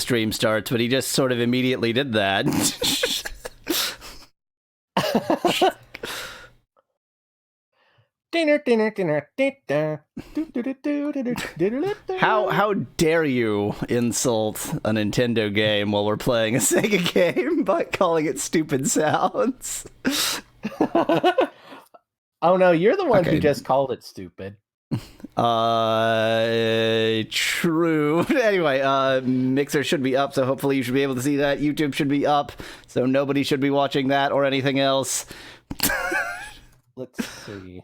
Restream starts, but he just sort of immediately did that. How dare you insult a Nintendo game while we're playing a Sega game by calling it stupid sounds? Oh no, you're the one who just called it stupid. True. Anyway, Mixer should be up, so hopefully you should be able to see that. YouTube should be up, so nobody should be watching that or anything else. Let's see.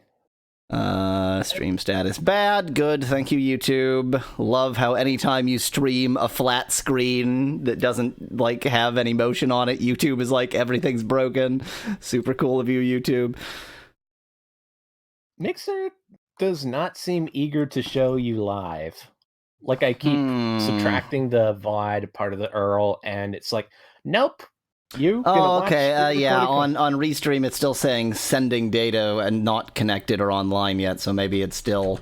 Stream status bad. Good. Thank you, YouTube. Love how anytime you stream a flat screen that doesn't like have any motion on it, YouTube is like everything's broken. Super cool of you, YouTube. Mixer does not seem eager to show you live. Like I keep subtracting the VOD part of the URL, and it's like, nope. Yeah. On Restream, it's still saying sending data and not connected or online yet, so maybe it's still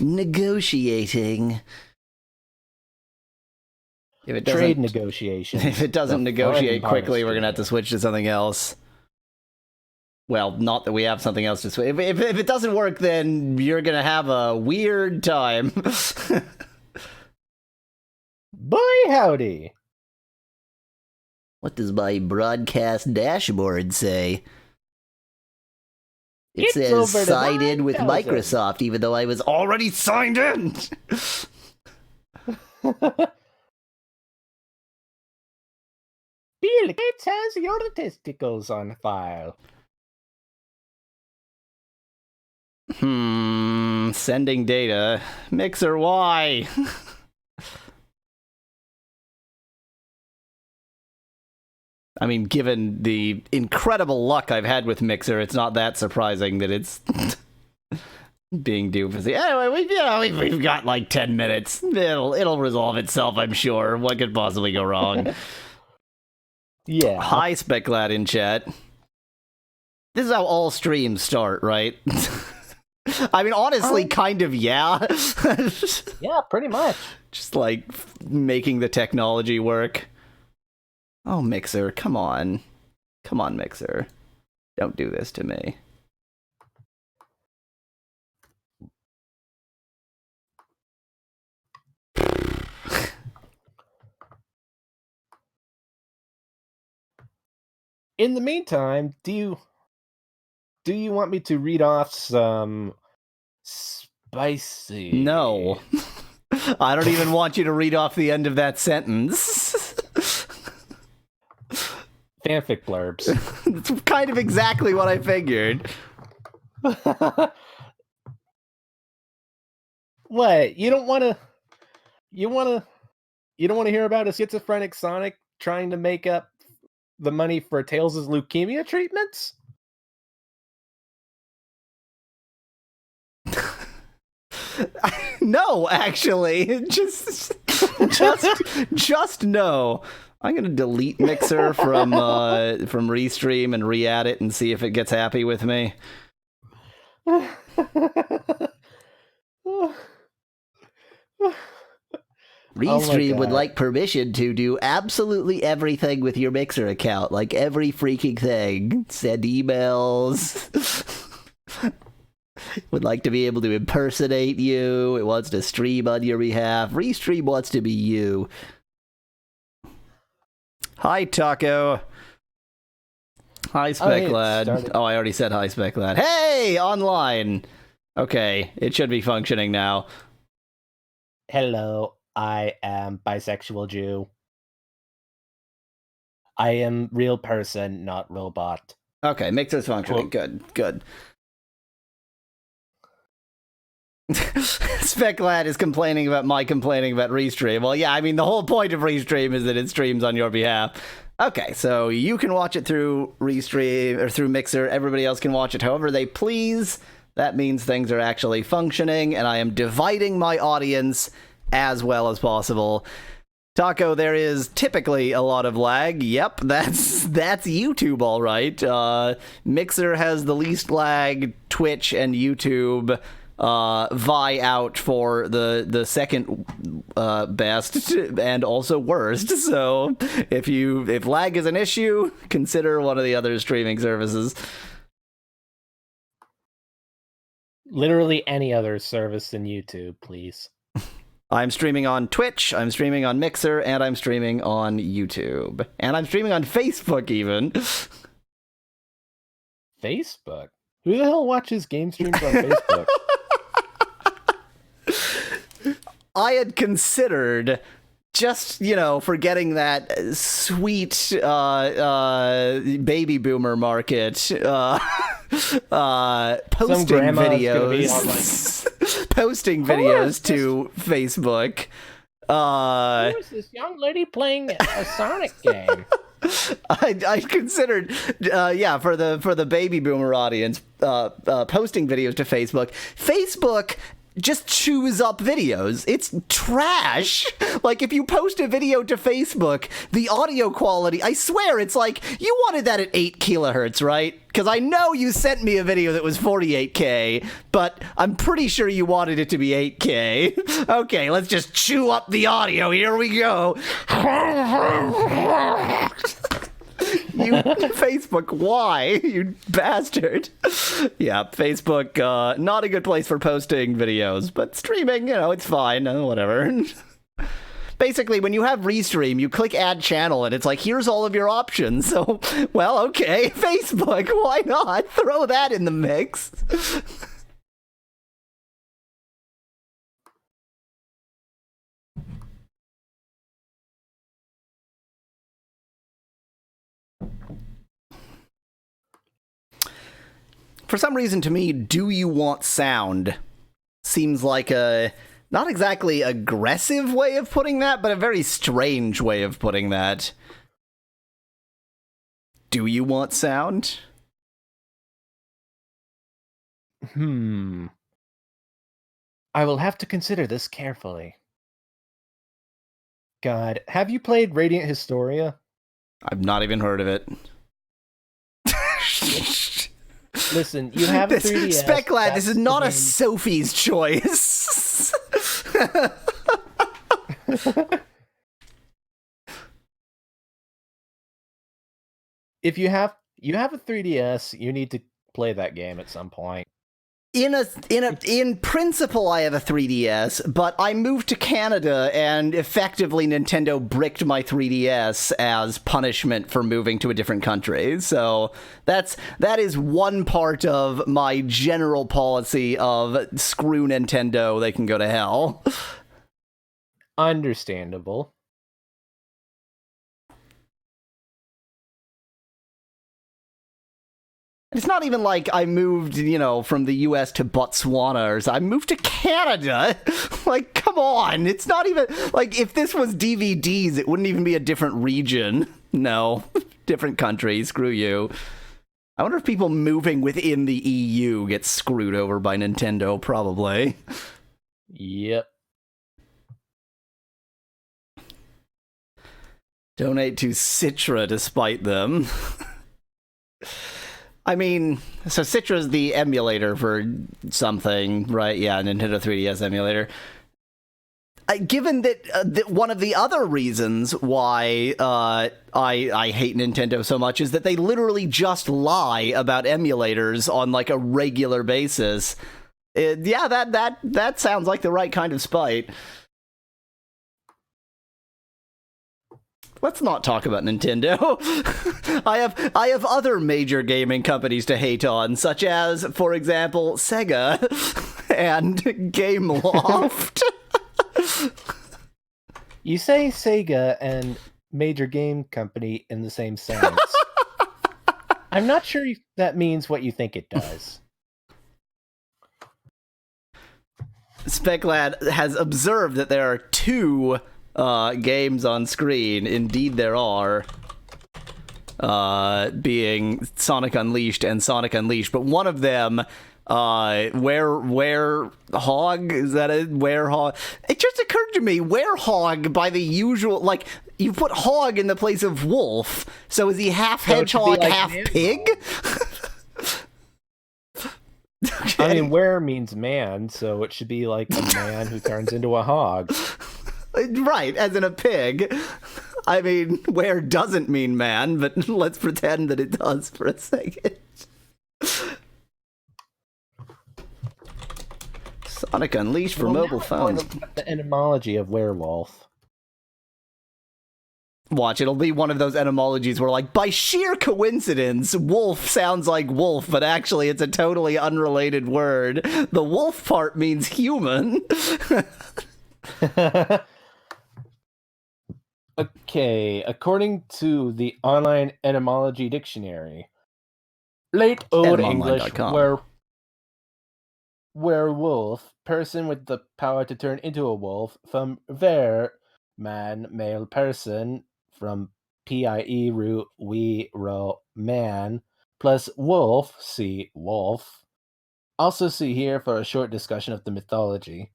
negotiating. If it doesn't, trade negotiation. If it doesn't negotiate quickly, we're gonna have to switch to something else. Well, not that we have something else to switch. If it doesn't work, then you're gonna have a weird time. Boy, howdy. What does my broadcast dashboard say? It says sign in with Microsoft, even though I was already signed in! Bill Gates has your testicles on file. Sending data. Mixer, why? I mean, given the incredible luck I've had with Mixer, it's not that surprising that it's being doofusy. Anyway, we've got like 10 minutes. It'll resolve itself, I'm sure. What could possibly go wrong? Yeah. Hi, Speclad in chat. This is how all streams start, right? I mean, honestly, kind of, yeah. Yeah, pretty much. Just like making the technology work. Oh, Mixer, come on. Come on, Mixer. Don't do this to me. In the meantime, do you want me to read off some spicy? No. I don't even want you to read off the end of that sentence. Fanfic blurbs. That's kind of exactly what I figured. What? You don't want to hear about a schizophrenic Sonic trying to make up the money for Tails' leukemia treatments? No, actually. Just no. I'm gonna delete Mixer from Restream and re-add it and see if it gets happy with me. Restream would like permission to do absolutely everything with your Mixer account, like every freaking thing. Send emails. Would like to be able to impersonate you. It wants to stream on your behalf. Restream wants to be you. Hi, Taco. Hi, Speclad. Oh, I already said hi, Speclad. Hey, online. Okay, it should be functioning now. Hello, I am bisexual Jew. I am real person, not robot. Okay, Mixer's functioning. Good. Speclad is complaining about my complaining about Restream. Well, yeah, I mean, the whole point of Restream is that it streams on your behalf. Okay, so you can watch it through Restream, or through Mixer. Everybody else can watch it however they please. That means things are actually functioning, and I am dividing my audience as well as possible. Taco, there is typically a lot of lag. Yep, that's YouTube, all right. Mixer has the least lag. Twitch and YouTube vie out for the second best and also worst. So if lag is an issue, consider one of the other streaming services. Literally any other service than YouTube, please. I'm streaming on Twitch, I'm streaming on Mixer, and I'm streaming on YouTube. And I'm streaming on Facebook, even. Facebook? Who the hell watches game streams on Facebook? I had considered just, for getting that sweet baby boomer market, posting videos, posting videos to Facebook. Who is this young lady playing a Sonic game? I considered, for the baby boomer audience, posting videos to Facebook. Facebook just chews up videos. It's trash. Like, if you post a video to Facebook, the audio quality, I swear, it's like, you wanted that at 8 kilohertz, right? Because I know you sent me a video that was 48K, but I'm pretty sure you wanted it to be 8K. Okay, let's just chew up the audio. Here we go. You Facebook, why? You bastard. Yeah, Facebook, not a good place for posting videos, but streaming, it's fine, whatever. Basically, when you have Restream, you click add channel, and it's like, here's all of your options. So, well, okay, Facebook, why not? Throw that in the mix. For some reason, to me, do you want sound seems like a not exactly aggressive way of putting that, but a very strange way of putting that. Do you want sound? I will have to consider this carefully. God, have you played Radiant Historia? I've not even heard of it. Listen, you have a 3DS. Speculad, this is not a Sophie's choice. If you have a 3DS, you need to play that game at some point. In principle, I have a 3DS, but I moved to Canada, and effectively Nintendo bricked my 3DS as punishment for moving to a different country. So that is one part of my general policy of screw Nintendo, they can go to hell. Understandable. It's not even like I moved, from the US to Botswana or something. I moved to Canada. Like, come on. It's not even like if this was DVDs, it wouldn't even be a different region. No, different country. Screw you. I wonder if people moving within the EU get screwed over by Nintendo. Probably. Yep. Donate to Citra to spite them. I mean, so Citra's the emulator for something, right? Yeah, Nintendo 3DS emulator. Given that one of the other reasons why I hate Nintendo so much is that they literally just lie about emulators on like a regular basis. That sounds like the right kind of spite. Let's not talk about Nintendo. I have other major gaming companies to hate on, such as, for example, Sega and Gameloft. You say Sega and major game company in the same sentence. I'm not sure if that means what you think it does. Speculad has observed that there are two games on screen. Indeed there are, being Sonic Unleashed and Sonic Unleashed, but one of them, Werehog, is that it? Werehog? It just occurred to me, Werehog, by the usual, like, you put hog in the place of wolf, so is he half hedgehog, half pig? I mean, where means man, so it should be like a man who turns into a hog. Right, as in a pig. I mean, where doesn't mean man, but let's pretend that it does for a second. Sonic Unleashed for mobile phones. The etymology of werewolf. Watch, it'll be one of those etymologies where, like, by sheer coincidence, wolf sounds like wolf, but actually it's a totally unrelated word. The wolf part means human. Okay, according to the online etymology dictionary, late Old English werewolf, person with the power to turn into a wolf, from ver, man, male person, from PIE root we ro man, plus wolf, see wolf. Also see here for a short discussion of the mythology.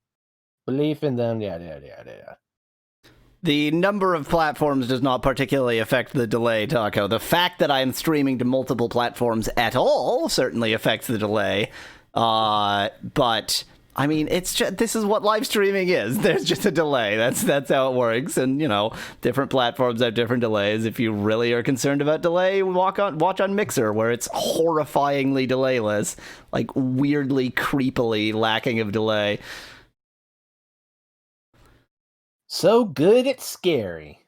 Belief in them, yada. The number of platforms does not particularly affect the delay, Taco. The fact that I am streaming to multiple platforms at all certainly affects the delay. But I mean, it's just, this is what live streaming is. There's just a delay. That's how it works. And, you know, different platforms have different delays. If you really are concerned about delay, watch on Mixer, where it's horrifyingly delayless, like weirdly, creepily lacking of delay. So good it's scary.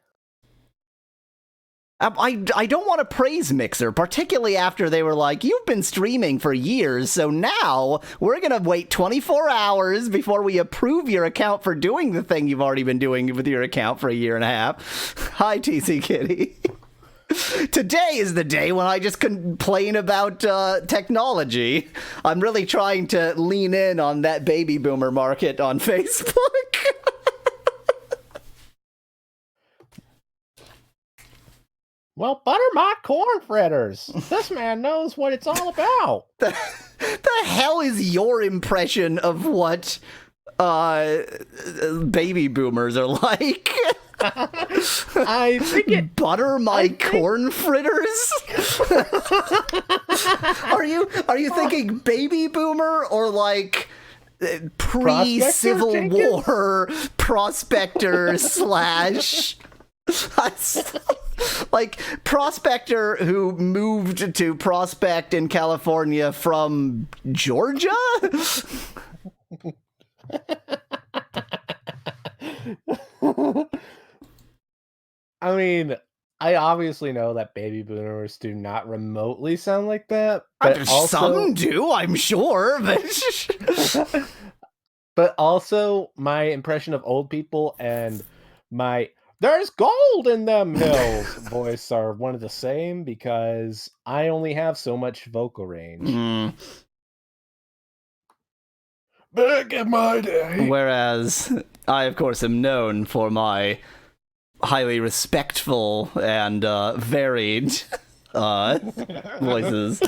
I don't want to praise Mixer, particularly after they were like, you've been streaming for years, so now we're going to wait 24 hours before we approve your account for doing the thing you've already been doing with your account for a year and a half. Hi, TC Kitty. Today is the day when I just complain about technology. I'm really trying to lean in on that baby boomer market on Facebook. Well, butter my corn fritters. This man knows what it's all about. The hell is your impression of what baby boomers are like? I think it... Butter my corn fritters? Are you thinking baby boomer or like pre-Civil War prospector slash... like prospector who moved to Prospect in California from Georgia? I mean, I obviously know that baby boomers do not remotely sound like that, but also some do, I'm sure, but but also my impression of old people and my "there's gold in them hills" voice are one of the same because I only have so much vocal range. Back in my day. Whereas I, of course, am known for my highly respectful and varied voices.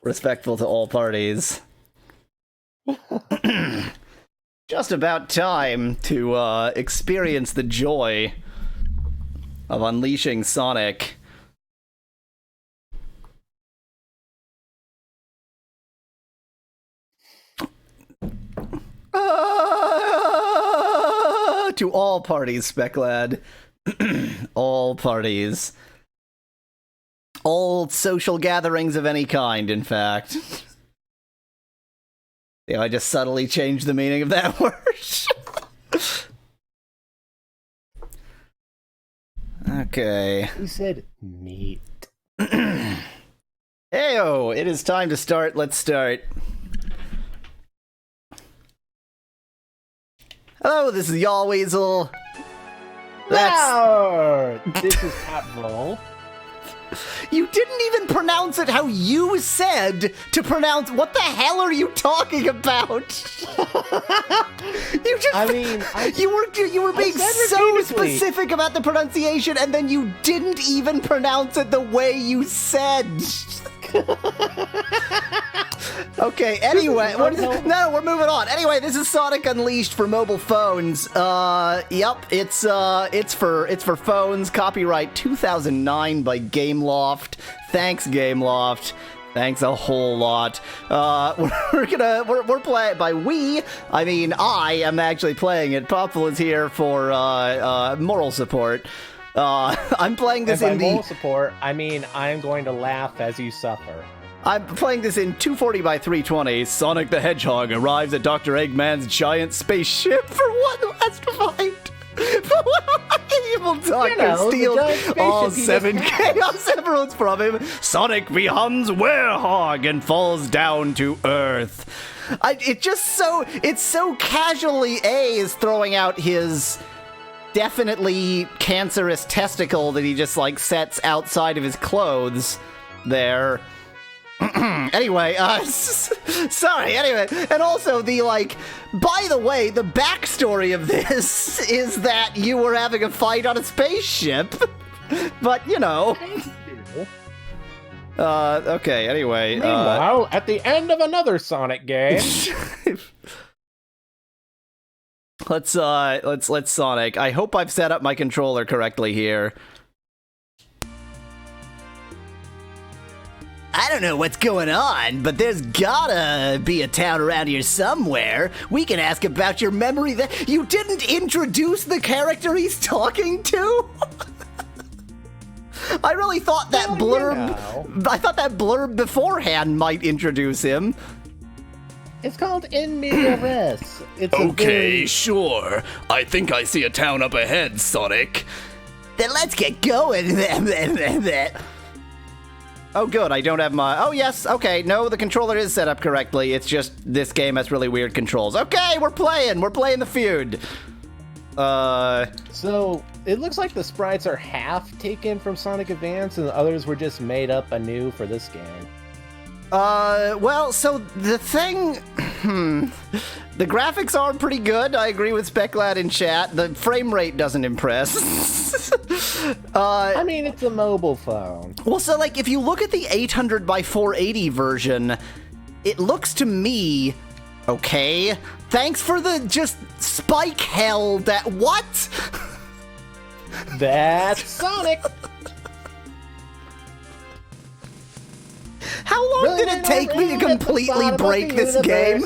Respectful to all parties. Just about time to experience the joy of unleashing Sonic. To all parties, Speclad. All parties. All social gatherings of any kind, in fact. Yeah, I just subtly changed the meaning of that word. Okay. Who said meat? Heyo, it is time to start. Let's start. Hello, this is Yahweasel. No! This is Popful. You didn't even pronounce it how you said to pronounce. What the hell are you talking about? You just. I mean, you were being so specific about the pronunciation, and then you didn't even pronounce it the way you said. Okay, anyway, no, we're moving on. Anyway, this is Sonic Unleashed for mobile phones. Yep, it's for phones. Copyright 2009 by Gameloft. Thanks, Gameloft. Thanks a whole lot. We're playing by we. I mean, I am actually playing it. Popful is here for moral support. I'm playing this and by moral support, I mean I'm going to laugh as you suffer. I'm playing this in 240 by 320. Sonic the Hedgehog arrives at Doctor Eggman's giant spaceship for one last fight. Evil Doctor steals all 7 Chaos Emeralds from him. Sonic becomes Werehog and falls down to Earth. It's so casually is throwing out his definitely cancerous testicle that he just like sets outside of his clothes there. Anyway, sorry, anyway, and also by the way, the backstory of this is that you were having a fight on a spaceship, but, you know. Okay, anyway. Meanwhile, at the end of another Sonic game. Let's Sonic. I hope I've set up my controller correctly here. I don't know what's going on, but there's gotta be a town around here somewhere. We can ask about your memory that you didn't introduce the character he's talking to? I really thought that blurb. I thought that blurb beforehand might introduce him. It's called In Media Res. It's okay, sure. I think I see a town up ahead, Sonic. Then let's get going. Oh, good, I don't have my... Oh, yes, okay, no, the controller is set up correctly. It's just this game has really weird controls. Okay, we're playing the feud. So, it looks like the sprites are half taken from Sonic Advance, and the others were just made up anew for this game. Well, so the thing... The graphics are pretty good. I agree with Speclad in chat. The frame rate doesn't impress. I mean, it's a mobile phone. Well, so, if you look at the 800 by 480 version, it looks to me... Okay. Thanks for the just spike hell that... What? That's Sonic! How long did it take me to completely break this game?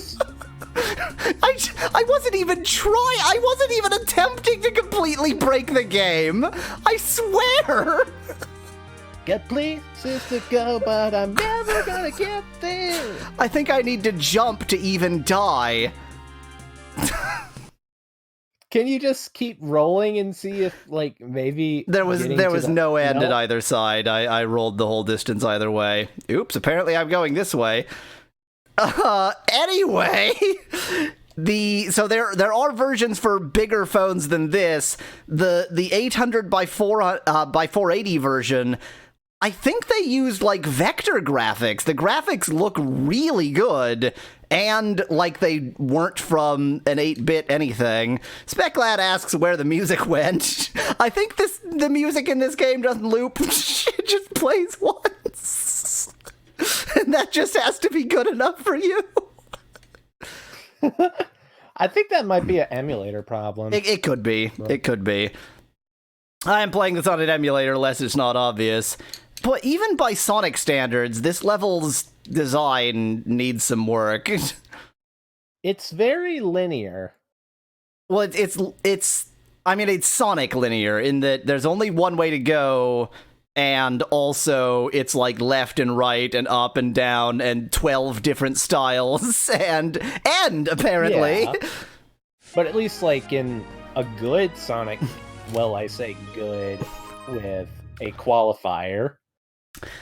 I wasn't even trying. I wasn't even attempting to completely break the game. I swear. Get places to go, but I'm never gonna get there. I think I need to jump to even die. Can you just keep rolling and see if, maybe... There was no end at either side. I rolled the whole distance either way. Oops, apparently I'm going this way. Anyway... So there are versions for bigger phones than this. The 800 by 480 version... I think they used, vector graphics. The graphics look really good, and they weren't from an 8-bit anything. Speclad asks where the music went. I think the music in this game doesn't loop. It just plays once. And that just has to be good enough for you. I think that might be an emulator problem. It could be. It could be. I am playing this on an emulator, unless it's not obvious. But even by Sonic standards, this level's design needs some work. It's very linear. Well, it's Sonic linear in that there's only one way to go, and also it's left and right and up and down and 12 different styles and apparently. Yeah. But at least in a good Sonic, well, I say good with a qualifier.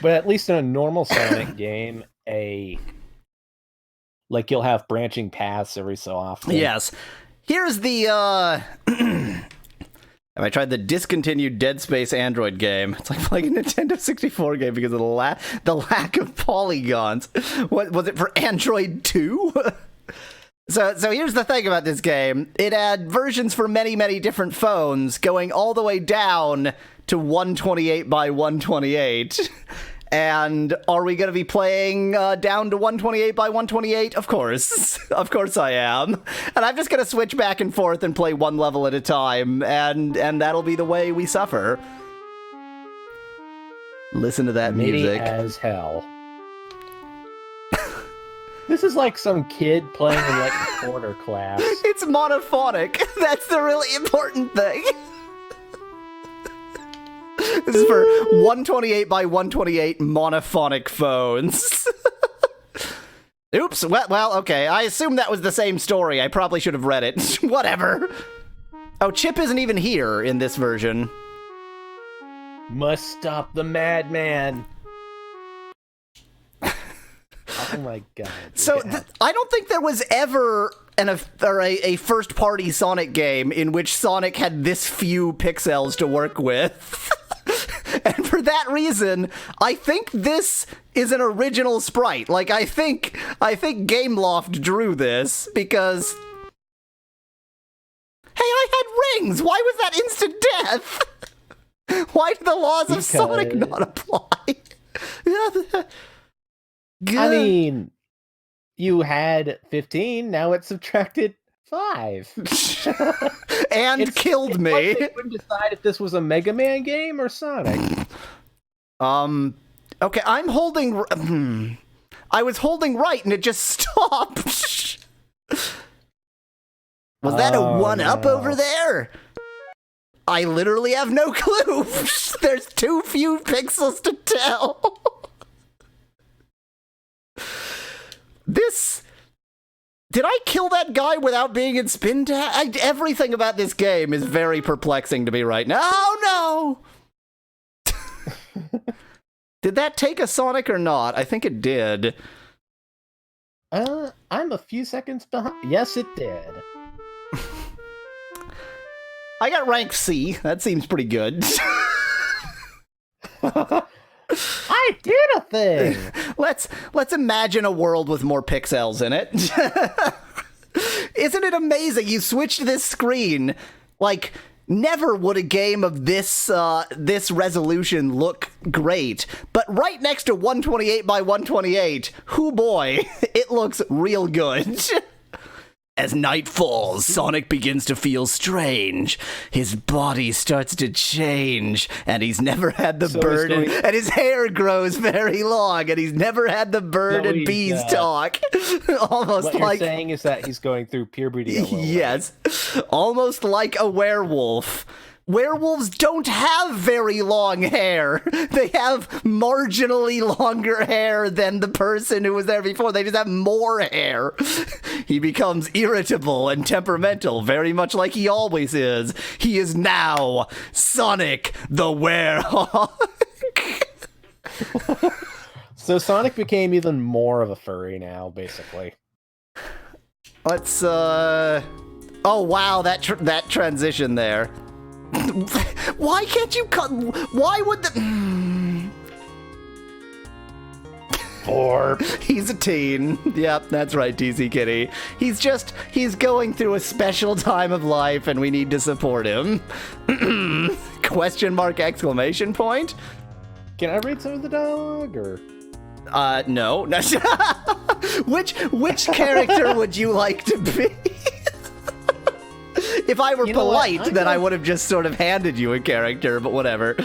But at least in a normal Sonic game, you'll have branching paths every so often. Yes. Here's the, have I tried the discontinued Dead Space Android game? It's like playing a Nintendo 64 game because of the lack of polygons. What was it for Android 2? So here's the thing about this game. It had versions for many, many different phones, going all the way down to 128 by 128. And are we going to be playing down to 128 by 128? Of course. Of course I am. And I'm just going to switch back and forth and play one level at a time, and that'll be the way we suffer. Listen to that music. As hell. This is like some kid playing in like a quarter class. It's monophonic. That's the really important thing. This is for 128 by 128 monophonic phones. Oops. Well, okay. I assume that was the same story. I probably should have read it. Whatever. Oh, Chip isn't even here in this version. Must stop the madman. Oh my god. So I don't think there was ever a first-party Sonic game in which Sonic had this few pixels to work with. And for that reason, I think this is an original sprite. Like, I think Gameloft drew this because... Hey, I had rings! Why was that instant death? Why do the laws of Sonic not apply? I mean, you had 15, now it's subtracted 5. And killed me. Like they couldn't decide if this was a Mega Man game or Sonic. Okay, I'm holding... I was holding right and it just stopped. Was that a 1-up over there? I literally have no clue. There's too few pixels to tell. Did I kill that guy without being in spin tag? Everything about this game is very perplexing to me right now. Oh, no! Did that take a Sonic or not? I think it did. I'm a few seconds behind. Yes, it did. I got rank C. That seems pretty good. I did a thing. Let's imagine a world with more pixels in it. Isn't it amazing? You switched this screen. Like, never would a game of this resolution look great. But right next to 128 by 128, hoo boy, it looks real good. As night falls, Sonic begins to feel strange. His body starts to change, and he's never had the bird, and his hair grows very long, and he's never had the bird and bees talk. Almost what like you're saying is that he's going through puberty a little yes, almost like a werewolf. Werewolves don't have very long hair. They have marginally longer hair than the person who was there before. They just have more hair. He becomes irritable and temperamental, very much like he always is. He is now Sonic the Werehog. So Sonic became even more of a furry now, basically. Let's, Oh, wow, that transition there. Why can't you cut? Why would the... 4. He's a teen. Yep, that's right, TC Kitty. He's going through a special time of life and we need to support him. Question mark, exclamation point? Can I read some of the dialogue, or? No. Which character would you like to be? If I were polite, then I would have just sort of handed you a character, but whatever.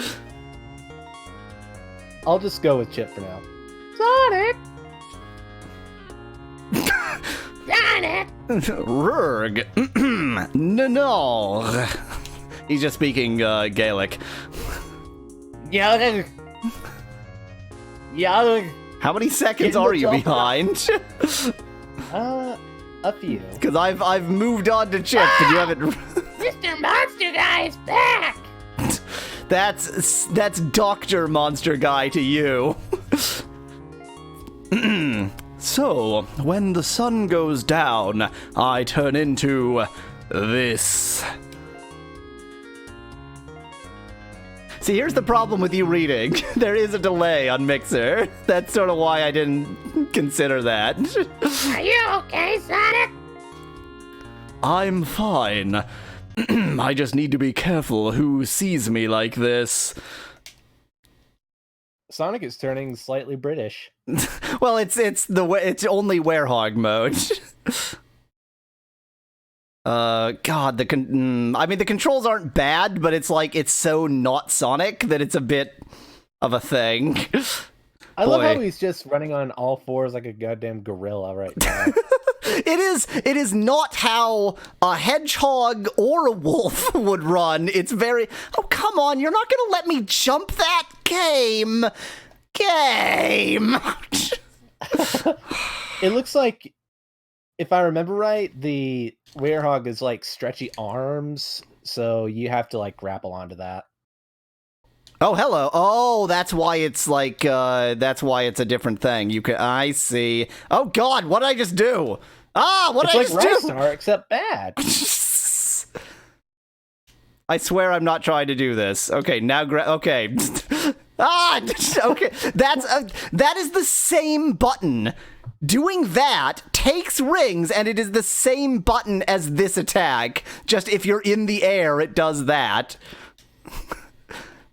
I'll just go with Chip for now. Sonic! Sonic! Rurg. No. He's just speaking Gaelic. Yelling! How many seconds are you behind? A few. Because I've moved on to Chip, and you haven't. Mr. Monster Guy is back! That's Dr. Monster Guy to you. So, when the sun goes down, I turn into this. See, here's the problem with you reading. There is a delay on Mixer. That's sort of why I didn't consider that. Are you okay, Sonic? I'm fine. I just need to be careful who sees me like this. Sonic is turning slightly British. Well, it's only Werehog mode. God, the controls aren't bad, but it's like it's so not Sonic that it's a bit of a thing. I love Boy. how he's just running on all fours like a goddamn gorilla right now. It is not how a hedgehog or a wolf would run. It's very... Oh, come on, you're not gonna let me jump that game! Game! It looks like, if I remember right, the Werehog is like stretchy arms, so you have to like grapple onto that. Oh, hello. Oh, that's why it's like, that's why it's a different thing. You can... I see. Oh, God, what did I just do? Ah, what did I It's just like do? Rystar, except bad. I swear I'm not trying to do this. Okay, now okay. Okay. That is the same button. Doing that takes rings, and it is the same button as this attack. Just if you're in the air, it does that.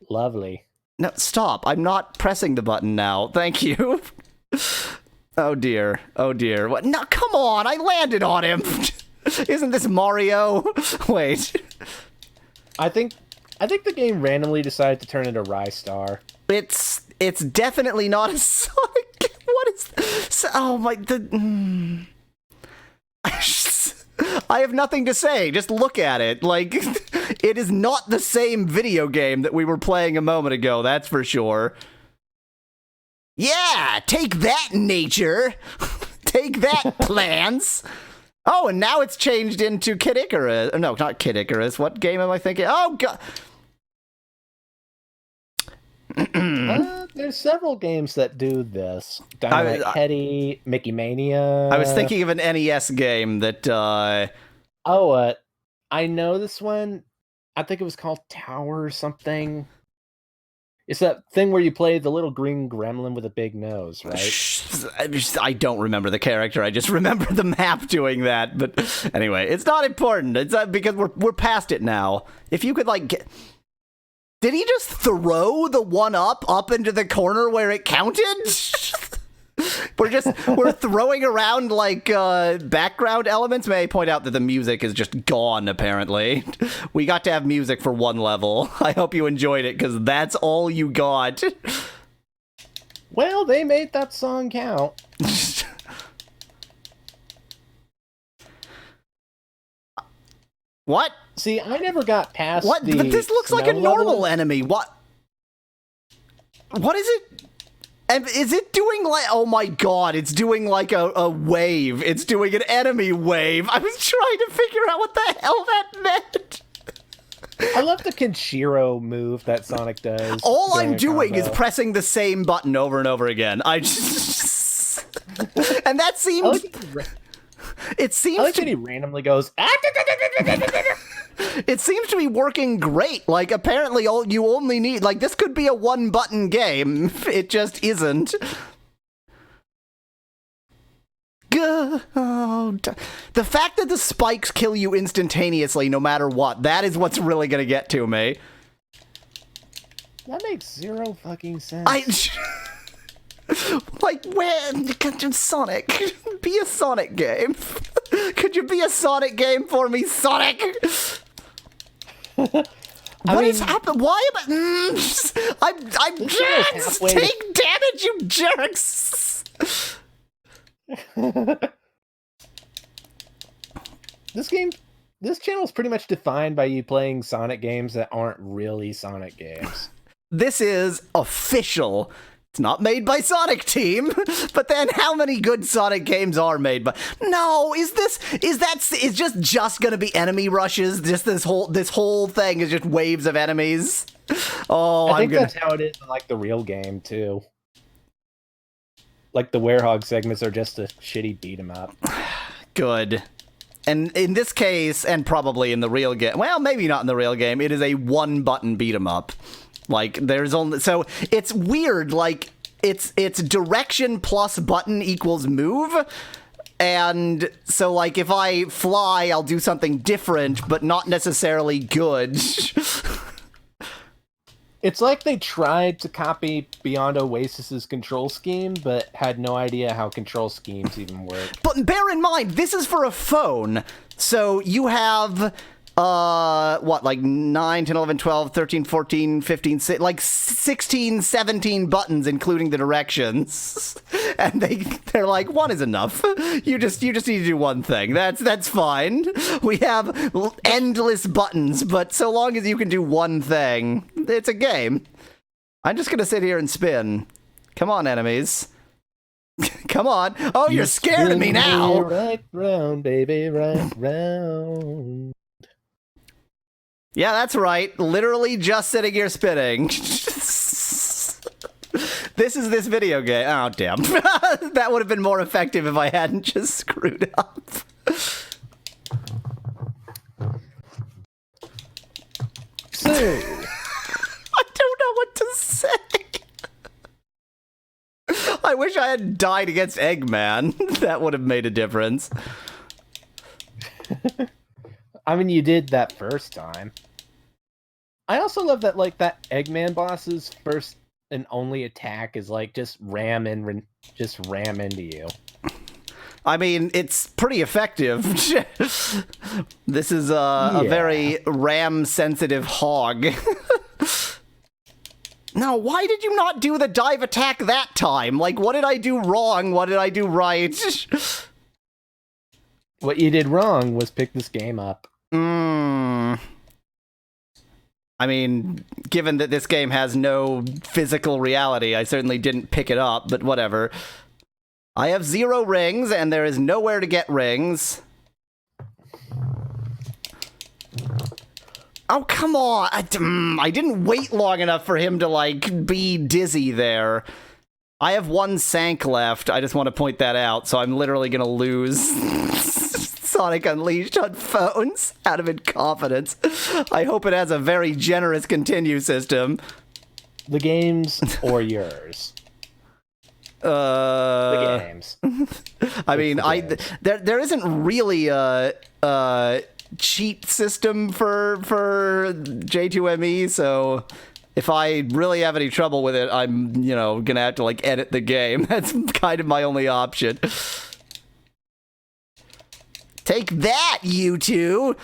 Lovely. No, stop. I'm not pressing the button now. Thank you. Oh dear. Oh dear. What? No, come on. I landed on him. Isn't this Mario? Wait. I think the game randomly decided to turn into Rystar. It's definitely not a Sonic. What is? Oh my. I have nothing to say. Just look at it. Like, it is not the same video game that we were playing a moment ago. That's for sure. Yeah, take that, nature. Take that, plants. Oh, and now it's changed into Kid Icarus. No, not Kid Icarus. What game am I thinking? Oh, God. There's several games that do this. Dynamite Heady, Mickey Mania. I was thinking of an NES game that, I know this one. I think it was called Tower or something. It's that thing where you play the little green gremlin with a big nose, right? I don't remember the character. I just remember the map doing that. But anyway, it's not important. It's because we're past it now. If you could like did he just throw the one up into the corner where it counted? We're throwing around like background elements. May I point out that the music is just gone, apparently. We got to have music for one level. I hope you enjoyed it, because that's all you got. Well, they made that song count. What? See, I never got past what? the But this looks like a normal level. enemy. What is it? And is it doing like... Oh my god, it's doing like a wave. It's doing an enemy wave. I was trying to figure out what the hell that meant. I love the Kenshiro move that Sonic does. All I'm during a doing is combo. pressing the same button over and over again. I just... And that I seems... like It seems I like to... that he randomly goes. It seems to be working great. Like, apparently you only need... Like, this could be a one-button game. It just isn't. The fact that the spikes kill you instantaneously no matter what, that is what's really gonna get to me. That makes zero fucking sense. Like, where... Sonic. Be a Sonic game. Could you be a Sonic game for me, Sonic? What is happening? Why am I'm jerks! halfway Take damage, you jerks! This channel is pretty much defined by you playing Sonic games that aren't really Sonic games. This is official. It's not made by Sonic Team, but then how many good Sonic games are made by... No, is just gonna be enemy rushes? Just this whole thing is just waves of enemies? Oh, I think that's how it is in like the real game too. Like the Werehog segments are just a shitty beat 'em up. Good. And in this case, and probably in the real game, well, maybe not in the real game, it is a one-button beat 'em up. Like, there's only... So, it's weird, like, it's direction plus button equals move, and so, like, if I fly, I'll do something different, but not necessarily good. It's like they tried to copy Beyond Oasis's control scheme, but had no idea how control schemes even work. But bear in mind, this is for a phone, so you have... like 9, 10, 11, 12, 13, 14, 15, like 16, 17 buttons, including the directions. And they're like, one is enough. You just need to do one thing. That's fine. We have endless buttons, but so long as you can do one thing, it's a game. I'm just gonna sit here and spin. Come on, enemies. Come on. Oh, you're scared of me now. Right round, baby, right round. Yeah, that's right. Literally just sitting here spinning. This is this video game. Oh, damn. That would have been more effective if I hadn't just screwed up. So, I don't know what to say. I wish I had died against Eggman. That would have made a difference. I mean, you did that first time. I also love that, like, that Eggman boss's first and only attack is, like, just ram into you. I mean, it's pretty effective. This is a very ram-sensitive hog. Now, why did you not do the dive attack that time? Like, what did I do wrong? What did I do right? What you did wrong was pick this game up. I mean, given that this game has no physical reality, I certainly didn't pick it up, but whatever. I have 0 rings, and there is nowhere to get rings. Oh, come on. I didn't wait long enough for him to, like, be dizzy there. I have 1 sank left. I just want to point that out, so I'm literally going to lose Sonic Unleashed on phones out of incompetence. I hope it has a very generous continue system. The games or yours? The games. I mean, there isn't really a cheat system for J2ME, so if I really have any trouble with it, I'm, gonna have to, like, edit the game. That's kind of my only option. Take that, you two!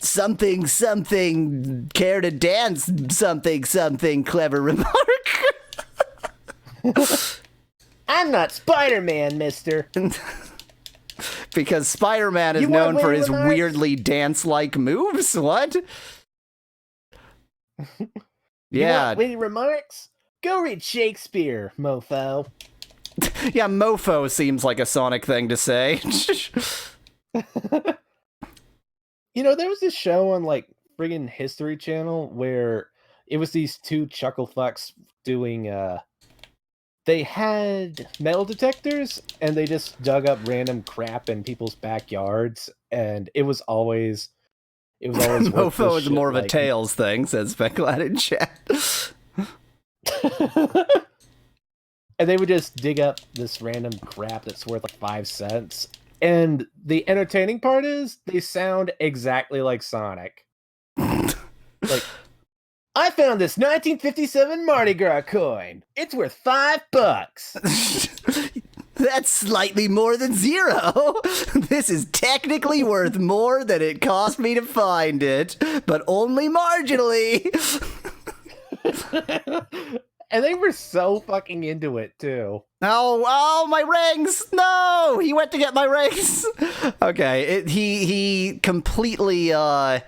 Something, care to dance, something, clever remark. I'm not Spider-Man, mister. Because Spider-Man is known for his weirdly dance-like moves? What? Yeah. Witty remarks? Go read Shakespeare, mofo. Yeah, mofo seems like a Sonic thing to say. There was this show on, like, friggin' History Channel where it was these 2 chuckle fucks doing, they had metal detectors, and they just dug up random crap in people's backyards, and it was always mofo is more of a Tails thing, says Speculate in chat. And they would just dig up this random crap that's worth like 5 cents. And the entertaining part is they sound exactly like Sonic. Like, I found this 1957 Mardi Gras coin. It's worth $5. That's slightly more than 0. This is technically worth more than it cost me to find it, but only marginally. And they were so fucking into it, too. Oh, my rings! No! He went to get my rings! Okay, he completely, what's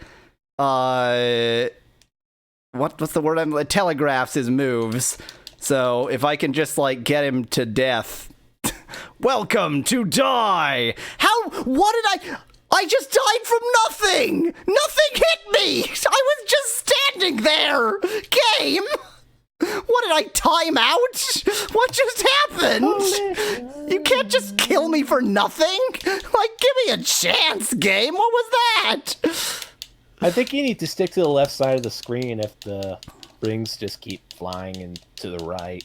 the word? Telegraphs his moves. So, if I can just, like, get him to death. Welcome to die! What did I just died from nothing! Nothing hit me! I was just standing there! Game! What, did I time out? What just happened? You can't just kill me for nothing? Like, give me a chance, game. What was that? I think you need to stick to the left side of the screen if the rings just keep flying and to the right.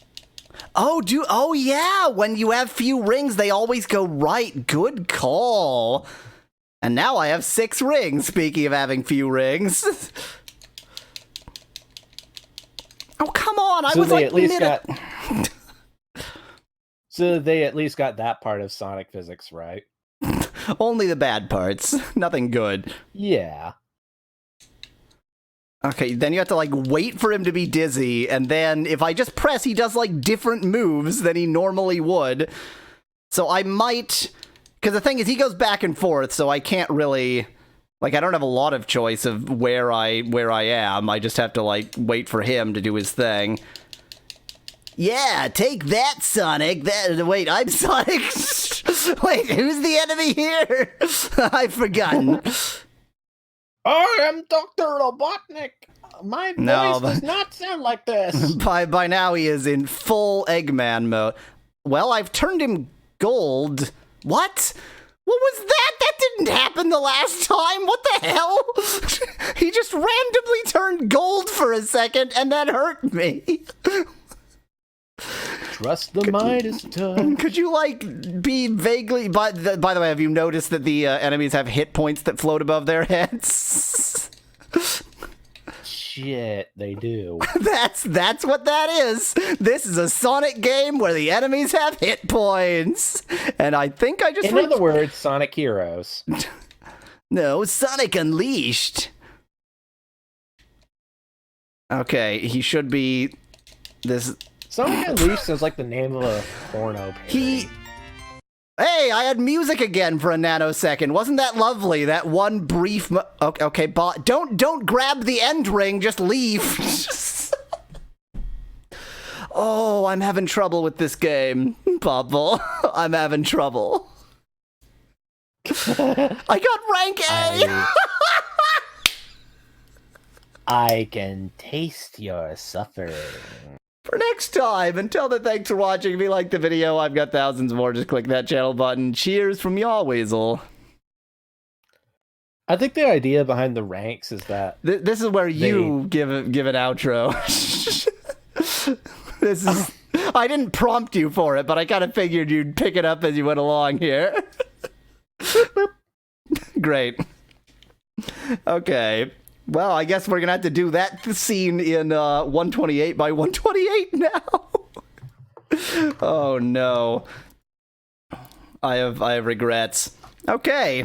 Oh, yeah. When you have few rings, they always go right. Good call. And now I have 6 rings, speaking of having few rings. Oh, come on! I was like So they at least got that part of Sonic physics right. Only the bad parts. Nothing good. Yeah. Okay, then you have to, like, wait for him to be dizzy, and then if I just press, he does, like, different moves than he normally would. So I might... Because the thing is, he goes back and forth, so I can't really... Like, I don't have a lot of choice of where I am. I just have to, like, wait for him to do his thing. Yeah, take that, Sonic. Wait, I'm Sonic. Wait, who's the enemy here? I've forgotten. I am Dr. Robotnik. My voice does not sound like this. By now, he is in full Eggman mode. Well, I've turned him gold. What? What was that? That didn't happen the last time. What the hell? He just randomly turned gold for a second and that hurt me. Trust the Midas touch. Could you, like, be vaguely... By the way, have you noticed that the enemies have hit points that float above their heads? Shit, they do. That's what that is. This is a Sonic game where the enemies have hit points. And I think I just... In other words, Sonic Heroes. No, Sonic Unleashed. Okay, he should be... This... Sonic Unleashed sounds like the name of a porno parody. Hey, I had music again for a nanosecond. Wasn't that lovely? That one brief... Okay, don't grab the end ring. Just leave. Oh, I'm having trouble with this game, Popful. I'm having trouble. I got rank A! I can taste your suffering. For next time, until then, thanks for watching. If you liked the video, I've got thousands more. Just click that channel button. Cheers from Yahweasel. I think the idea behind the ranks is that... This is where you give an outro. This is... I didn't prompt you for it, but I kind of figured you'd pick it up as you went along here. Great. Okay. Well, I guess we're gonna have to do that scene in 128 by 128 now. Oh no. I have regrets. Okay.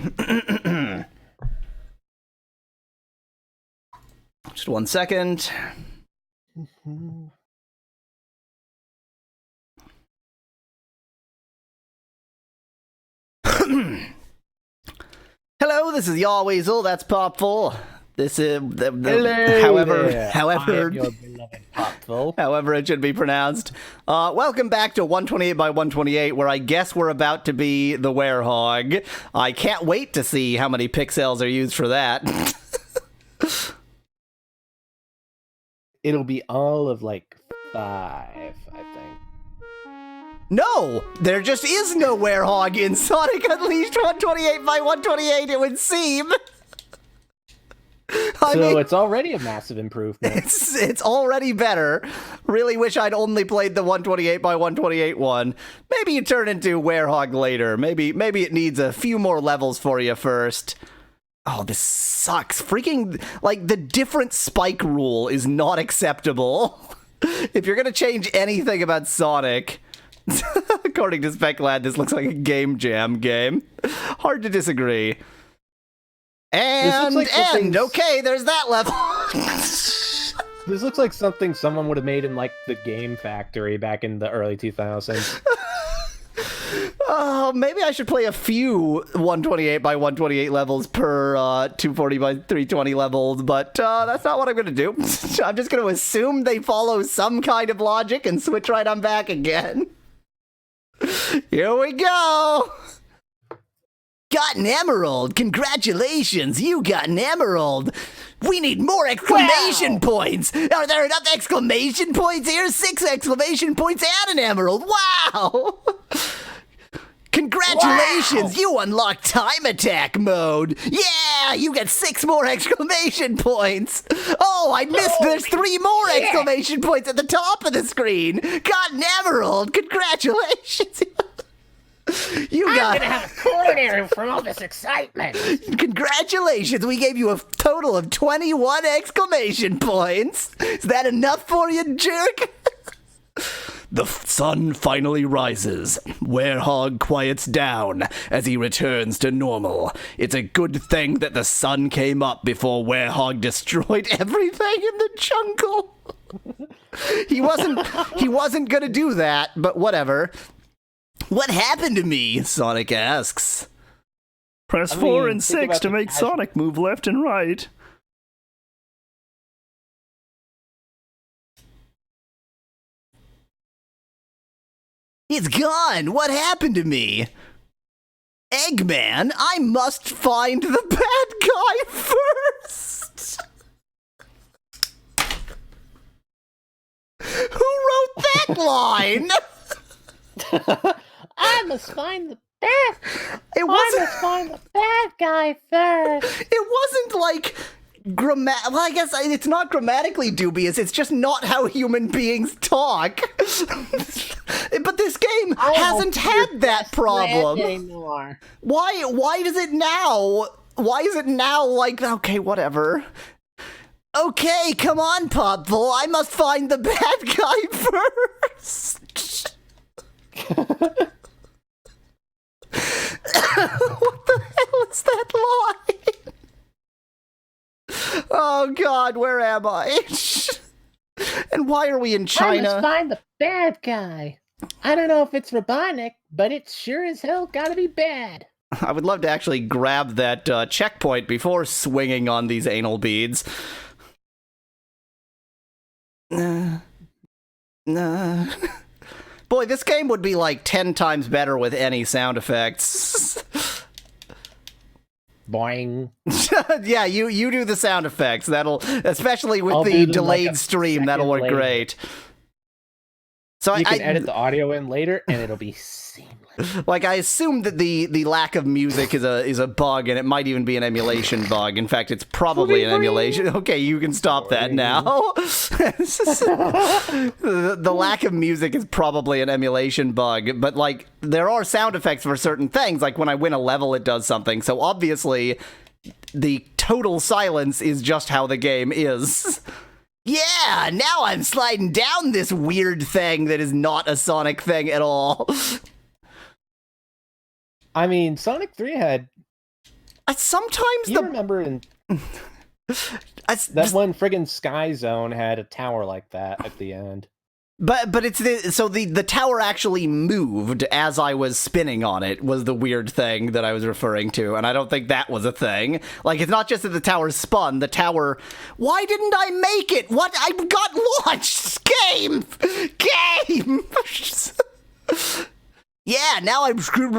Just 1 second. Hello, this is Yahweasel. That's Popful. This is however your beloved Popful. However it should be pronounced. Welcome back to 128 by 128, where I guess we're about to be the Werehog. I can't wait to see how many pixels are used for that. It'll be all of like 5, I think. No, there just is no Werehog in Sonic Unleashed 128 by 128. It would seem. I mean, it's already a massive improvement. It's already better. Really wish I'd only played the 128 by 128 one. Maybe you turn into Werehog later. Maybe it needs a few more levels for you first. Oh, this sucks. Freaking, like, the different spike rule is not acceptable. If you're gonna change anything about Sonic... According to SpecLad, this looks like a game jam game. Hard to disagree. And like end. Okay, there's that level. This looks like something someone would have made in like the Game Factory back in the early 2000s. Oh, maybe I should play a few 128 by 128 levels per 240 by 320 levels, but that's not what I'm going to do. I'm just going to assume they follow some kind of logic and switch right on back again. Here we go. Got an emerald. Congratulations, you got an emerald. We need more exclamation points. Are there enough exclamation points here? 6 exclamation points and an emerald. Wow. Congratulations, you unlocked time attack mode. Yeah, you get 6 more exclamation points. Oh, I missed. There's 3 more exclamation points at the top of the screen. Got an emerald. Congratulations. I'm gonna have a coronary from all this excitement. Congratulations, we gave you a total of 21 exclamation points. Is that enough for you, jerk? The sun finally rises. Werehog quiets down as he returns to normal. It's a good thing that the sun came up before Werehog destroyed everything in the jungle. He wasn't gonna do that, but whatever. What happened to me? Sonic asks. Press I 4 mean, and think 6 about to the make casual- Sonic move left and right. It's gone! What happened to me? Eggman, I must find the bad guy first! Who wrote that line? I must find the bad. It I wasn't. must find the bad guy first. It wasn't like well, I guess it's not grammatically dubious. It's just not how human beings talk. But this game hasn't had that problem. Anymore. Why does it now? Why is it now like, okay, whatever. Okay, come on, Popful. I must find the bad guy first. What the hell is that line? Oh God, where am I? And why are we in I must China? find the bad guy. I don't know if it's Robotnik, but it's sure as hell gotta be bad. I would love to actually grab that checkpoint before swinging on these anal beads. Boy, this game would be like 10 times better with any sound effects. Boing. Yeah, you do the sound effects. That'll, especially with I'll the do them delayed like a stream, that'll second work later. great. So You can edit the audio in later, and it'll be seamless. Like, I assume that the lack of music is a bug, and it might even be an emulation bug. In fact, it's probably an emulation. Okay, you can stop that now. The lack of music is probably an emulation bug, but like, there are sound effects for certain things. Like when I win a level, it does something. So obviously, the total silence is just how the game is. Yeah, now I'm sliding down this weird thing that is not a Sonic thing at all. I mean, Sonic 3 had. Sometimes You remember in that one friggin' Sky Zone had a tower like that at the end. But it's the tower actually moved as I was spinning on it was the weird thing that I was referring to, and I don't think that was a thing. Like, it's not just that the tower spun, the tower. Why didn't I make it? What? I got launched. Game. Yeah, now I'm screwed.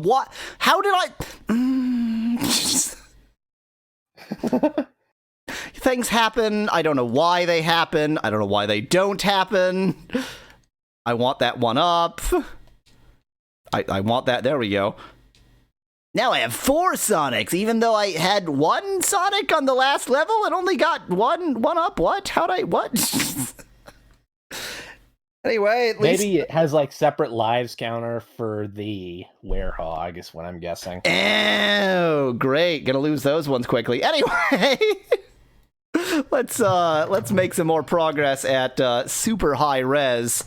What? How did I? Things happen. I don't know why they happen. I don't know why they don't happen. I want that one up. I want that. There we go. Now I have 4 Sonics, even though I had 1 Sonic on the last level and only got one up. What? What? Anyway, at least... Maybe it has like separate lives counter for the Werehog is what I'm guessing. Oh, great. Gonna lose those ones quickly. Anyway, let's make some more progress at super high res.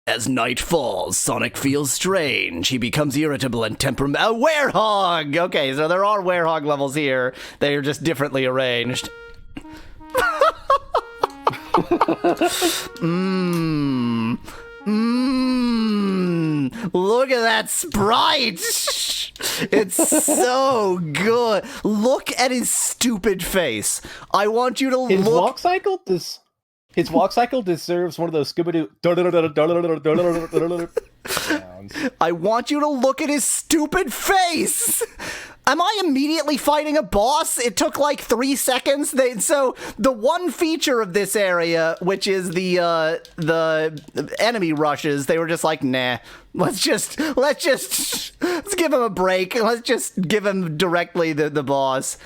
As night falls, Sonic feels strange. He becomes irritable and temperamental. Werehog! Okay, so there are Werehog levels here. They are just differently arranged. Look at that sprite! It's so good. Look at his stupid face. I want you to His look. His walk cycle deserves one of those Scooby-Doo sounds. I want you to look at his stupid face. Am I immediately fighting a boss? It took like 3 seconds. So the one feature of this area, which is the enemy rushes, they were just like, nah. Let's give him a break. Let's just give him directly the boss.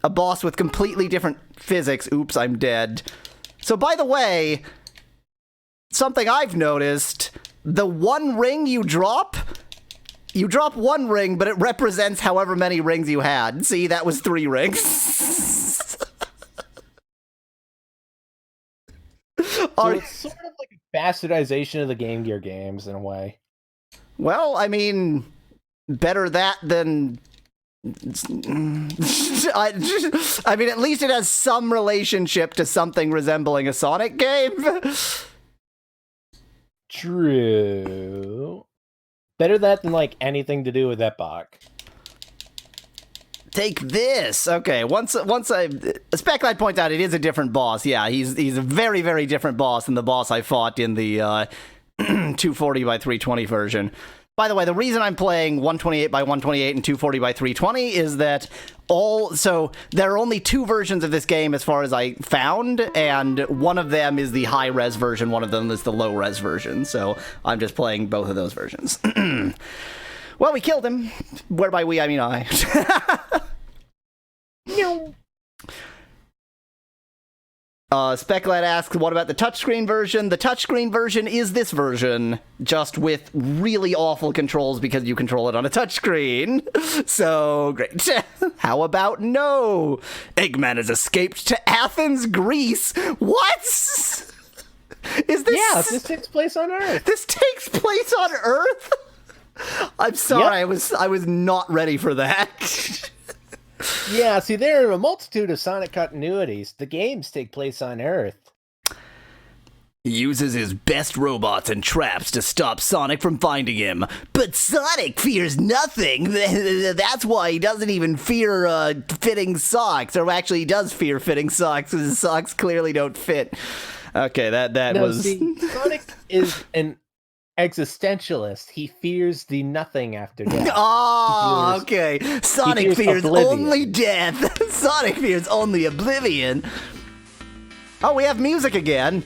A boss with completely different physics. Oops, I'm dead. So by the way, something I've noticed, the one ring you drop 1 ring, but it represents however many rings you had. See, that was 3 rings. So it's sort of like a bastardization of the Game Gear games in a way. Well, I mean, better that than... I mean, at least it has some relationship to something resembling a Sonic game. True. Better that than, like, anything to do with Epoch. Take this. Okay, once Specklight points out it is a different boss. Yeah, he's a very, very different boss than the boss I fought in the 240 by 320 version. By the way, the reason I'm playing 128 by 128 and 240 by 320 is that so there are only two versions of this game as far as I found, and one of them is the high-res version, one of them is the low-res version, so I'm just playing both of those versions. Well, we killed him, whereby we, I mean I. No. Specklight asks, what about the touchscreen version? The touchscreen version is this version, just with really awful controls because you control it on a touchscreen. So, great. How about no? Eggman has escaped to Athens, Greece. What? Is this... Yeah, this takes place on Earth. This takes place on Earth? I'm sorry, Yep. I was not ready for that. Yeah, see, there are a multitude of Sonic continuities. The games take place on Earth. He uses his best robots and traps to stop Sonic from finding him. But Sonic fears nothing. That's why he doesn't even fear fitting socks. Or actually, he does fear fitting socks, because his socks clearly don't fit. Okay, that No, was... see, Sonic is an existentialist. He fears the nothing after death. Oh, okay. Sonic fears oblivion. only death. Sonic fears only oblivion. Oh, we have music again.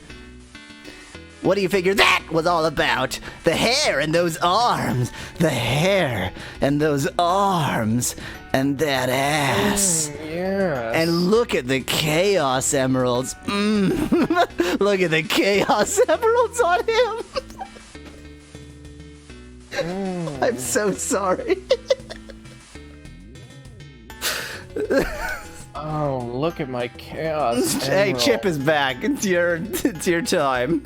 What do you figure that was all about? The hair and those arms. The hair and those arms. And that ass. Yeah. And look at the Chaos Emeralds. Look at the Chaos Emeralds on him. I'm so sorry. Oh, look at my chaos. Hey, emerald. Chip is back. It's your time.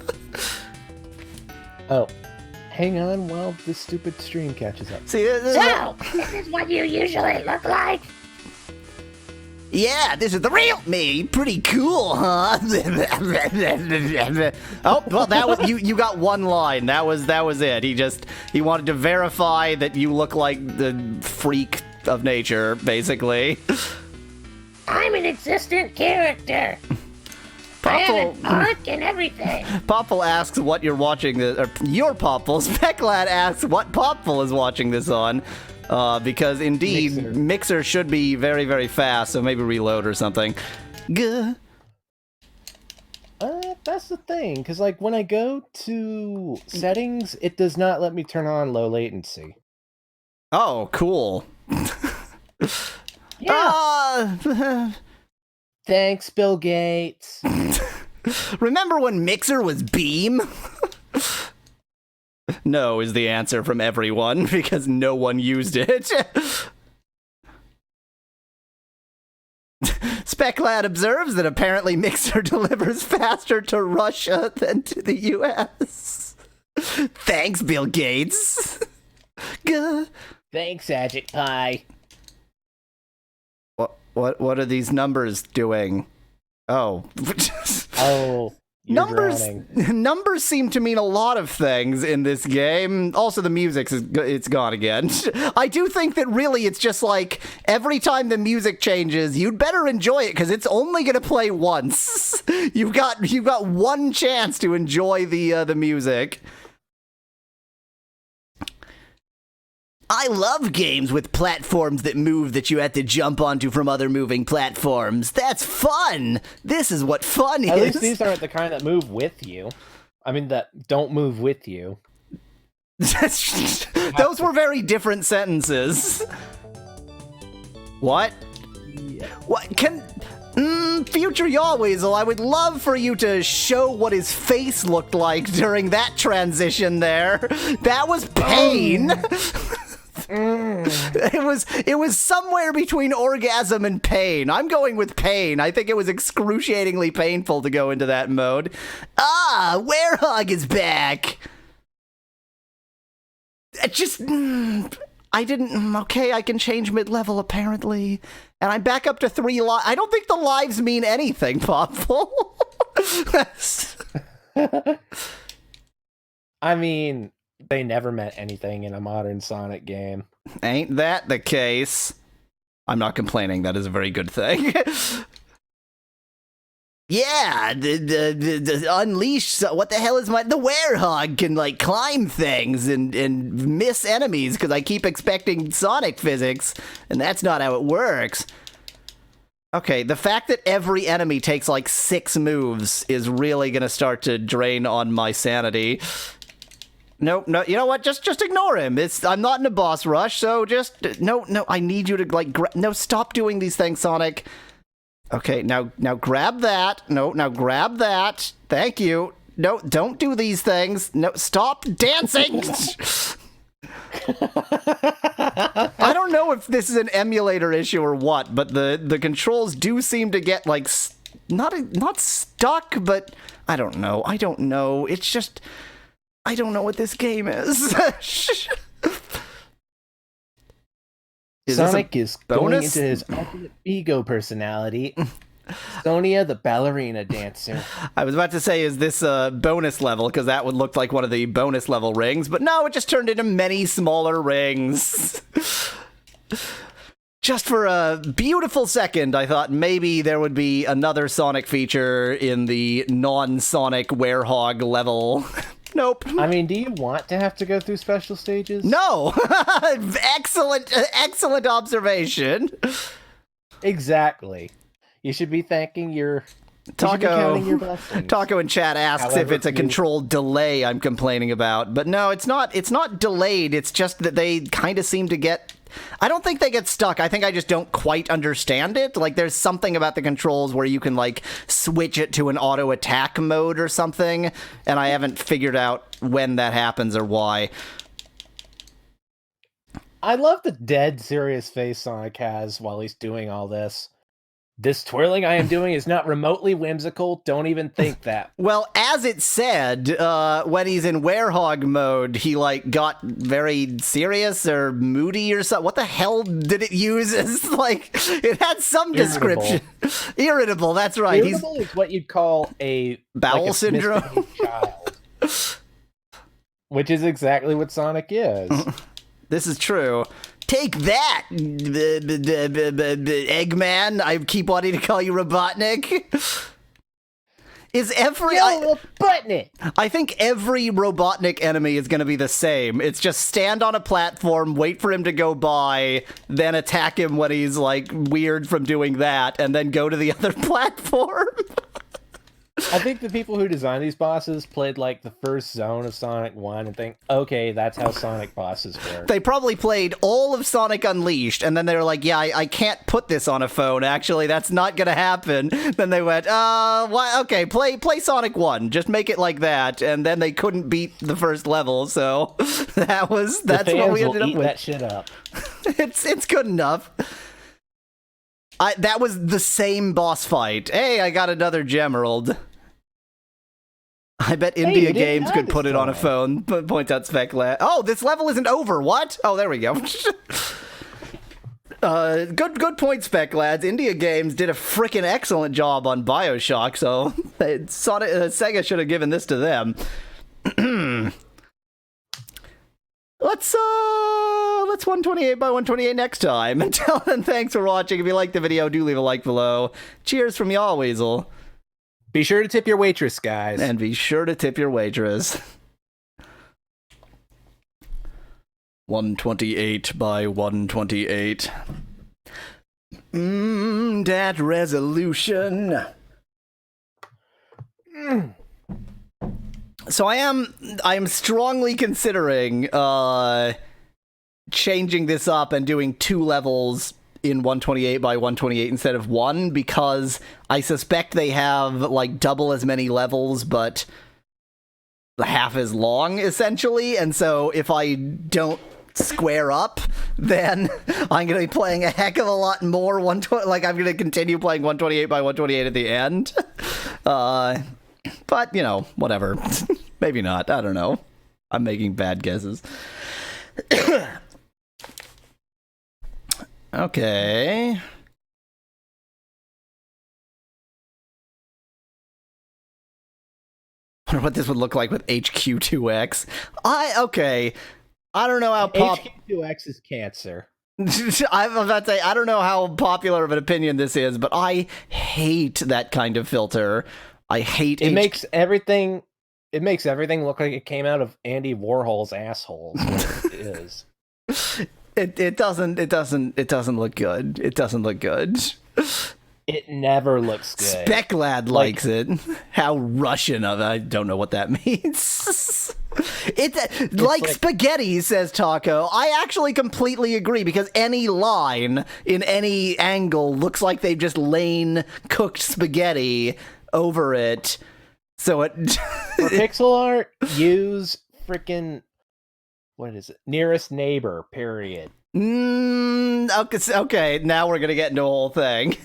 Oh, hang on while this stupid stream catches up. See, this is So, this is what you usually look like? yeah, this is the real me. Pretty cool, huh? Oh, well, that was you got one line. That was it. He wanted to verify that you look like the freak of nature, basically. I'm an existent character. I have an arc and everything. Popful asks what you're watching this, or your Popful. Specklad asks what Popful is watching this on. Because indeed, Mixer should be very, very fast, so maybe reload or something. Gah. That's the thing, because like when I go to settings, it does not let me turn on low latency. Oh, cool. Yeah. Thanks, Bill Gates. Remember when Mixer was Beam? No is the answer from everyone, because no one used it. Specklad observes that apparently Mixer delivers faster to Russia than to the US. Thanks, Bill Gates. Gah. Thanks, Agit Pie. What are these numbers doing? Oh. Oh, you're drowning. Numbers seem to mean a lot of things in this game. Also, the it's gone again. I do think that really it's just like every time the music changes, you'd better enjoy it because it's only gonna play once. You've got one chance to enjoy the music. I love games with platforms that move that you have to jump onto from other moving platforms. That's fun! This is what fun is! At least these aren't the kind that move with you. I mean, that don't move with you. Those were very different sentences. What? Yeah. What? Future Yahweasel, I would love for you to show what his face looked like during that transition there. That was pain! It was somewhere between orgasm and pain. I'm going with pain. I think it was excruciatingly painful to go into that mode. Ah, Werehog is back. It just... I didn't... Okay, I can change mid-level, apparently. And I'm back up to 3 lives. I don't think the lives mean anything, Popful. I mean, they never meant anything in a modern Sonic game. Ain't that the case? I'm not complaining. That is a very good thing. Yeah, the Unleash. What the hell is the Werehog can like climb things and miss enemies because I keep expecting Sonic physics, and that's not how it works. Okay, the fact that every enemy takes like 6 moves is really gonna start to drain on my sanity. Nope, no, you know what? Just ignore him. I'm not in a boss rush, so just no. I need you to like no. Stop doing these things, Sonic. Okay, now grab that. No, now grab that. Thank you. No, don't do these things. No, stop dancing. I don't know if this is an emulator issue or what, but the controls do seem to get like not stuck, but I don't know. It's just I don't know what this game is. Sonic is going into his ultimate ego personality. Sonia the ballerina dancer. I was about to say, is this a bonus level? Because that would look like one of the bonus level rings, but no, it just turned into many smaller rings. Just for a beautiful second, I thought maybe there would be another Sonic feature in the non-Sonic Werehog level. Nope. I mean, do you want to have to go through special stages? No! Excellent observation. Exactly. You should be thanking your... Taco your in chat asks if it's a controlled delay I'm complaining about. But no, it's not delayed. It's just that they kind of seem to get... I don't think they get stuck. I think I just don't quite understand it. Like, there's something about the controls where you can, like, switch it to an auto-attack mode or something, and I haven't figured out when that happens or why. I love the dead serious face Sonic has while he's doing all this. This twirling I am doing is not remotely whimsical. Don't even think that. Well, as it said, when he's in Werehog mode, he, like, got very serious or moody or something. What the hell did it use as, like, it had some description. Irritable, that's right. Irritable is what you'd call a... bowel like a syndrome? child. Which is exactly what Sonic is. This is true. Take that, Eggman. I keep wanting to call you Robotnik. Is every... Robotnik! I think every Robotnik enemy is going to be the same. It's just stand on a platform, wait for him to go by, then attack him when he's, like, weird from doing that, and then go to the other platform. I think the people who designed these bosses played, like, the first zone of Sonic 1 and think, okay, that's how Sonic bosses work. They probably played all of Sonic Unleashed, and then they were like, yeah, I can't put this on a phone, actually, that's not gonna happen. Then they went, okay, play Sonic 1, just make it like that, and then they couldn't beat the first level, so that's what we ended up with. That shit up. It's good enough. That was the same boss fight. Hey, I got another Gemerald. I bet India Games could put it on a phone. Point out Speclat. Oh, this level isn't over. What? Oh, there we go. Good point, Spec lads. India Games did a freaking excellent job on BioShock, so Sega should have given this to them. Let's 128 by 128 next time. Until then, thanks for watching. If you liked the video, do leave a like below. Cheers from Yahweasel. Be sure to tip your waitress, guys. And be sure to tip your waitress. 128 by 128. That resolution. So I am strongly considering changing this up and doing 2 levels in 128 by 128 instead of 1, because I suspect they have like double as many levels but half as long essentially, and so if I don't square up, then I'm going to be playing a heck of a lot more 120. Like, I'm going to continue playing 128 by 128 at the end. But, you know, whatever. Maybe not. I don't know. I'm making bad guesses. Okay. Wonder what this would look like with HQ2X. Okay. I don't know how HQ2X is cancer. I'm about to say, I don't know how popular of an opinion this is, but I hate that kind of filter. I hate it. Makes everything look like it came out of Andy Warhol's asshole. Is what it is. It doesn't look good. It doesn't look good. It never looks good. Speclad likes it. How Russian of it. I don't know what that means. It's like spaghetti, says Taco. I actually completely agree, because any line in any angle looks like they've just lain cooked spaghetti over it. So it for pixel art, use freaking, what is it? Nearest neighbor, period. Okay, now we're gonna get into a whole thing.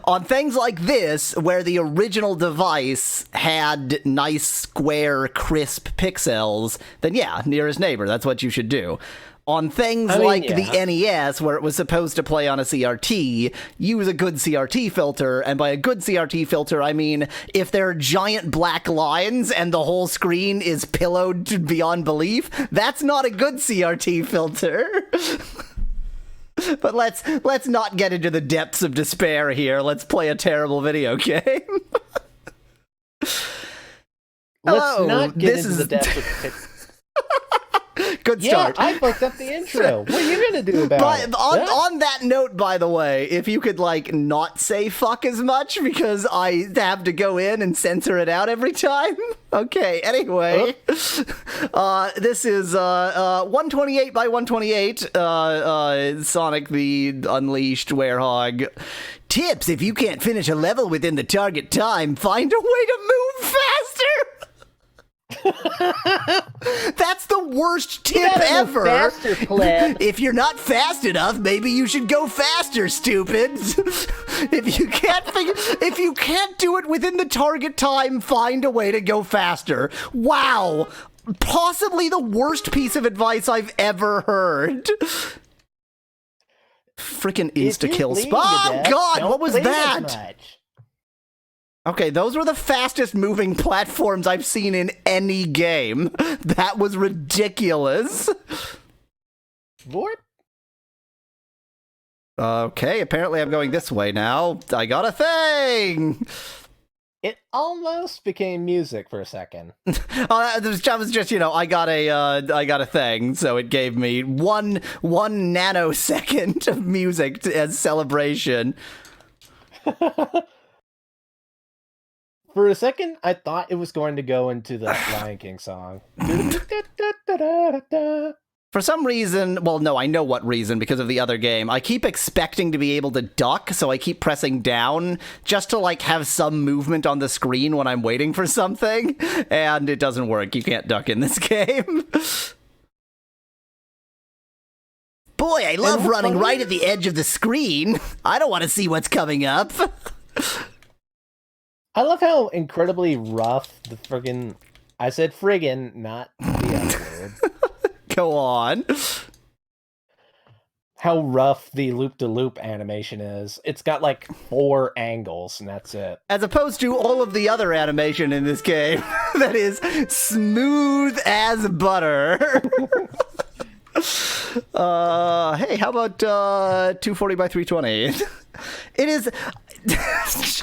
On things like this, where the original device had nice, square, crisp pixels, then yeah, nearest neighbor, that's what you should do. On things the NES, where it was supposed to play on a CRT, use a good CRT filter, and by a good CRT filter, I mean if there are giant black lines and the whole screen is pillowed beyond belief, that's not a good CRT filter. But let's not get into the depths of despair here. Let's play a terrible video game. Let's not get into the depths of Good start. Yeah, I fucked up the intro. What are you gonna do about it? On that note, by the way, if you could not say fuck as much, because I have to go in and censor it out every time. Okay, anyway. This is 128 by 128, Sonic the Unleashed Werehog. Tips: if you can't finish a level within the target time, find a way to move faster. That's the worst tip ever. Faster, if you're not fast enough, maybe you should go faster, stupid. If you can't do it within the target time, find a way to go faster. Wow. Possibly the worst piece of advice I've ever heard. Freaking insta-kill spot. Oh god, what was that? Okay, those were the fastest moving platforms I've seen in any game. That was ridiculous. What? Okay, apparently I'm going this way now. I got a thing! It almost became music for a second. That was just, I got a thing, so it gave me one nanosecond of music as celebration. For a second, I thought it was going to go into the Lion King song. For some reason, well, no, I know what reason, because of the other game. I keep expecting to be able to duck, so I keep pressing down just to, have some movement on the screen when I'm waiting for something, and it doesn't work. You can't duck in this game. Boy, I love running right at the edge of the screen. I don't want to see what's coming up. I love how incredibly rough the friggin'... I said friggin', not the other word. Go on. How rough the loop-de-loop animation is. It's got 4 angles, and that's it. As opposed to all of the other animation in this game that is smooth as butter. Hey, how about 240 by 320? It is...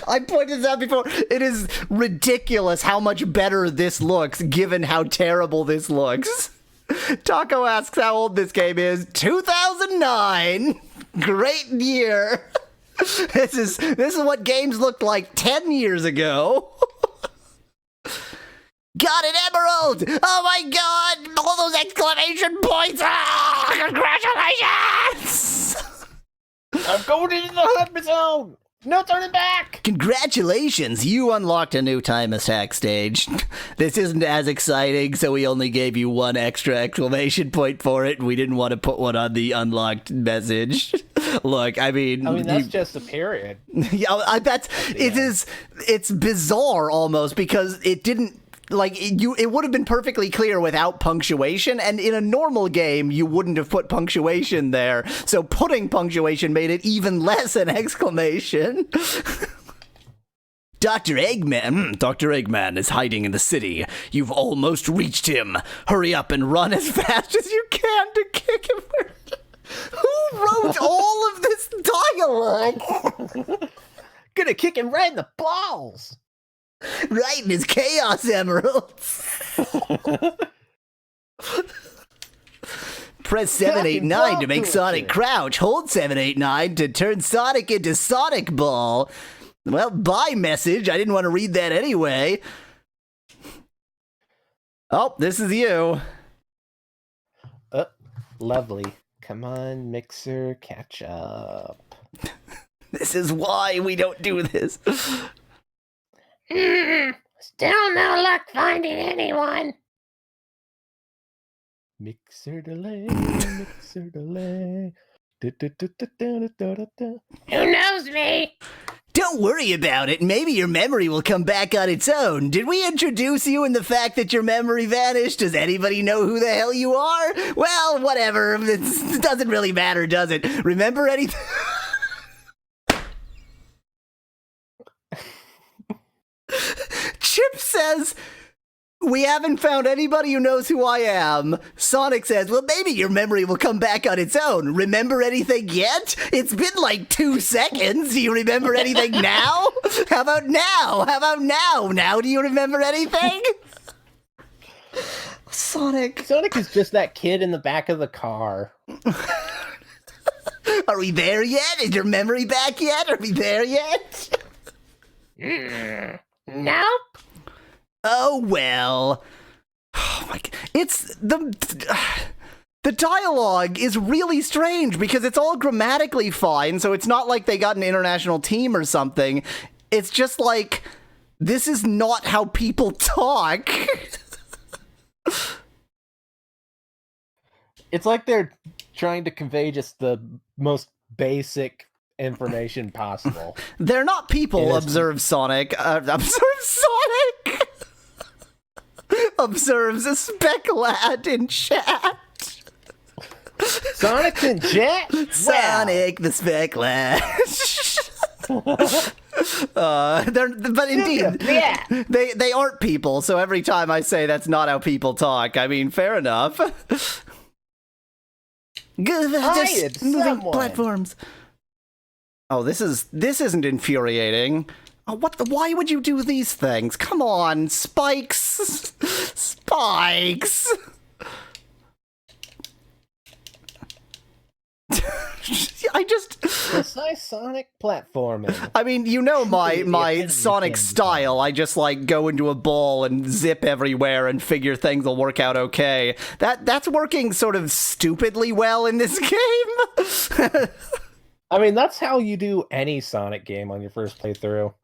I pointed this out before. It is ridiculous how much better this looks, given how terrible this looks. Taco asks how old this game is. 2009. Great year. This is what games looked like 10 years ago. Got an emerald! Oh my god! All those exclamation points! Ah, congratulations! I'm going into the Happy Zone! No turning back! Congratulations, you unlocked a new time attack stage. This isn't as exciting, so we only gave you one extra exclamation point for it. We didn't want to put one on the unlocked message. Look, I mean, that's just a period. Yeah, it's bizarre almost because it didn't. Like, it would have been perfectly clear without punctuation, and in a normal game, you wouldn't have put punctuation there. So putting punctuation made it even less an exclamation. Dr. Eggman is hiding in the city. You've almost reached him. Hurry up and run as fast as you can to kick him. Who wrote all of this dialogue? Gonna kick him right in the balls! Right in his Chaos Emeralds. Press 789 to make Sonic crouch. Hold 789 to turn Sonic into Sonic Ball. Well, bye, message. I didn't want to read that anyway. Oh, this is you. Lovely. Come on, Mixer, catch up. This is why we don't do this. Still no luck finding anyone. Mixer delay, mixer delay. Who knows me? Don't worry about it. Maybe your memory will come back on its own. Did we introduce you in the fact that your memory vanished? Does anybody know who the hell you are? Well, whatever. It doesn't really matter, does it? Remember anything? Chip says, we haven't found anybody who knows who I am. Sonic says, well, maybe your memory will come back on its own. Remember anything yet? It's been like 2 seconds. Do you remember anything now? How about now? Now do you remember anything? Sonic is just that kid in the back of the car. Are we there yet? Is your memory back yet? Are we there yet? Nope. Oh, well. Oh my God. It's the dialogue is really strange because it's all grammatically fine, so it's not like they got an international team or something. It's just like, this is not how people talk. It's like they're trying to convey just the most basic information possible. They're not people, observe Sonic. Observes a spec lad in chat. Sonic's in chat? Sonic the spec lad. But indeed, yeah. they aren't people, so every time I say that's not how people talk, I mean, fair enough. Just moving platforms. Oh, this isn't infuriating. Oh, why would you do these things? Come on, Spikes. Spikes. Precise Sonic platforming. I mean, you know my Sonic style. I just like go into a ball and zip everywhere and figure things will work out okay. That's working sort of stupidly well in this game. I mean, that's how you do any Sonic game on your first playthrough.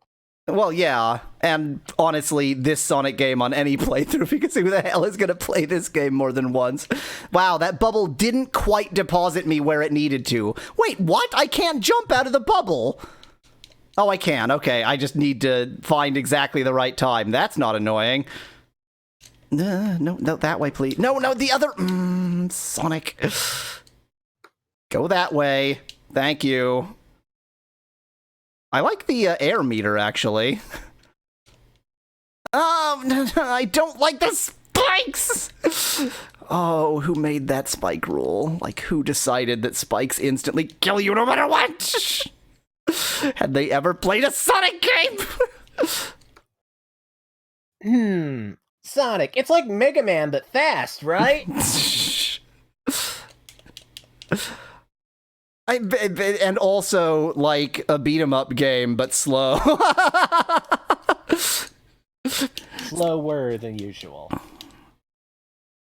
Well, yeah, and honestly, this Sonic game on any playthrough, because who the hell is going to play this game more than once? Wow, that bubble didn't quite deposit me where it needed to. Wait, what? I can't jump out of the bubble. Oh, I can. Okay, I just need to find exactly the right time. That's not annoying. No, that way, please. No, the other... Sonic. Go that way. Thank you. I like the air meter, actually. I don't like the spikes! Oh, who made that spike rule? Like, who decided that spikes instantly kill you no matter what? Had they ever played a Sonic game? Sonic, it's like Mega Man, but fast, right? And also, like, a beat-em-up game, but slow. Slower than usual.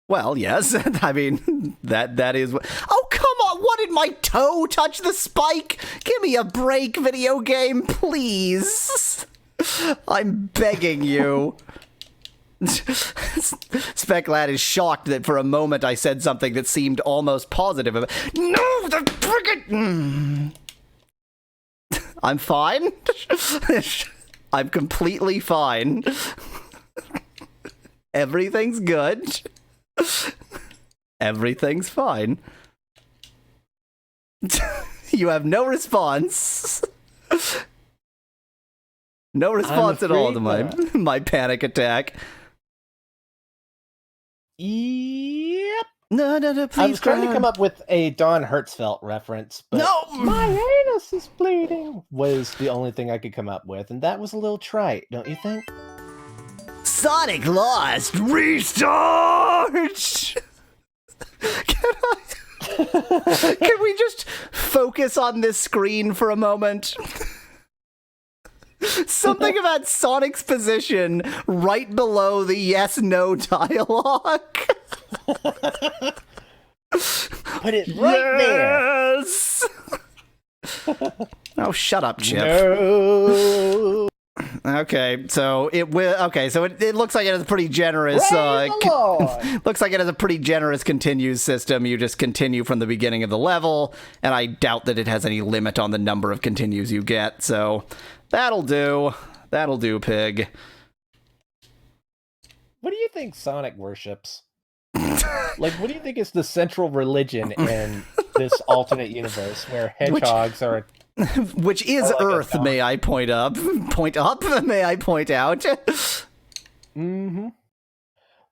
Well, yes. I mean, that is... Oh, come on! What did my toe touch the spike? Give me a break, video game, please. I'm begging you. Speclad is shocked that for a moment I said something that seemed almost positive. No, the friggin'... I'm fine. I'm completely fine. Everything's good. Everything's fine. You have no response. No response at all to my panic attack. Yep. No, please. I was trying to come up with a Don Hertzfeldt reference, but my anus is bleeding was the only thing I could come up with, and that was a little trite, don't you think? Sonic lost. Restart. Can we just focus on this screen for a moment? Something about Sonic's position right below the yes/no dialogue. Put it right there. Yes. Oh, shut up, Chip. No. Okay, so it will. Okay, so it looks like it has a pretty generous. Looks like it has a pretty generous continues system. You just continue from the beginning of the level, and I doubt that it has any limit on the number of continues you get. So that'll do. That'll do, pig. What do you think Sonic worships? Like, what do you think is the central religion in this alternate universe where hedgehogs are? Which is Earth, may I point up? May I point out? Mm-hmm.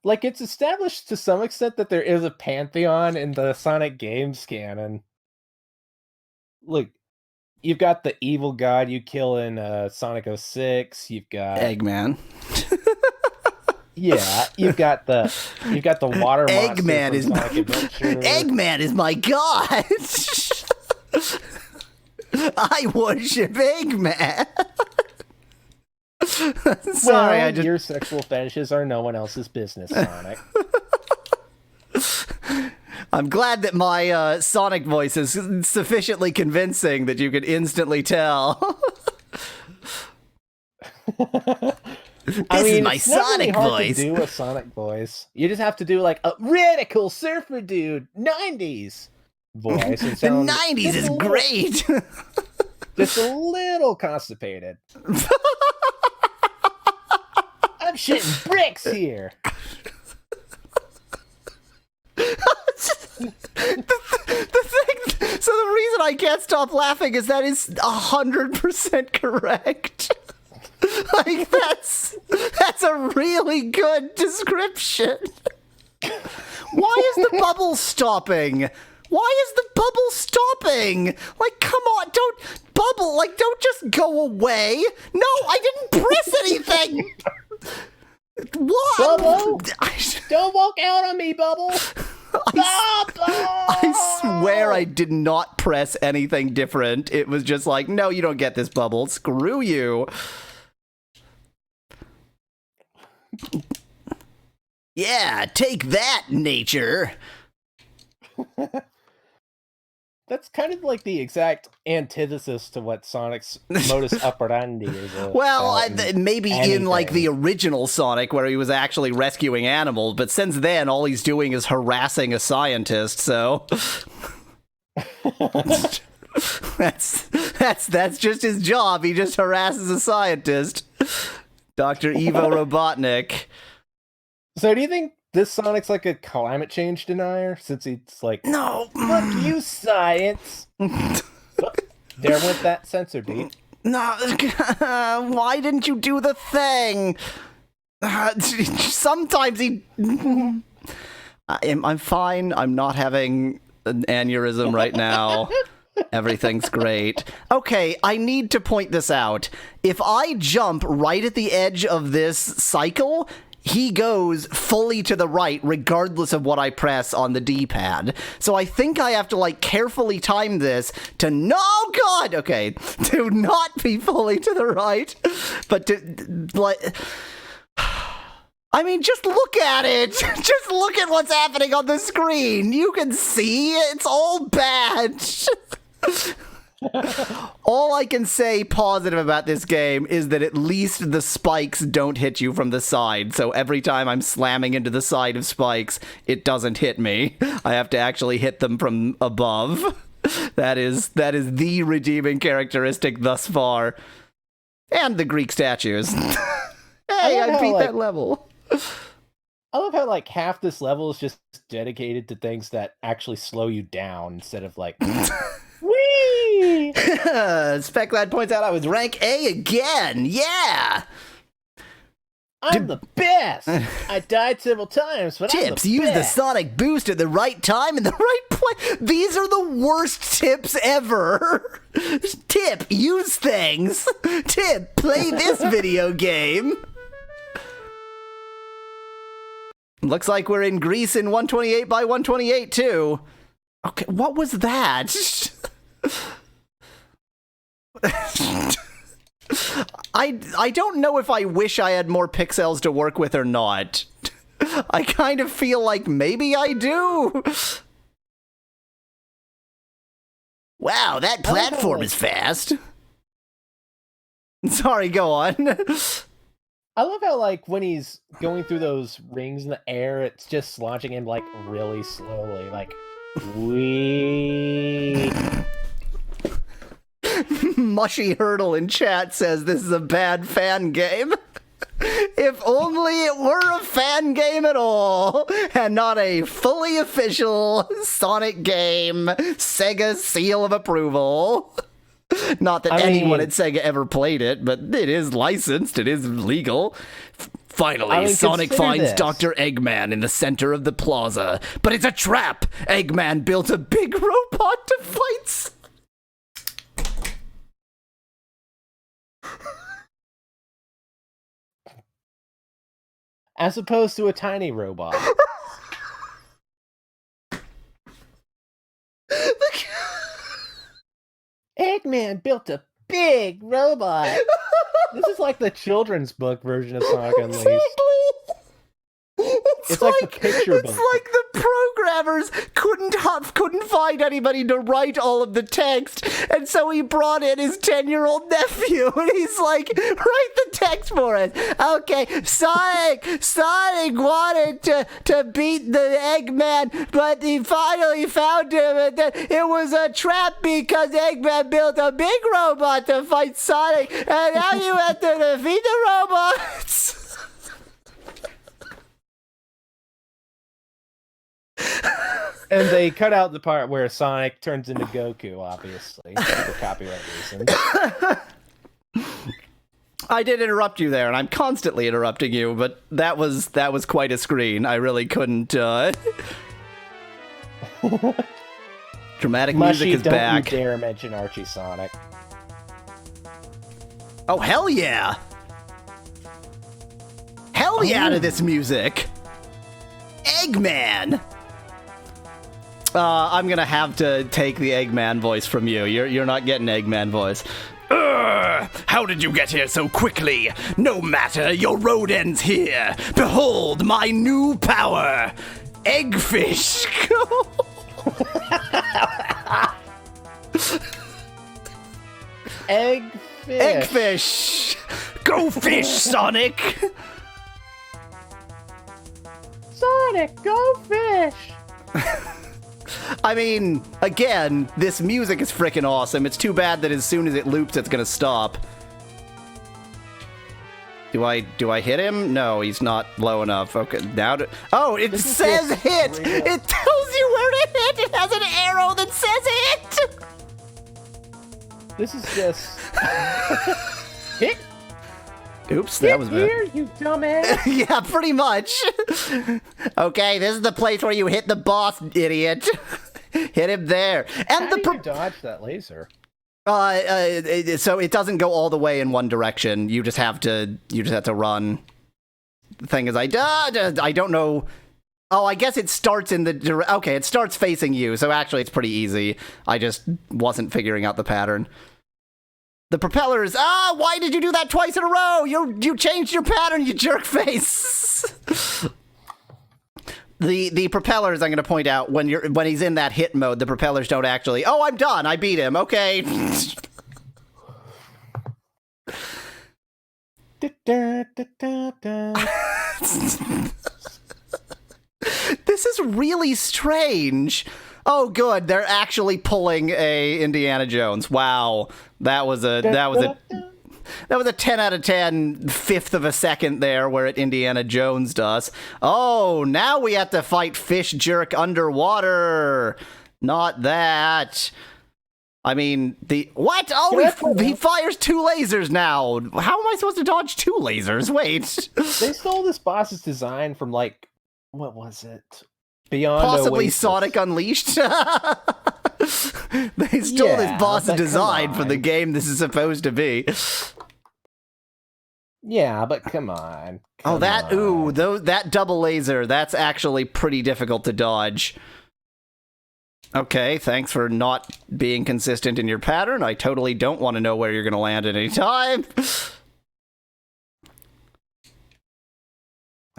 Like, it's established to some extent that there is a pantheon in the Sonic games canon. Look, you've got the evil god you kill in Sonic 06. You've got Eggman. Yeah, you've got the water monster Eggman from is Sonic Adventure. Eggman is my god. I worship Eggman. Sorry, well, your sexual fetishes are no one else's business, Sonic. I'm glad that my Sonic voice is sufficiently convincing that you could instantly tell. This is my Sonic voice. To do a Sonic voice. You just have to do like a radical surfer dude 90s voice. And the 90s is great. Just a little constipated. I'm shitting bricks here. So the reason I can't stop laughing is that is 100% correct. Like, that's a really good description. Why is the bubble stopping? Why is the bubble stopping? Like, come on, don't just go away. No, I didn't press anything. What? Bubble? Don't walk out on me, Bubble. I swear I did not press anything different. It was just like, no, you don't get this, Bubble. Screw you. Yeah, take that, nature. That's kind of like the exact antithesis to what Sonic's modus operandi is. Well, maybe in like the original Sonic where he was actually rescuing animals, but since then all he's doing is harassing a scientist, so that's just his job. He just harasses a scientist. Dr. Evo Robotnik. So do you think this Sonic's like a climate change denier? Since he's like, no, fuck you, science. There went that censor beat. No, why didn't you do the thing? Sometimes he... I'm fine. I'm not having an aneurysm right now. Everything's great. Okay, I need to point this out. If I jump right at the edge of this cycle, he goes fully to the right regardless of what I press on the D-pad. So I think I have to like carefully time this to to not be fully to the right, but to like I mean, just look at it. Just look at what's happening on the screen. You can see it's all bad. All I can say positive about this game is that at least the spikes don't hit you from the side. So every time I'm slamming into the side of spikes, it doesn't hit me. I have to actually hit them from above. That is the redeeming characteristic thus far. And the Greek statues. Hey, I beat that level. I love how like half this level is just dedicated to things that actually slow you down instead of like whee! Speclad points out I was rank A again. Yeah. I'm the best. I died several times, but Tips, I'm the use the best. Sonic boost at the right time in the right place. These are the worst tips ever. Tip, use things. Tip, play this video game. Looks like we're in Greece in 128 by 128 too. Okay, what was that? I don't know if I wish I had more pixels to work with or not. I kind of feel like maybe I do. Wow, that platform is fast. Sorry, go on. I love how like when he's going through those rings in the air, it's just launching him like really slowly, like wee. Mushy Hurdle in chat says this is a bad fan game. If only it were a fan game at all, and not a fully official Sonic game, Sega seal of approval. Not that anyone at Sega ever played it, but it is licensed, it is legal. Finally, Sonic finds Doctor Eggman in the center of the plaza. But it's a trap! Eggman built a big robot to fight... As opposed to a tiny robot. Eggman built a big robot. This is like the children's book version of Sonic Unleashed. It's like the picture book. It's like the programmers couldn't find anybody to write all of the text, and so he brought in his 10-year-old nephew, and he's like, write the text for us. Okay, Sonic wanted to beat the Eggman, but he finally found him, and then it was a trap because Eggman built a big robot to fight Sonic, and now you have to defeat the robots. And they cut out the part where Sonic turns into Goku, obviously, for copyright reasons. I did interrupt you there, and I'm constantly interrupting you, but that was quite a screen. I really couldn't. Dramatic music is back. Don't you dare mention Archie Sonic. Oh, hell yeah! Hell yeah to this music! Eggman! I'm gonna have to take the Eggman voice from you. You're not getting Eggman voice. How did you get here so quickly? No matter, your road ends here. Behold my new power, Eggfish. Eggfish. Eggfish. Go fish, Sonic. Sonic, go fish. I mean, again, this music is freaking awesome. It's too bad that as soon as it loops, it's gonna stop. Do I hit him? No, he's not low enough. Okay, now it says hit! It tells you where to hit! It has an arrow that says hit! This is just... hit? Oops, that was bad. Here, you dumbass. Yeah, pretty much. Okay, this is the place where you hit the boss, idiot. Hit him there. And How do you dodge that laser? So it doesn't go all the way in one direction. You just have to run. The thing is, I don't know. Oh, I guess it starts in the okay. It starts facing you, so actually it's pretty easy. I just wasn't figuring out the pattern. The propellers. Why did you do that twice in a row? You changed your pattern, you jerk face. The propellers, I'm going to point out, when he's in that hit mode, the propellers don't actually... Oh, I'm done. I beat him. Okay. This is really strange. Oh, good. They're actually pulling a Indiana Jones. Wow. That was a 10 out of 10, fifth of a second there where it Indiana Jones does. Oh, now we have to fight Fish Jerk underwater. Not that. I mean, what? Oh, he fires 2 lasers now. How am I supposed to dodge 2 lasers? Wait. They stole this boss's design from, like, what was it? Beyond Possibly Oasis. Sonic Unleashed. They stole this boss's design from the game this is supposed to be. Yeah, but come on. That double laser, that's actually pretty difficult to dodge. Okay, thanks for not being consistent in your pattern. I totally don't want to know where you're going to land at any time.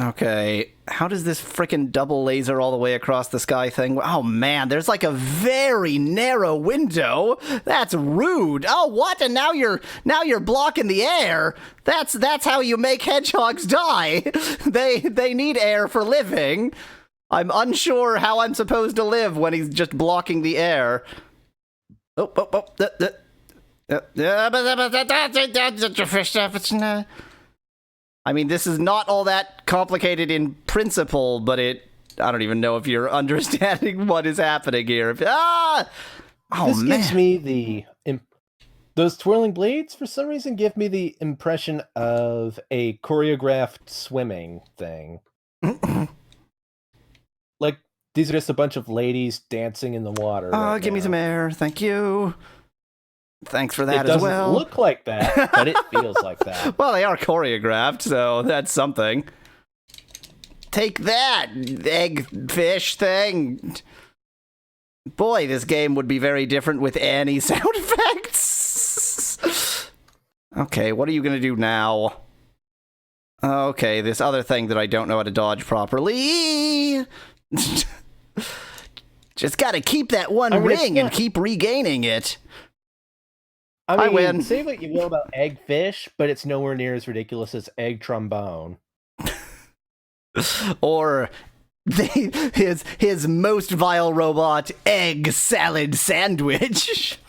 Okay, how does this frickin' double laser all the way across the sky thing? Oh man, there's like a very narrow window. That's rude. Oh, what? And now you're blocking the air. That's how you make hedgehogs die. They need air for living. I'm unsure how I'm supposed to live when he's just blocking the air. I mean, this is not all that complicated in principle, but I don't even know if you're understanding what is happening here. This gives me those twirling blades, for some reason, give me the impression of a choreographed swimming thing. Like, these are just a bunch of ladies dancing in the water. Oh, give me some air. Thank you. Thanks for that as well. It doesn't look like that, but it feels like that. Well, they are choreographed, so that's something. Take that, egg fish thing. Boy, this game would be very different with any sound effects. Okay, what are you going to do now? Okay, this other thing that I don't know how to dodge properly. Just gotta keep that one ring and keep regaining it. I mean, win. Say what you will about egg fish, but it's nowhere near as ridiculous as egg trombone. Or his most vile robot, egg salad sandwich.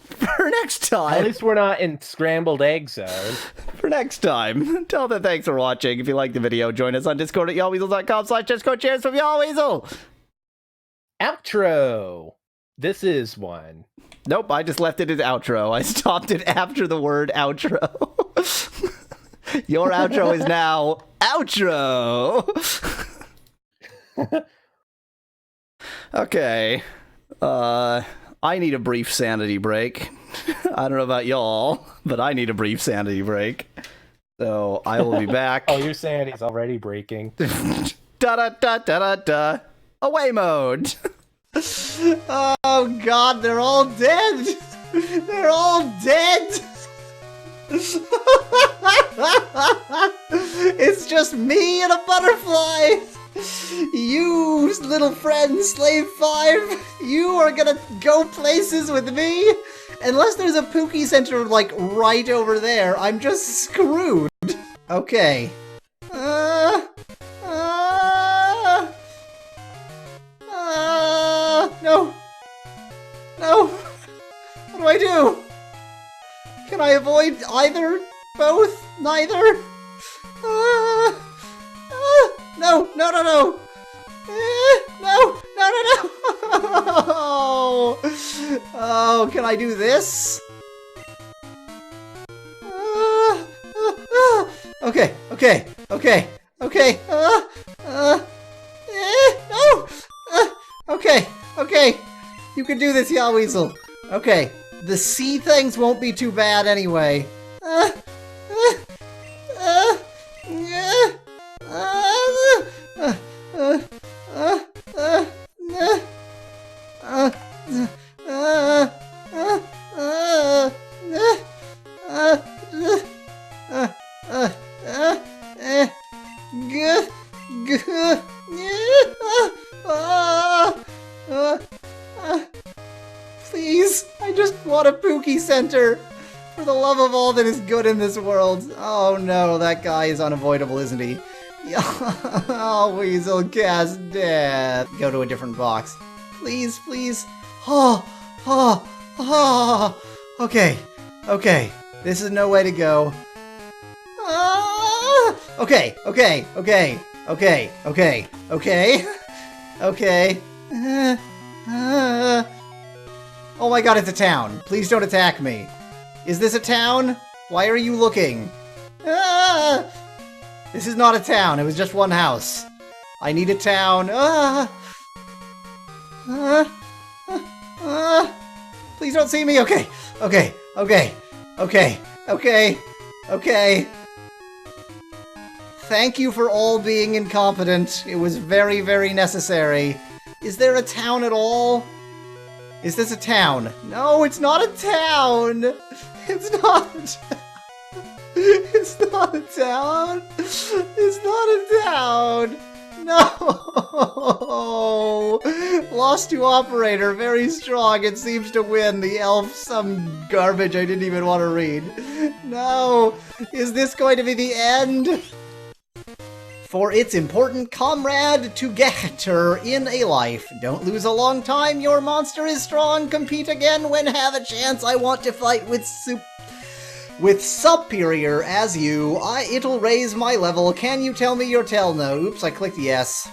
For next time. At least we're not in scrambled egg zone. For next time. Tell them thanks for watching. If you liked the video, join us on Discord at Yahweasel.com/Discord. Cheers from Yahweasel. Outro. This is one. Nope, I just left it as outro. I stopped it after the word outro. Your outro is now outro. Okay. I need a brief sanity break. I don't know about y'all, but I need a brief sanity break. So I will be back. Oh, your sanity's already breaking. Da-da-da-da-da-da. Away mode. Oh god, they're all dead. They're all dead. It's just me and a butterfly. You little friend, Slave 5, you are gonna go places with me? Unless there's a Pookie Center, like, right over there, I'm just screwed. Okay. No. No. What do I do? Can I avoid either? Both? Neither? No, no, no, no. No, no, no, no. Oh, can I do this? Okay, okay, okay, okay. No. Okay, okay. You can do this, Yahweasel. Okay, the sea things won't be too bad anyway. center! For the love of all that is good in this world. Oh no, that guy is unavoidable, isn't he? Yahweasel cast death. Go to a different box. Please, please. Okay, okay. This is no way to go. Okay. Oh my god, it's a town. Please don't attack me. Is this a town? Why are you looking? This is not a town. It was just one house. I need a town. Please don't see me. Okay. Thank you for all being incompetent. It was very, very necessary. Is there a town at all? Is this a town? No, it's not a town. It's not a town. It's not a town. It's not a town. No. Lost to operator. Very strong. It seems to win. The elf, some garbage I didn't even want to read. No. Is this going to be the end? For its important comrade to get her in a life. Don't lose a long time, your monster is strong. Compete again when have a chance. I want to fight with superior as you. It'll raise my level. Can you tell me your tell? No. Oops, I clicked yes.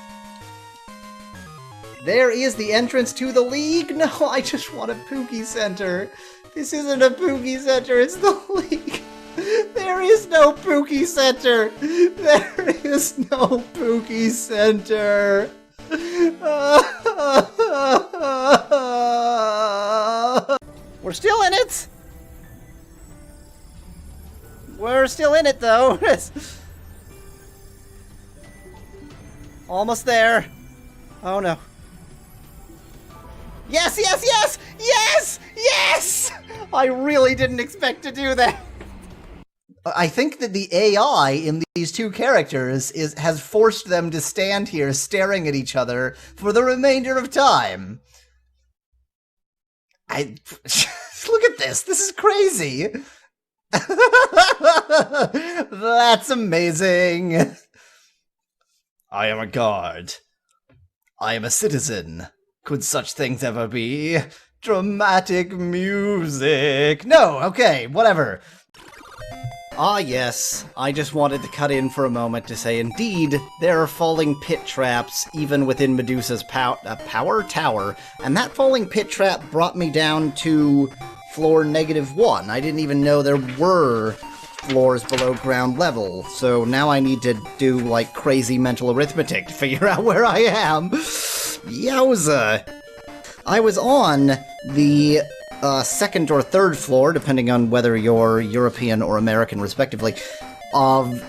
There is the entrance to the league. No, I just want a Pookie Center. This isn't a Pookie Center, it's the league. There is no Pookie Center! There is no Pookie Center! We're still in it! We're still in it, though. Almost there. Oh, no. Yes, yes, yes! Yes! Yes! I really didn't expect to do that. I think that the AI in these two characters has forced them to stand here staring at each other for the remainder of time. Look at this. This is crazy. That's amazing. I am a guard. I am a citizen. Could such things ever be? Dramatic music. No, okay, whatever. Ah, yes. I just wanted to cut in for a moment to say, indeed, there are falling pit traps even within Medusa's power tower, and that falling pit trap brought me down to floor -1. I didn't even know there were floors below ground level, so now I need to do, like, crazy mental arithmetic to figure out where I am. Yowza! I was on the second or third floor, depending on whether you're European or American, respectively, of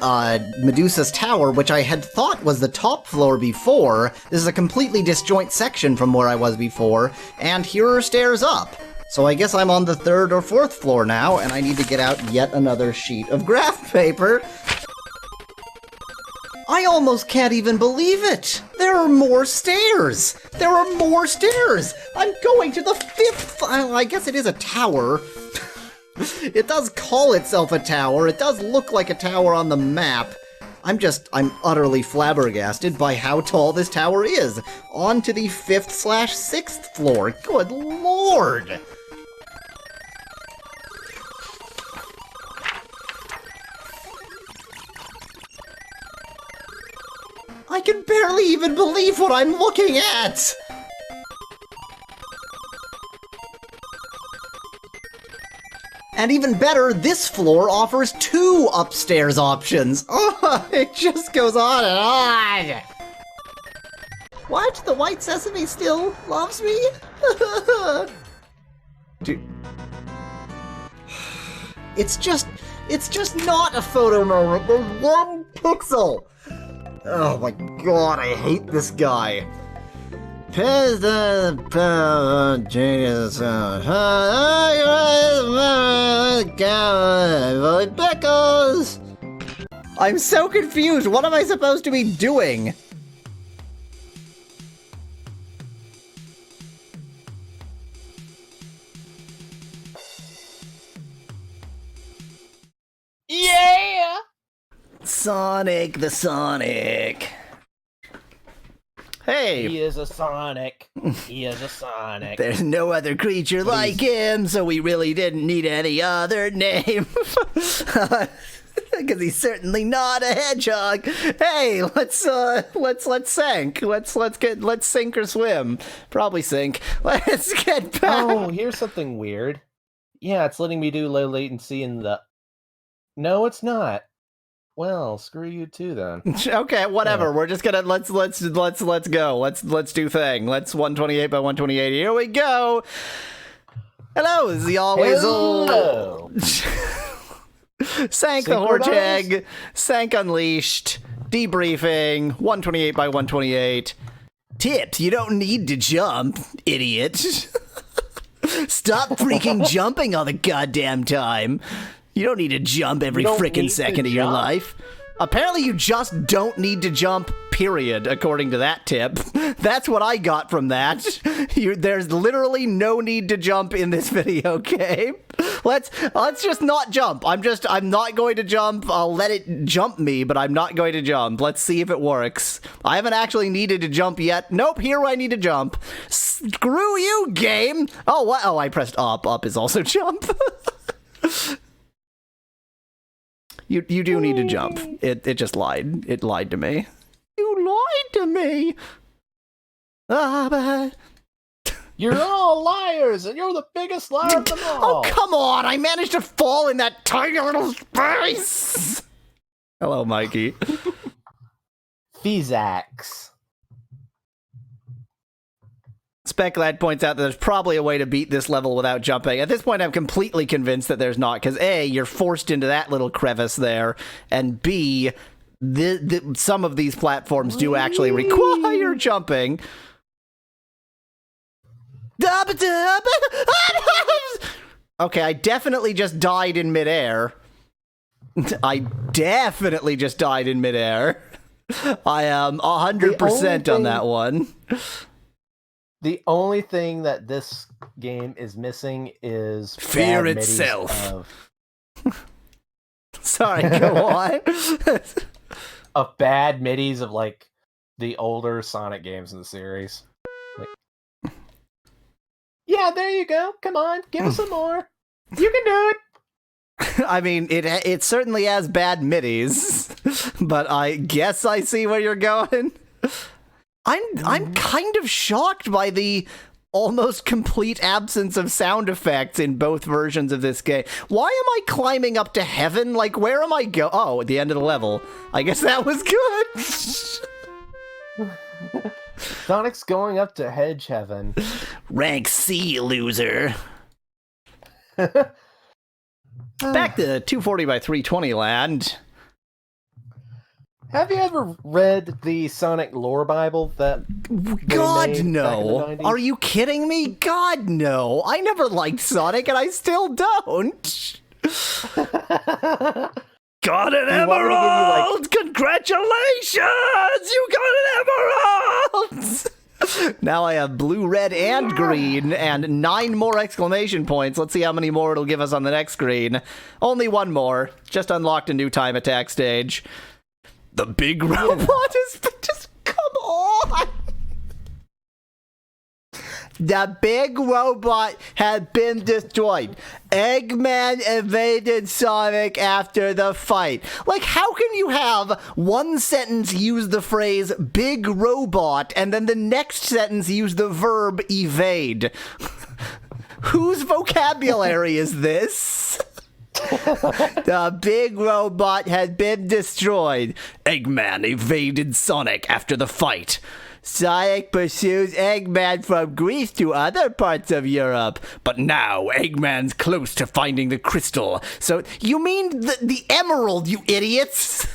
Medusa's tower, which I had thought was the top floor before. This is a completely disjoint section from where I was before, and here are stairs up. So I guess I'm on the third or fourth floor now, and I need to get out yet another sheet of graph paper. I almost can't even believe it! There are more stairs! There are more stairs! I'm going to the 5th... I guess it is a tower. It does call itself a tower. It does look like a tower on the map. I'm utterly flabbergasted by how tall this tower is. On to the 5th/6th floor. Good lord! I can barely even believe what I'm looking at! And even better, this floor offers 2 upstairs options. Oh, it just goes on and on! What? The white sesame still loves me? Dude. It's just not a photo moment. There's 1 pixel! Oh my god, I hate this guy. I'm so confused. What am I supposed to be doing? Sonic the Sonic. Hey. He is a Sonic. He is a Sonic. There's no other creature like him, so we really didn't need any other name. Because he's certainly not a hedgehog. Hey, let's sink. Let's sink or swim. Probably sink. Let's get back. Oh, here's something weird. Yeah, it's letting me do low latency in the. No, it's not. Well, screw you too then. Okay, whatever. We're just gonna let's go. Let's do thing. Let's 128 by 128. Here we go. Hello, this is the Yahweasel. Hello. Sank the Hedgehog. Sank Unleashed. Debriefing. 128 by 128. Tips: you don't need to jump, idiot. Stop freaking jumping all the goddamn time. You don't need to jump every frickin' second of your life. Apparently you just don't need to jump, period, according to that tip. That's what I got from that. There's literally no need to jump in this video game. Let's just not jump. I'm not going to jump. I'll let it jump me, but I'm not going to jump. Let's see if it works. I haven't actually needed to jump yet. Nope, here I need to jump. Screw you, game. Oh, what? Oh, I pressed up. Up is also jump. You do need to jump. It just lied. It lied to me. You lied to me. You're all liars, and you're the biggest liar of them all. Oh, come on. I managed to fall in that tiny little space. Hello, Mikey. Physax. Speculad points out that there's probably a way to beat this level without jumping. At this point, I'm completely convinced that there's not, because A, you're forced into that little crevice there, and B, some of these platforms do actually require jumping. Okay, I definitely just died in midair. I definitely just died in midair. I am 100% on that one. The only thing that this game is missing is fear bad itself. Sorry, go on. Of bad midis of like the older Sonic games in the series. Like, yeah, there you go. Come on, give us some more. You can do it. I mean, it certainly has bad midis, but I guess I see where you're going. I'm kind of shocked by the almost complete absence of sound effects in both versions of this game. Why am I climbing up to heaven? Like, where am I go? Oh, at the end of the level. I guess that was good. Sonic's going up to Hedge Heaven. Rank C, loser. Back to 240 by 320 land. Have you ever read the Sonic lore Bible that God, made no. back in the 90s? Are you kidding me? God, no. I never liked Sonic, and I still don't. Got an emerald! Congratulations! You got an emerald! Now I have blue, red, and green, and 9 more exclamation points. Let's see how many more it'll give us on the next screen. Only 1 more. Just unlocked a new time attack stage. The big robot is just, come on! The big robot had been destroyed. Eggman evaded Sonic after the fight. Like, how can you have one sentence use the phrase big robot and then the next sentence use the verb evade? Whose vocabulary is this? The big robot had been destroyed. Eggman evaded Sonic after the fight. Sonic pursues Eggman from Greece to other parts of Europe. But now Eggman's close to finding the crystal. So, you mean the emerald, you idiots?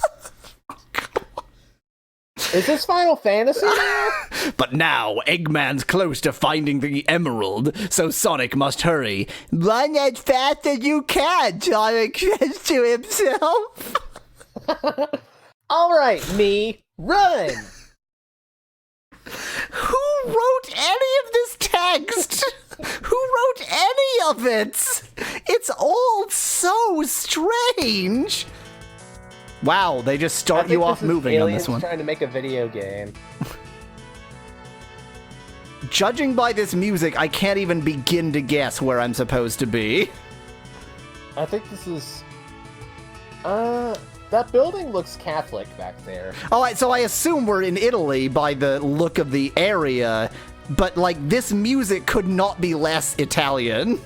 Is this Final Fantasy now? But now Eggman's close to finding the emerald, so Sonic must hurry. Run as fast as you can, Sonic says to himself. All right, me, run! Who wrote any of this text? Who wrote any of it? It's all so strange. Wow, they just I start think you off this is moving on aliens this one. trying to make a video game. Judging by this music, I can't even begin to guess where I'm supposed to be. I think this is... that building looks Catholic back there. Oh, so I assume we're in Italy by the look of the area, but, like, this music could not be less Italian.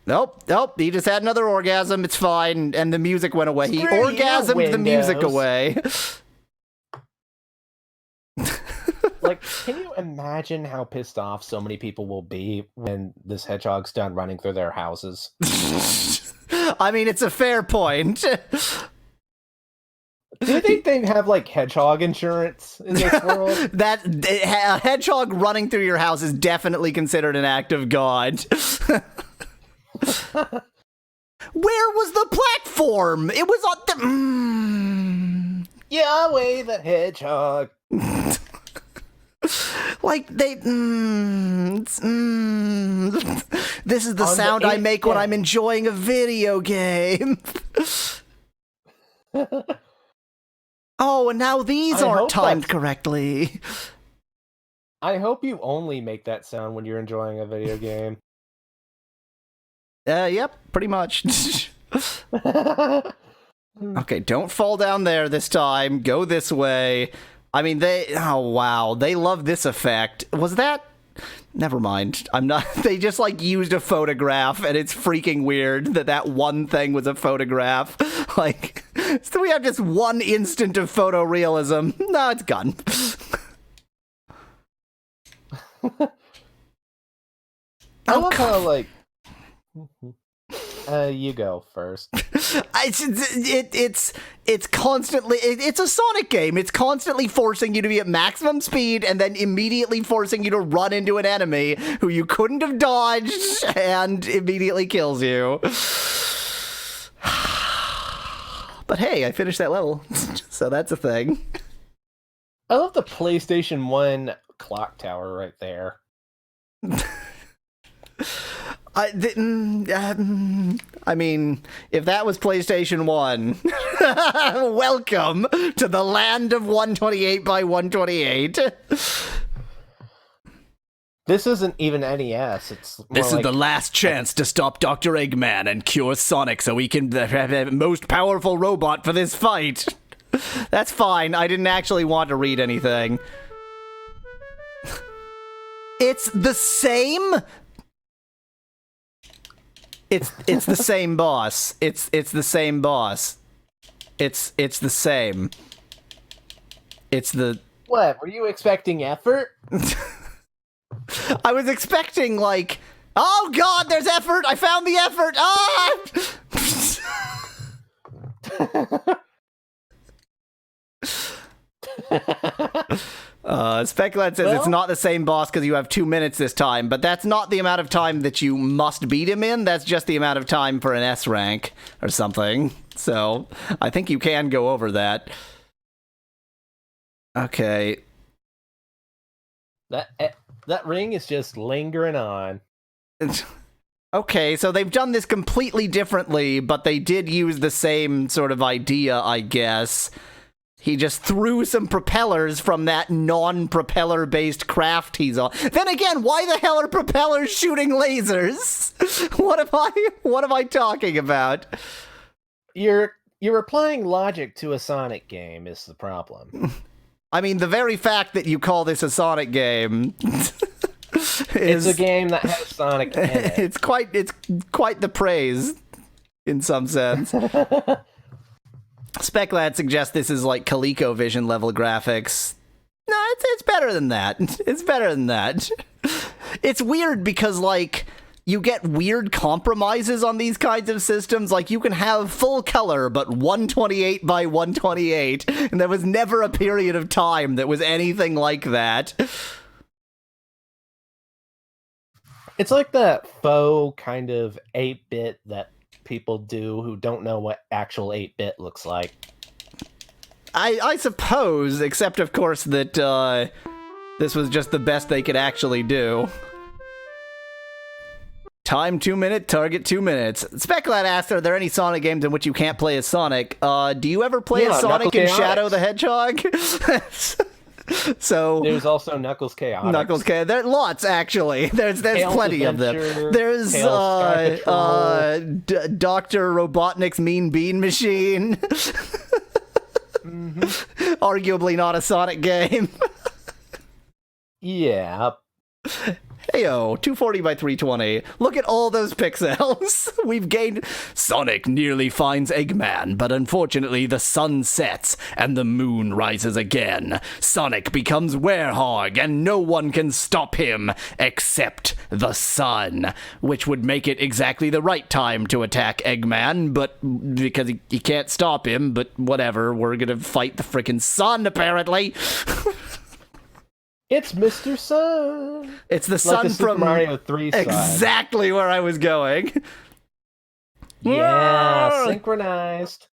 Nope, he just had another orgasm, it's fine, and the music went away. He Screw you, orgasmed the music Windows. away. Like, can you imagine how pissed off so many people will be when this hedgehog's done running through their houses? I mean, it's a fair point. Do you think they have, like, hedgehog insurance in this world? A hedgehog running through your house is definitely considered an act of God. Where was the platform? It was on the... Yahweh the hedgehog. Like, they... This is the On sound the I make when yeah. I'm enjoying a video game. Oh, and now these I aren't hope timed that's- correctly. I hope you only make that sound when you're enjoying a video game. Yep, pretty much. Okay, don't fall down there this time. Go this way. I mean, oh wow, they love this effect. Was that? Never mind. I'm not. They just like used a photograph, and it's freaking weird that one thing was a photograph. Like, so we have just one instant of photorealism. No, it's gone. I love how, like... you go first. It's constantly... It's a Sonic game. It's constantly forcing you to be at maximum speed and then immediately forcing you to run into an enemy who you couldn't have dodged and immediately kills you. But hey, I finished that level, so that's a thing. I love the PlayStation 1 clock tower right there. I mean, if that was PlayStation 1, welcome to the land of 128 by 128. This isn't even NES. It's more This like... is the last chance to stop Dr. Eggman and cure Sonic so we can have the most powerful robot for this fight. That's fine. I didn't actually want to read anything. It's the same. It's the same boss. It's the same boss. It's the same. It's the... What? Were you expecting effort? I was expecting, like, oh god, there's effort! I found the effort! Ah! Speculat says it's not the same boss because you have 2 minutes this time, but that's not the amount of time that you must beat him in. That's just the amount of time for an S rank or something. So I think you can go over that. Okay. That ring is just lingering on. Okay, so they've done this completely differently, but they did use the same sort of idea, I guess. He just threw some propellers from that non-propeller-based craft he's on. Then again, why the hell are propellers shooting lasers? What am I talking about? You're applying logic to a Sonic game is the problem. I mean, the very fact that you call this a Sonic game It's a game that has Sonic in it. It's quite the praise in some sense. Speculad suggests this is like ColecoVision level graphics. No, it's better than that. It's better than that. It's weird because, like, you get weird compromises on these kinds of systems. Like, you can have full color, but 128 by 128, and there was never a period of time that was anything like that. It's like that faux kind of 8-bit that people do who don't know what actual 8-bit looks like. I suppose, except of course that this was just the best they could actually do. Time 2 minute, target 2 minutes. Speculad asked, are there any Sonic games in which you can't play as Sonic? Do you ever play as Sonic in Shadow the Hedgehog? So there's also Knuckles Chaotix. Knuckles Chaotix. There are lots, actually. There's Tails plenty of them. There's Dr. Robotnik's Mean Bean Machine. Arguably not a Sonic game. Yeah. Heyo, 240 by 320. Look at all those pixels. We've gained... Sonic nearly finds Eggman, but unfortunately the sun sets and the moon rises again. Sonic becomes Werehog, and no one can stop him except the sun, which would make it exactly the right time to attack Eggman, but because he can't stop him, but whatever, we're gonna fight the frickin' sun, apparently. It's Mr. Sun. It's the like sun the Super from Mario 3 sun. Exactly where I was going. Yeah, synchronized.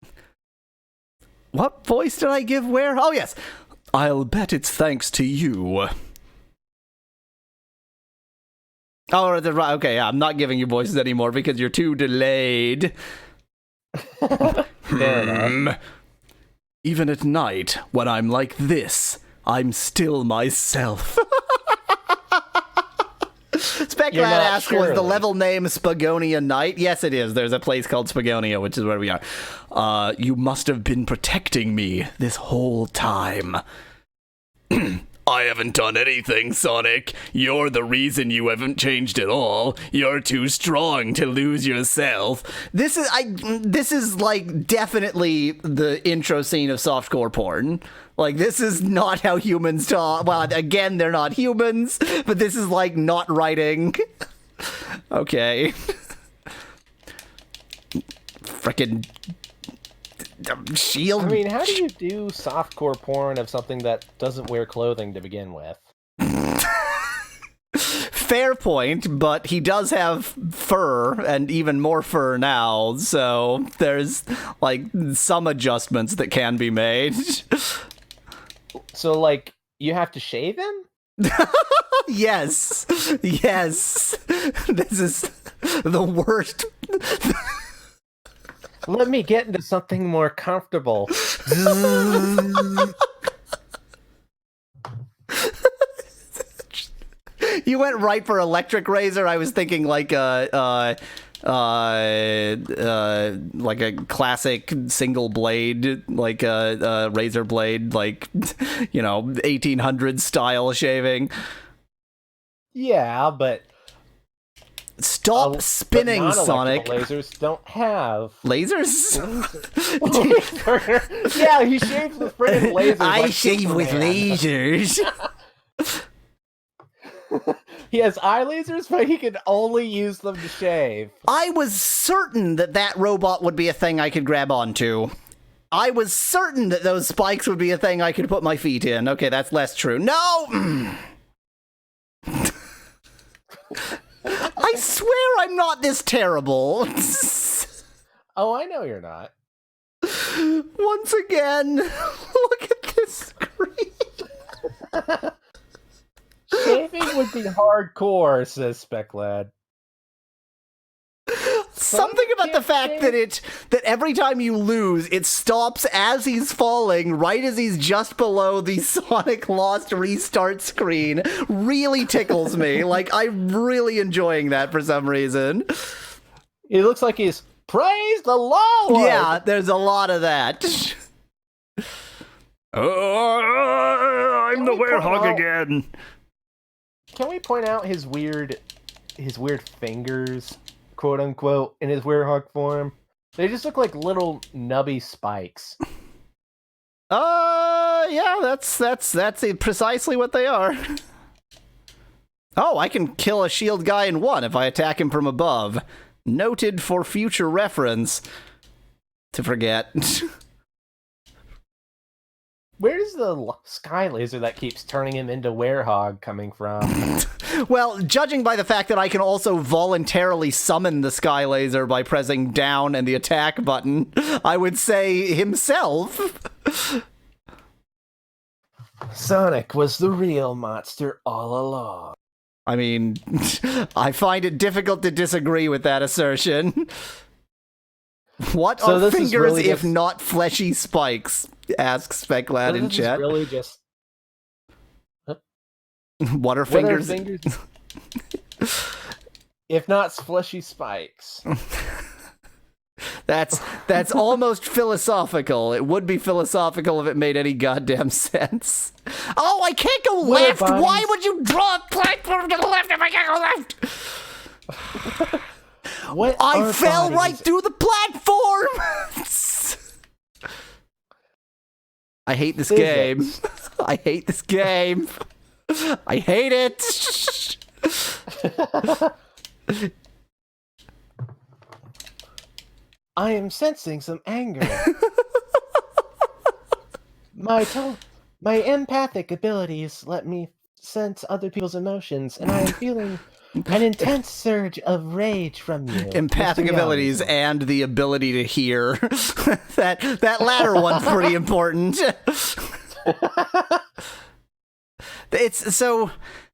What voice did I give where? Oh, yes. I'll bet it's thanks to you. Oh, okay, yeah, I'm not giving you voices anymore because you're too delayed. Fair enough. Even at night, when I'm like this, I'm still myself. Speculad asked, was the level name Spagonia Night? Yes, it is. There's a place called Spagonia, which is where we are. You must have been protecting me this whole time. I haven't done anything, Sonic. You're the reason you haven't changed at all. You're too strong to lose yourself. This is like definitely the intro scene of softcore porn. Like, this is not how humans talk. Well, again, they're not humans, but this is like not writing. Okay. Frickin' shield. I mean, how do you do softcore porn of something that doesn't wear clothing to begin with? Fair point, but he does have fur, and even more fur now, so there's, like, some adjustments that can be made. So, like, you have to shave him? Yes. Yes. This is the worst. Let me get into something more comfortable. You went right for electric razor. I was thinking like a classic single blade, like a razor blade, like, you know, 1800s style shaving. Yeah, but stop spinning, but Sonic. Lasers don't have lasers. Yeah, he shaves with friggin' lasers. I like shave with lasers. He has eye lasers, but he can only use them to shave. I was certain that that robot would be a thing I could grab onto. I was certain that those spikes would be a thing I could put my feet in. Okay, that's less true. No! I swear I'm not this terrible. Oh, I know you're not. Once again, look at this screen. Shaving would be hardcore, says Speclad. Something about the fact that every time you lose, it stops as he's falling, right as he's just below the Sonic Lost restart screen, really tickles me. Like, I'm really enjoying that for some reason. It looks like he's praise the Lord. Yeah, there's a lot of that. I'm the Werehog again. Can we point out his weird fingers, quote unquote, in his Werehog form? They just look like little nubby spikes. Yeah, that's precisely what they are. Oh, I can kill a shield guy in one if I attack him from above. Noted for future reference. To forget. Where's the sky laser that keeps turning him into Werehog coming from? Well, judging by the fact that I can also voluntarily summon the sky laser by pressing down and the attack button, I would say himself. Sonic was the real monster all along. I mean, I find it difficult to disagree with that assertion. What So are this is fingers really if just- not fleshy spikes? Asks Speclad in This is chat. really just What are what fingers? are fingers if not fleshy spikes? That's almost philosophical. It would be philosophical if it made any goddamn sense. Oh, I can't go What are left. Why bodies? would you draw a platform to the left if I can't go left? What I are fell bodies? right through the platform. I hate this game. Physics. I hate this game. I hate it. I am sensing some anger. My empathic abilities let me sense other people's emotions, and I am feeling an intense surge of rage from you. Empathic Mr. abilities Yahweasel. and the ability to hear. that latter one's pretty important. It's so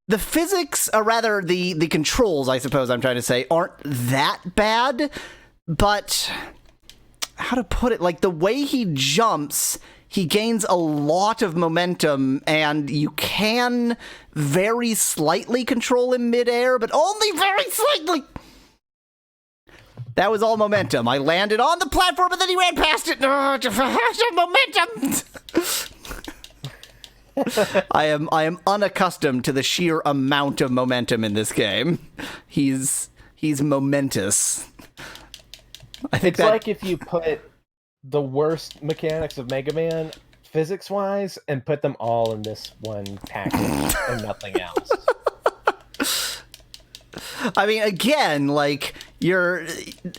the physics, or rather the controls, I suppose I'm trying to say, aren't that bad, but how to put it, like the way he jumps, he gains a lot of momentum, and you can very slightly control him midair, but only very slightly. That was all momentum. I landed on the platform, and then he ran past it. Momentum. I am unaccustomed to the sheer amount of momentum in this game. He's momentous. I think It's that like if you put the worst mechanics of Mega Man, physics-wise, and put them all in this one package and nothing else. I mean, again, like it's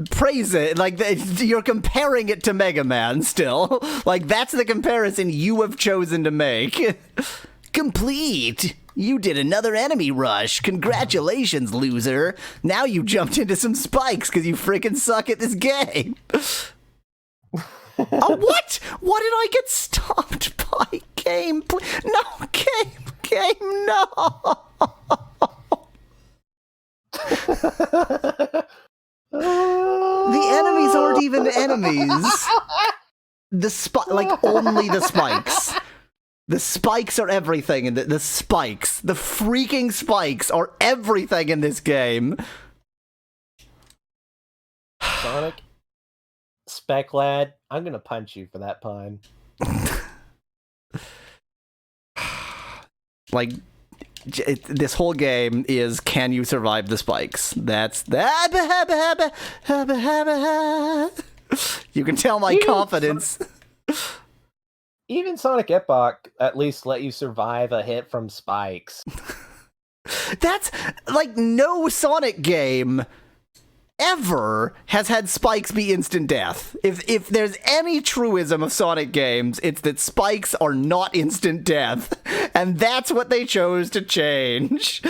praise it, like you're comparing it to Mega Man still. Like that's the comparison you have chosen to make. Complete. You did another enemy rush. Congratulations, loser. Now you jumped into some spikes because you freaking suck at this game. Oh, what? What did I get stopped by? Game, no, game, no. The enemies aren't even enemies. Like only the spikes. The spikes are everything, and the spikes, the freaking spikes, are everything in this game. Sonic, Spec Lad, I'm gonna punch you for that pun. Like, this whole game is, can you survive the spikes? That's that. You can tell my Even confidence. Even Sonic Epoch at least let you survive a hit from spikes. That's like no Sonic game ever has had spikes be instant death. If there's any truism of Sonic games, it's that spikes are not instant death, and that's what they chose to change.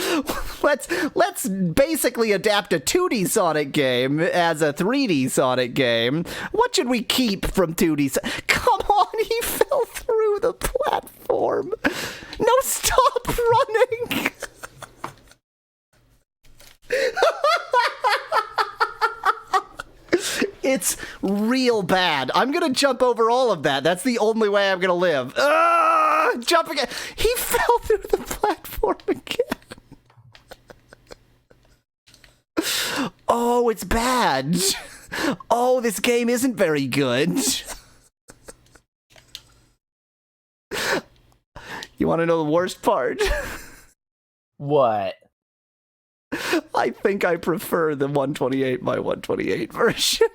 Let's basically adapt a 2D Sonic game as a 3D Sonic game. What should we keep from 2D? Come on, he fell through the platform. No, stop running. It's real bad. I'm gonna jump over all of that. That's the only way I'm gonna live. Jump again. He fell through the platform again. Oh, it's bad. Oh, this game isn't very good. You want to know the worst part? What? I think I prefer the 128 by 128 version.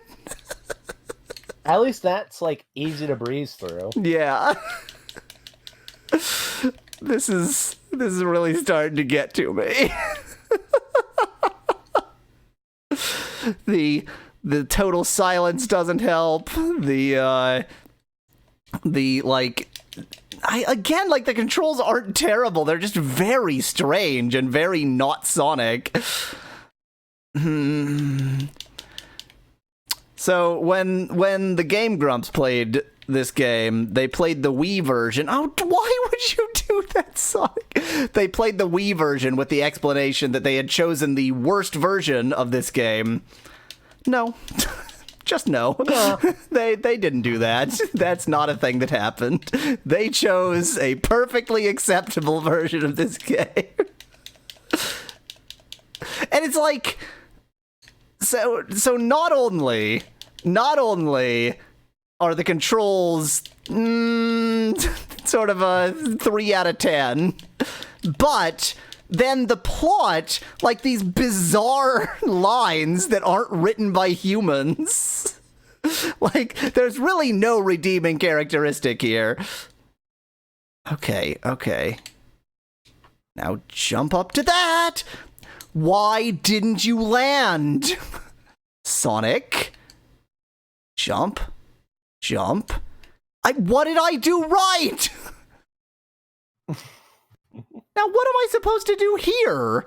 At least that's like easy to breeze through. Yeah. This is really starting to get to me. The total silence doesn't help. The like the controls aren't terrible. They're just very strange and very not Sonic. So when the Game Grumps played this game, they played the Wii version. Oh, why would you do that, Sonic? They played the Wii version with the explanation that they had chosen the worst version of this game. No. Just no. Yeah. They didn't do that. That's not a thing that happened. They chose a perfectly acceptable version of this game. And it's like, so not only are the controls sort of a 3 out of 10, but then the plot, like these bizarre lines that aren't written by humans. Like, there's really no redeeming characteristic here. Okay. Now jump up to that! Why didn't you land? Sonic? Jump. What did I do right? Now, what am I supposed to do here?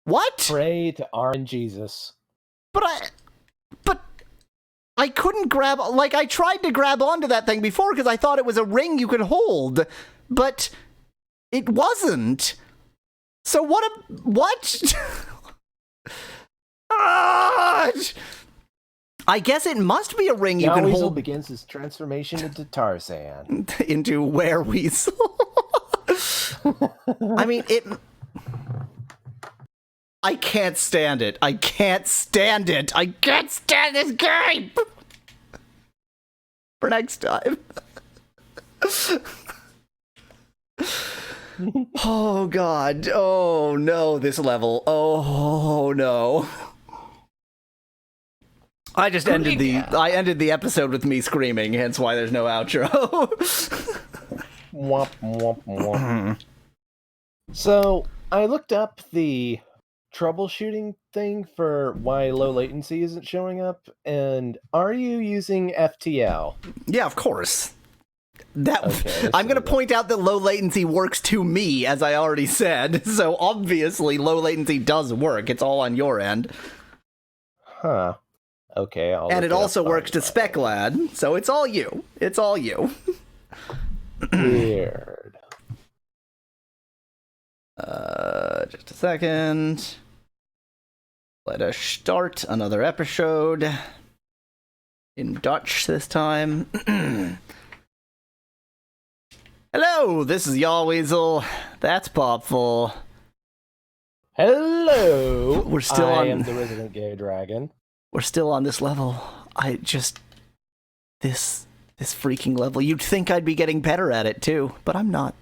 What? Pray to Orange Jesus. But I couldn't grab, like, I tried to grab onto that thing before because I thought it was a ring you could hold, but it wasn't. So what? I guess it must be a ring you can hold. Yahweasel begins his transformation into Tarzan. Into Werehog. I mean, I can't stand it. I can't stand this game! For next time. Oh, God. Oh, no, this level. Oh, no. I just ended the episode with me screaming, hence why there's no outro. Womp, womp, womp. So, I looked up the troubleshooting thing for why low latency isn't showing up, and are you using FTL? Yeah, of course. I'm going to point out that low latency works to me, as I already said, so obviously low latency does work. It's all on your end. Huh. Okay, and it also works to SpecLad, so it's all you. It's all you. Weird. Just a second. Let us start another episode. In Dutch this time. Hello, this is Yahweasel. That's Popful. Hello. We're still I am the resident gay dragon. We're still on this level. This freaking level. You'd think I'd be getting better at it too, but I'm not.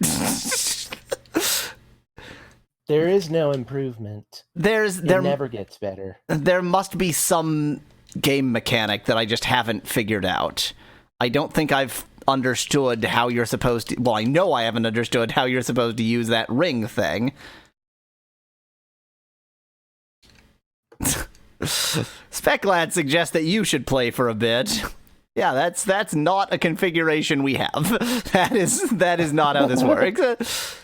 There is no improvement. It never gets better. There must be some game mechanic that I just haven't figured out. I don't think I've understood how you're supposed to... Well, I know I haven't understood how you're supposed to use that ring thing. SpecLad suggests that you should play for a bit. Yeah, that's not a configuration we have. That is not how this works.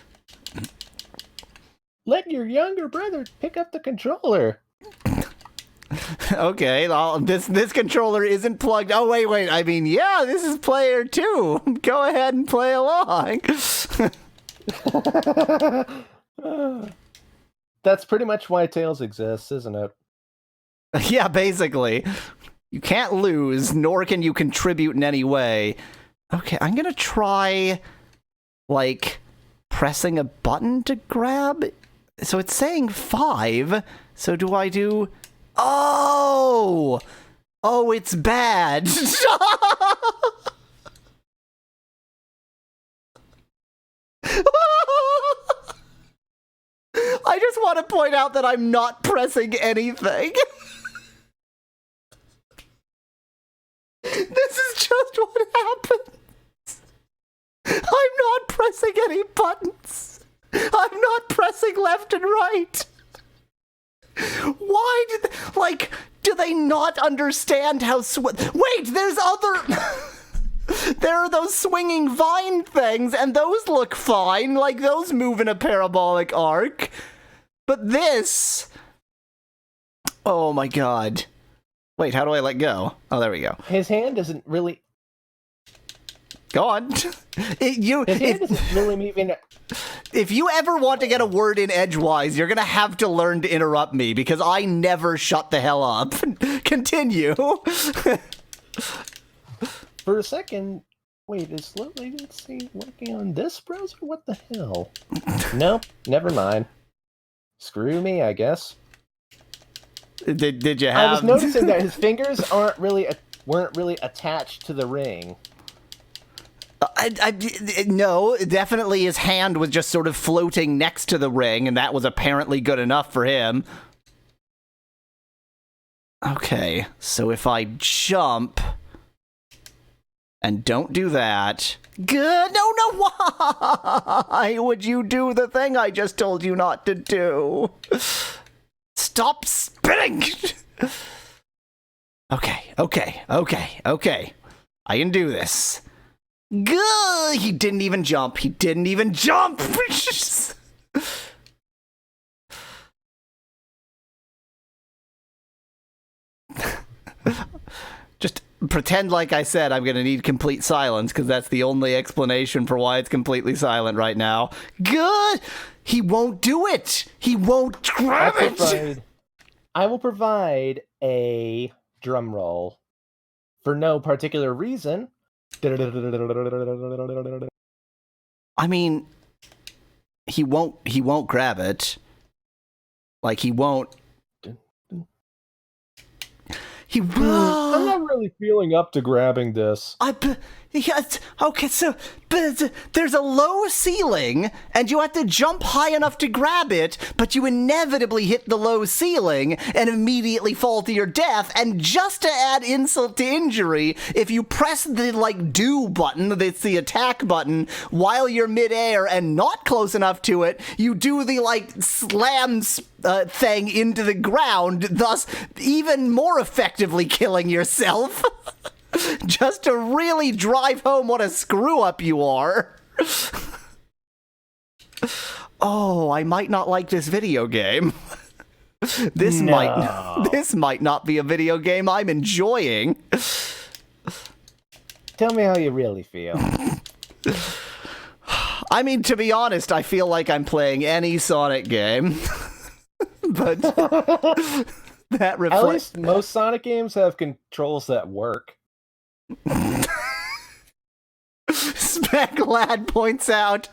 Let your younger brother pick up the controller. Okay, this controller isn't plugged. Oh, wait. I mean, yeah, this is player 2. Go ahead and play along. That's pretty much why Tails exists, isn't it? Yeah, basically. You can't lose, nor can you contribute in any way. Okay, I'm gonna try, like, pressing a button to grab. So it's saying 5. So do I do... Oh! Oh, it's bad. I just want to point out that I'm not pressing anything. This is just what happens. I'm not pressing any buttons. I'm not pressing left and right. Why do they not understand how wait, there's other... There are those swinging vine things, and those look fine, like those move in a parabolic arc. But this... Oh my god. Wait, how do I let go? Oh, there we go. His hand doesn't really Go on. His hand isn't really even. If you ever want to get a word in edgewise, you're going to have to learn to interrupt me because I never shut the hell up. Continue. For a second, wait, is slow latency working on this browser? What the hell? Nope, never mind. Screw me, I guess. Did you have... I was noticing that his fingers weren't really attached to the ring. No, definitely his hand was just sort of floating next to the ring, and that was apparently good enough for him. Okay, so if I jump and don't do that... Good. No, why would you do the thing I just told you not to do? Stop spinning! Okay. I can do this. Good. He didn't even jump. Just pretend like I said I'm going to need complete silence, because that's the only explanation for why it's completely silent right now. Good! He won't do it! He won't grab it! I will provide a drum roll. For no particular reason. I mean, he won't grab it. Like, he won't... I'm not really feeling up to grabbing this. Okay, so but there's a low ceiling, and you have to jump high enough to grab it, but you inevitably hit the low ceiling and immediately fall to your death. And just to add insult to injury, if you press the, like, do button, that's the attack button, while you're midair and not close enough to it, you do the, like, slams thing into the ground, thus even more effectively killing yourself. Just to really drive home what a screw-up you are. Oh, I might not like this video game. This might not be a video game I'm enjoying. Tell me how you really feel. I mean, to be honest, I feel like I'm playing any Sonic game. But that reflects... At least most Sonic games have controls that work. Spec Lad points out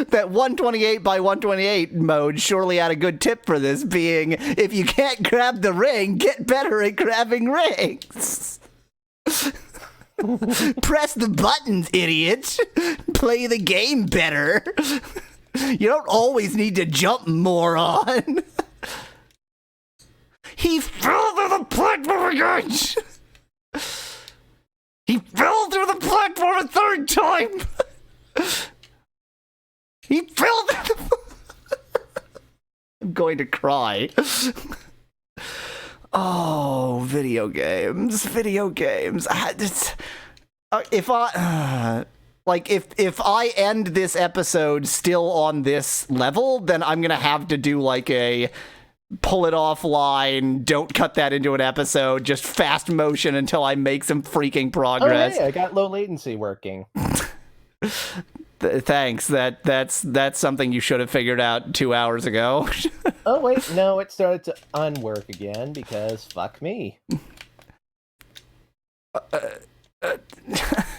that 128 by 128 mode surely had a good tip for this, being if you can't grab the ring, get better at grabbing rings. Press the buttons, idiot. Play the game better. You don't always need to jump, moron. He fell to the platform again. He fell through the platform a third time! He fell through the... I'm going to cry. Oh, video games. If I end this episode still on this level, then I'm gonna have to do like a... pull it offline, don't cut that into an episode, just fast motion until I make some freaking progress. Oh, hey, I got low latency working. Thanks. That's something you should have figured out 2 hours ago. Oh, wait, no, it started to unwork again because fuck me.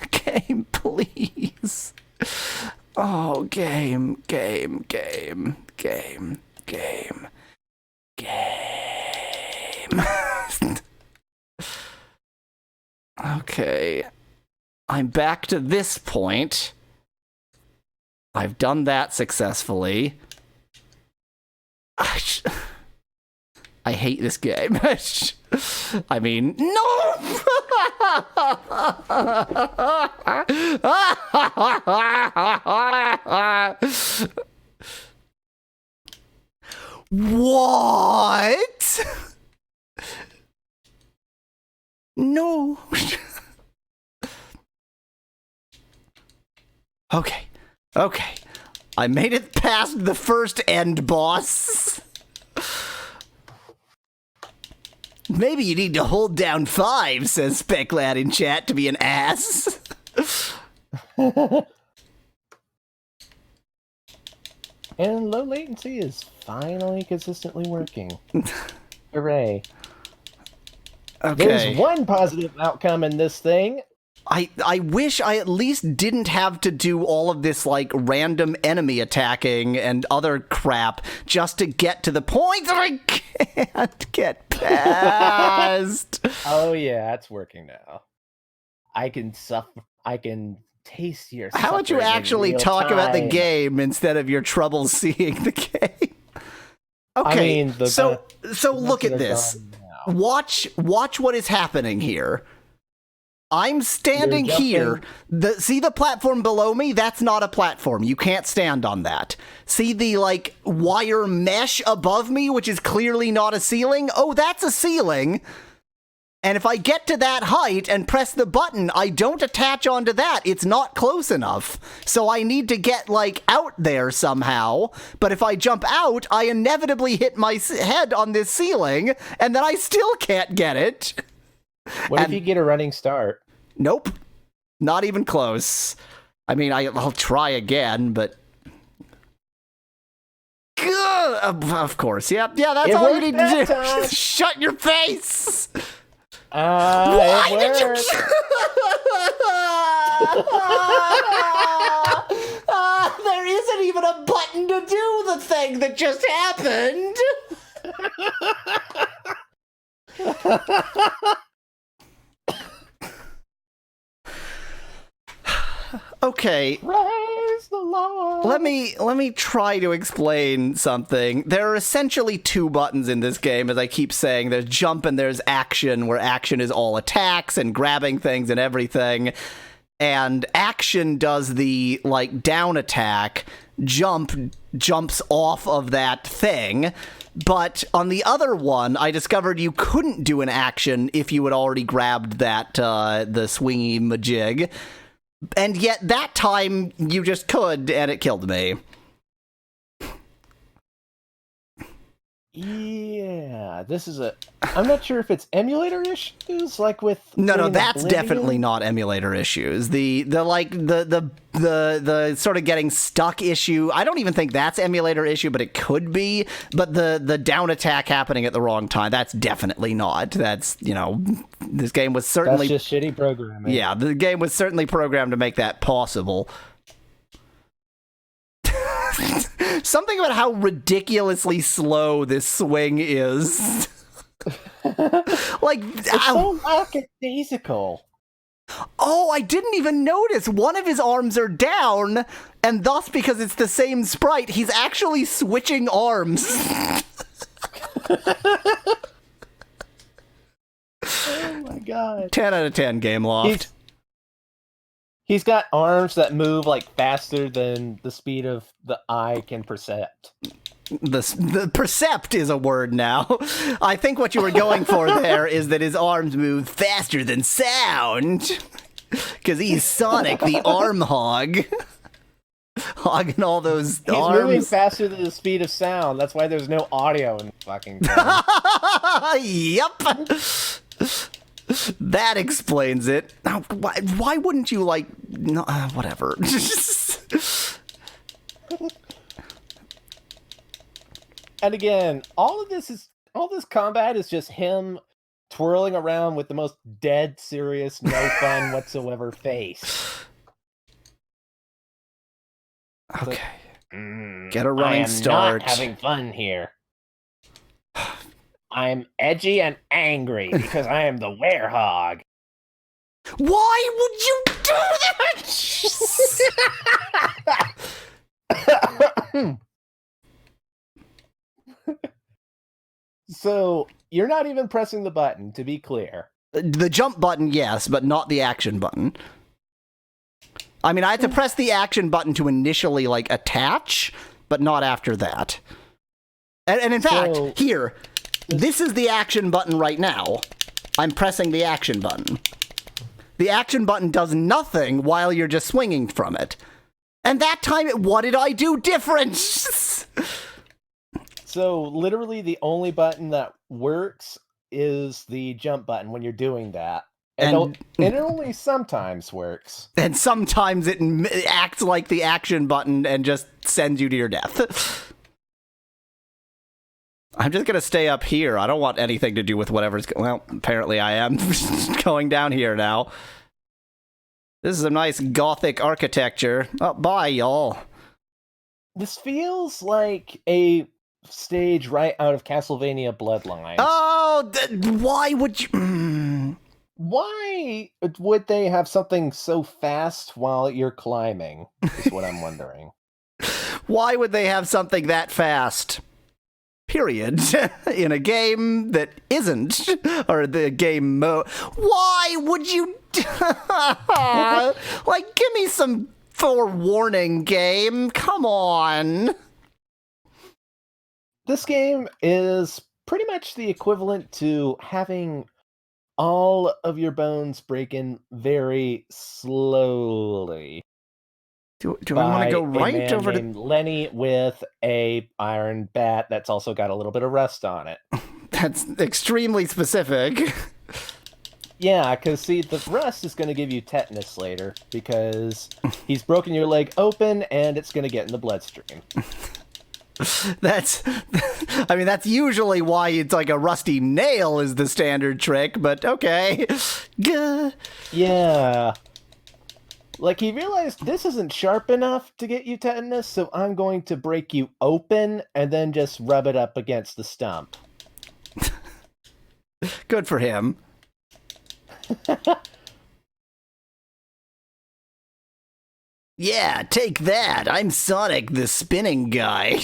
Game, please. Oh, game. Okay. I'm back to this point. I've done that successfully. I hate this game. I mean, no! What? No. Okay. I made it past the first end boss. Maybe you need to hold down 5, says Specklad in chat, to be an ass. And low latency is finally consistently working. Hooray. Okay. There's one positive outcome in this thing. I wish I at least didn't have to do all of this, like, random enemy attacking and other crap just to get to the point that I can't get past. Oh yeah, it's working now. I can taste your How about you suffering in actually real talk about the time. game instead of your troubles seeing the game? Okay, I mean, so look at this. Gone now. Watch what is happening here. I'm standing You're here. See the platform below me? That's not a platform. You can't stand on that. See the, like, wire mesh above me, which is clearly not a ceiling? Oh, that's a ceiling. And if I get to that height and press the button, I don't attach onto that. It's not close enough. So I need to get, like, out there somehow. But if I jump out, I inevitably hit my head on this ceiling, and then I still can't get it. What if you get a running start? Nope. Not even close. I mean, I'll try again, but... Of course. Yeah, that's It all you worked need to that do. time. Shut your face! Why Did you... there isn't even a button to do the thing that just happened! Okay, Praise the Lord. let me try to explain something. There are essentially two buttons in this game, as I keep saying. There's jump and there's action, where action is all attacks and grabbing things and everything. And action does the, like, down attack. Jump jumps off of that thing. But on the other one, I discovered you couldn't do an action if you had already grabbed that, the swingy majig. And yet that time you just could, and it killed me. Yeah, this is I'm not sure if it's emulator issues, like with... No, that's Oblivion. definitely not emulator issues. The sort of getting stuck issue, I don't even think that's emulator issue, but it could be. But the down attack happening at the wrong time, that's definitely not. That's, this game was certainly... That's just shitty programming. Yeah, the game was certainly programmed to make that possible. Something about how ridiculously slow this swing is. Like, It's so lackadaisical. oh, I didn't even notice. One of his arms are down, and thus, because it's the same sprite, he's actually switching arms. Oh my god. 10 out of 10, Game Loft. He's got arms that move, like, faster than the speed of the eye can percept. The percept is a word now. I think what you were going for there is that his arms move faster than sound. Because he's Sonic, the arm hog. Hogging all those He's arms. moving faster than the speed of sound. That's why there's no audio in the fucking game. Yep. That explains it. Now, why wouldn't you, like... No, whatever. And again, all this combat is just him twirling around with the most dead serious, no fun whatsoever face. Okay. Get a running I am start. not having fun here. I'm edgy and angry because I am the Werehog. Why would you do that? So, you're not even pressing the button, to be clear. The jump button, yes, but not the action button. I mean, I had to press the action button to initially, like, attach, but not after that. And in fact, here, this is the action button right now. I'm pressing the action button. The action button does nothing while you're just swinging from it. And that time, what did I do different? So, literally, the only button that works is the jump button when you're doing that. And it only sometimes works. And sometimes it acts like the action button and just sends you to your death. I'm just gonna stay up here. I don't want anything to do with whatever's... Well, apparently I am going down here now. This is a nice gothic architecture. Oh, bye, y'all. This feels like a stage right out of Castlevania Bloodlines. Oh, why would you... Why would they have something so fast while you're climbing, is what I'm wondering. Why would they have something that fast? Period. In a game that isn't, or the game mode. Why would you... Like, give me some forewarning, game. Come on. This game is pretty much the equivalent to having all of your bones breaking very slowly. Do I want to go right over to Lenny with a iron bat that's also got a little bit of rust on it? That's extremely specific. Yeah, because see, the rust is going to give you tetanus later because he's broken your leg open and it's going to get in the bloodstream. That's usually why it's like a rusty nail is the standard trick, but okay. Yeah. Like, he realized this isn't sharp enough to get you tetanus, so I'm going to break you open and then just rub it up against the stump. Good for him. Yeah, take that. I'm Sonic, the spinning guy.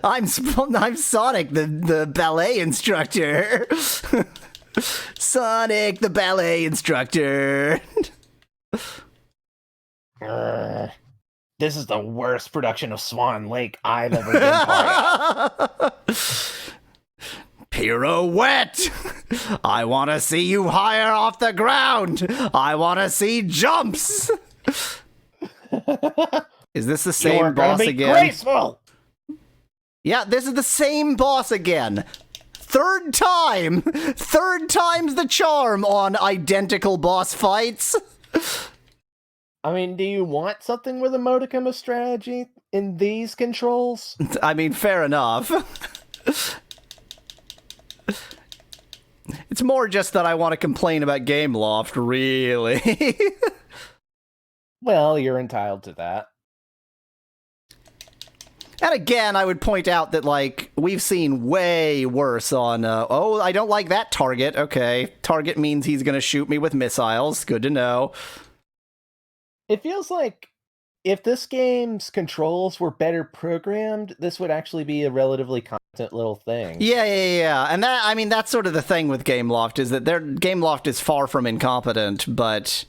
I'm Sonic, the ballet instructor. Sonic, the ballet instructor. This is the worst production of Swan Lake I've ever been part of. Pirouette! I want to see you higher off the ground! I want to see jumps! Is this the same boss again? Graceful! Yeah, this is the same boss again. Third time! Third time's the charm on identical boss fights. I mean, do you want something with a modicum of strategy in these controls? I mean, fair enough. It's more just that I want to complain about Gameloft, really. Well, you're entitled to that. And again, I would point out that, like, we've seen way worse on, oh, I don't like that target. Okay, target means he's gonna shoot me with missiles. Good to know. It feels like if this game's controls were better programmed, this would actually be a relatively competent little thing. Yeah. And that, I mean, that's sort of the thing with Gameloft, is that their Gameloft is far from incompetent, but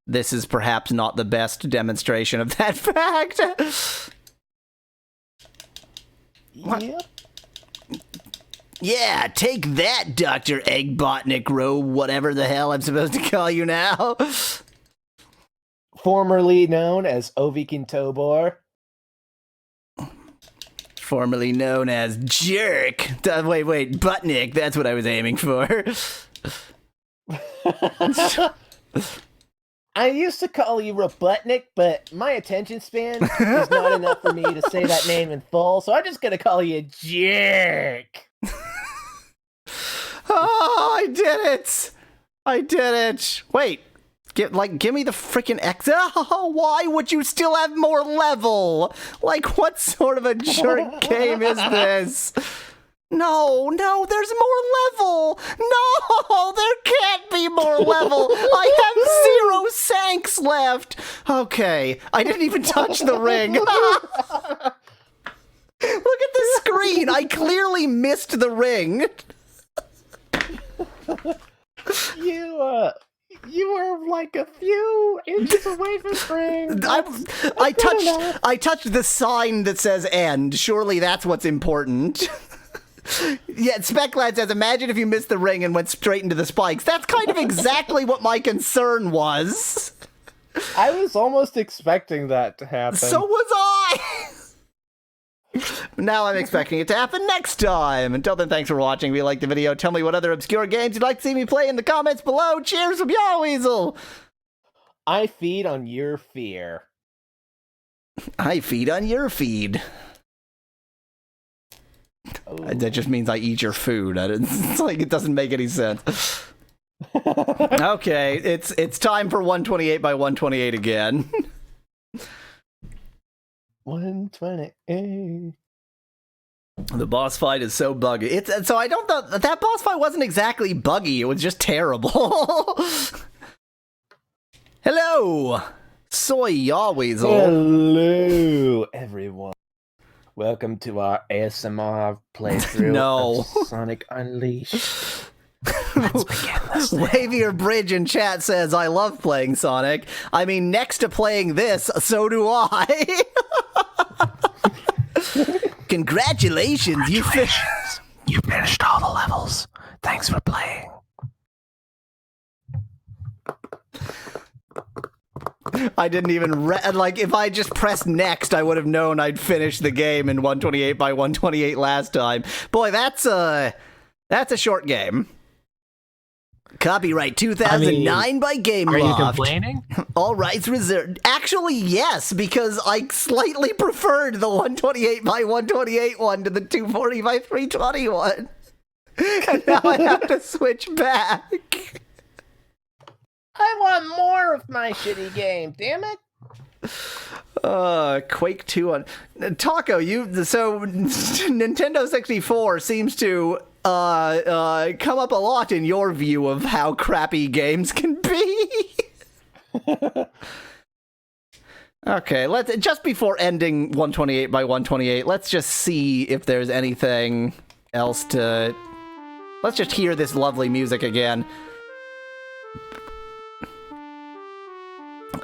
this is perhaps not the best demonstration of that fact. Yep. Yeah, take that, Doctor Eggman, whatever the hell I'm supposed to call you now. Formerly known as Ovikin Tobor. Formerly known as Jerk. Wait, Buttnick, that's what I was aiming for. I used to call you Robotnik, but my attention span is not enough for me to say that name in full, so I'm just gonna call you Jerk. Oh, I did it! Wait. Give me the freaking X. Oh, why would you still have more level? Like, what sort of a jerk game is this? No, there's more level. No, there can't be more level. I have 0 sanks left. Okay, I didn't even touch the ring. Look at the screen. I missed the ring. You were like a few inches away from spring. I touched the sign that says end. Surely that's what's important. Yeah, Speclad says, imagine if you missed the ring and went straight into the spikes. That's kind of exactly what my concern was. I was almost expecting that to happen. So was I! Now I'm expecting it to happen next time. Until then, thanks for watching. If you liked the video, tell me what other obscure games you'd like to see me play in the comments below. Cheers from Yahweasel! I feed on your fear. I feed on your feed. Oh. That just means I eat your food. It's like it doesn't make any sense. Okay, it's time for 128 by 128 again. 128. The boss fight is so buggy. So I don't know that boss fight wasn't exactly buggy. It was just terrible. Hello, Soy Yahweasel. Hello, everyone. Welcome to our ASMR playthrough of Sonic Unleashed. Let's begin this thing. Wavier Bridge in chat says, I love playing Sonic. I mean, next to playing this, so do I. Congratulations, you finished. You finished all the levels. Thanks for playing. I didn't even like if I just pressed next, I would have known I'd finished the game in 128 by 128 last time. Boy, that's a short game. Copyright 2009 by Game Are you Loft. complaining? All rights reserved. Actually, yes, because I slightly preferred the 128 by 128 one to the 240 by 320 one. And now I have to switch back. I want more of my shitty game, damn it. Quake 2 on Taco, so Nintendo 64 seems to come up a lot in your view of how crappy games can be. Okay, just before ending 128 by 128, let's just see if there's anything else to... Let's just hear this lovely music again.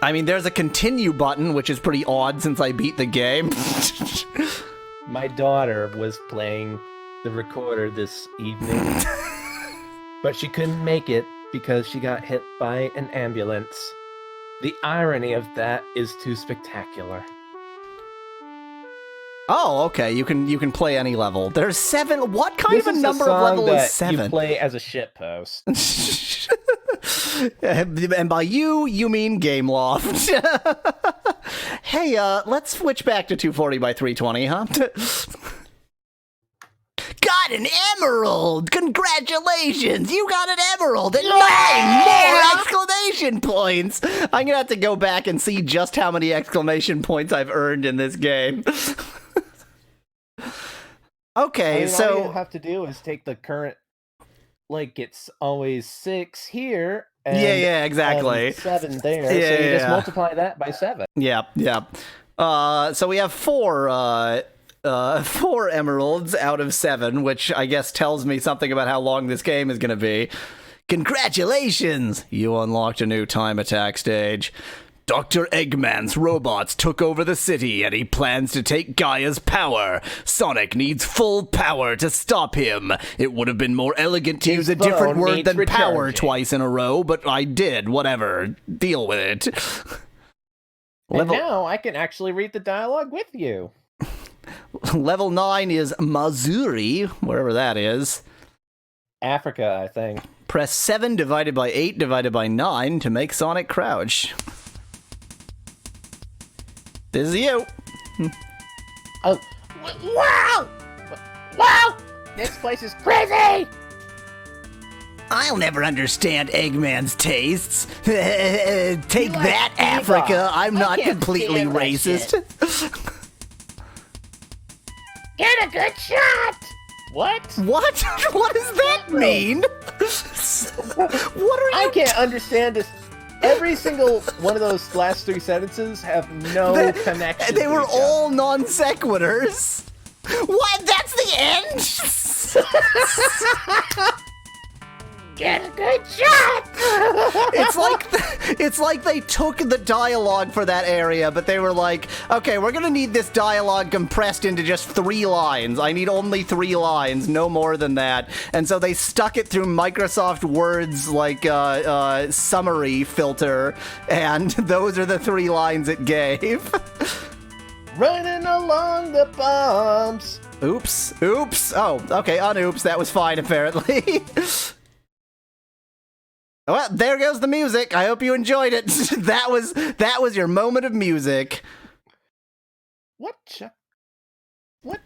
I mean, there's a continue button, which is pretty odd since I beat the game. My daughter was playing the recorder this evening, but she couldn't make it because she got hit by an ambulance. The irony of that is too spectacular. Oh, okay. You can play any level. There's 7. What kind of a number of level is 7? You play as a shitpost. And by you mean Game Loft. Hey, let's switch back to 240 by 320, huh? Got an emerald! Congratulations! You got an emerald! And 9 more exclamation points! I'm gonna have to go back and see just how many exclamation points I've earned in this game. Okay, so... all you have to do is take the current... Like, it's always 6 here... And, yeah, exactly. 7 there, Yeah, so you just yeah. multiply that by 7. Yeah. So we have 4 emeralds out of 7, which I guess tells me something about how long this game is going to be. Congratulations! You unlocked a new time attack stage. Dr. Eggman's robots took over the city and he plans to take Gaia's power. Sonic needs full power to stop him. It would have been more elegant to use a different word than power twice in a row, but I did. Whatever. Deal with it. And now I can actually read the dialogue with you. Level 9 is Missouri, wherever that is. Africa, I think. Press 7 divided by 8 divided by 9 to make Sonic crouch. This is you. Oh, wow! Wow! This place is Crazy! I'll never understand Eggman's tastes. Take that, Africa. I'm not completely stand that racist. Get a good shot! What? What? What does that mean? What are you... I can't understand this. Every single one of those last 3 sentences have no connection. They to were each all non sequiturs. What? That's the end? Get a good shot! It's like they took the dialogue for that area, but they were like, okay, we're gonna need this dialogue compressed into just 3 lines. I need only 3 lines, no more than that. And so they stuck it through Microsoft Word's like summary filter, and those are the 3 lines it gave. Running along the bombs. Oops. Oh, okay, unoops. That was fine, apparently. Well, there goes the music. I hope you enjoyed it. That was your moment of music. What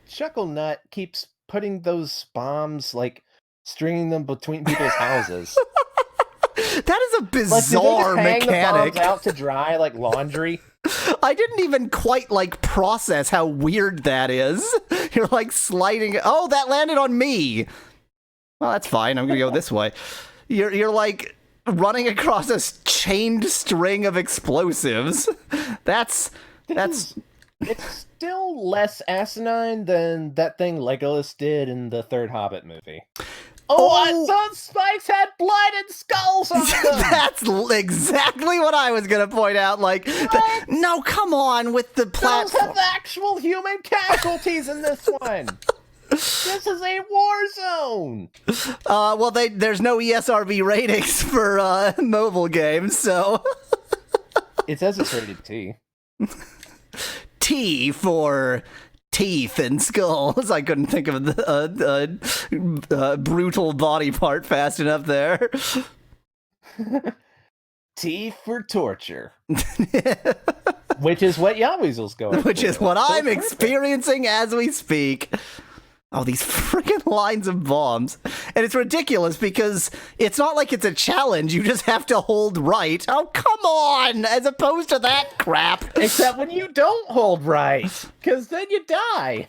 chuckle nut keeps putting those bombs, like, stringing them between people's houses? That is a Like, do they bizarre just hang mechanic. the bombs out to dry like laundry? I didn't even quite, like, process how weird that is. You're, like, sliding... Oh, that landed on me! Well, that's fine. I'm gonna go this way. You're like, running across a chained string of explosives. That's... It's still less asinine than that thing Legolas did in the third Hobbit movie. Oh, those spikes had blood and skulls on them! That's exactly what I was gonna point out. Like, no, come on with the Those platform. have actual human casualties in this one! This is a war zone! Well, there's no ESRB ratings for mobile games, so... It says it's rated T. T for teeth and skulls. I couldn't think of the brutal body part fast enough there. T for torture. Which is what Yahweasel's going Which for. is what So I'm it's perfect. experiencing as we speak. Oh, these freaking lines of bombs. And it's ridiculous because it's not like it's a challenge. You just have to hold right. Oh, come on! As opposed to that crap. Except when you don't hold right, because then you die.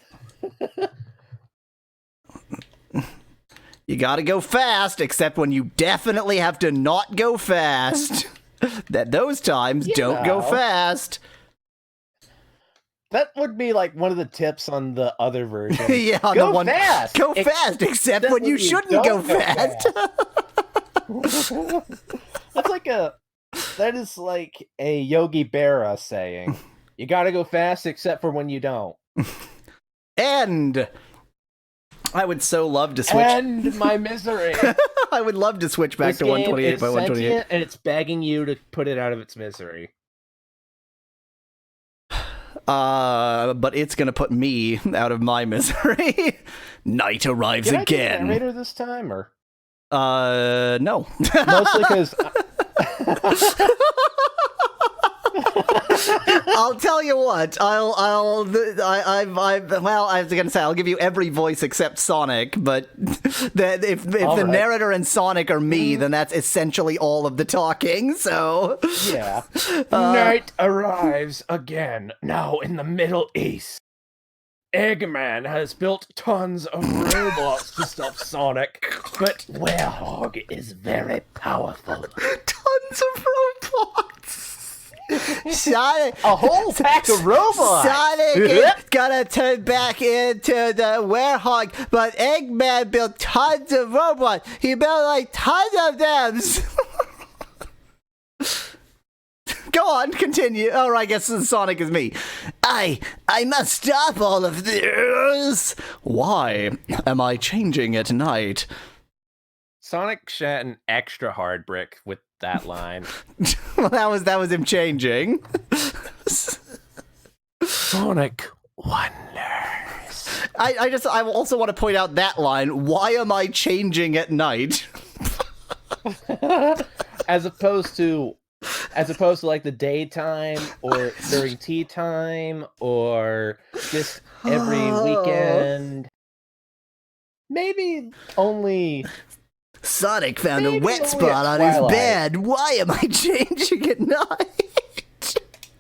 You gotta go fast, except when you definitely have to not go fast. Those times don't go know. fast. That would be like one of the tips on the other version. Yeah, on Go the one. fast! Go fast, except when you shouldn't go don't fast. That is like a Yogi Berra saying. You gotta go fast except for when you don't. And I would so love to switch. End my misery. I would love to switch back This to game 128 is by 128. sentient, and it's begging you to put it out of its misery. But it's gonna put me out of my misery. Night arrives Did I get again. narrator this time, or No. mostly because I'll tell you what. Well, I was gonna say I'll give you every voice except Sonic, but that if the right. narrator and Sonic are me, then that's essentially all of the talking. So yeah, night arrives again. Now in the Middle East, Eggman has built tons of robots to stop Sonic, but Werehog is very powerful. tons of robots. Sonic, A whole pack of robots. Sonic is gonna turn back into the Werehog, but Eggman built tons of robots. He built like tons of them. Go on, continue. Oh, I guess Sonic is me. I must stop all of this. Why am I changing at night? Sonic shat an extra hard brick with that line. Well, that was him changing. Sonic wonders. I also want to point out that line. Why am I changing at night? As opposed to like the daytime or during tea time or just every weekend. Maybe only Sonic found a Maybe wet only spot at on his twilight. bed. Why am I changing at night?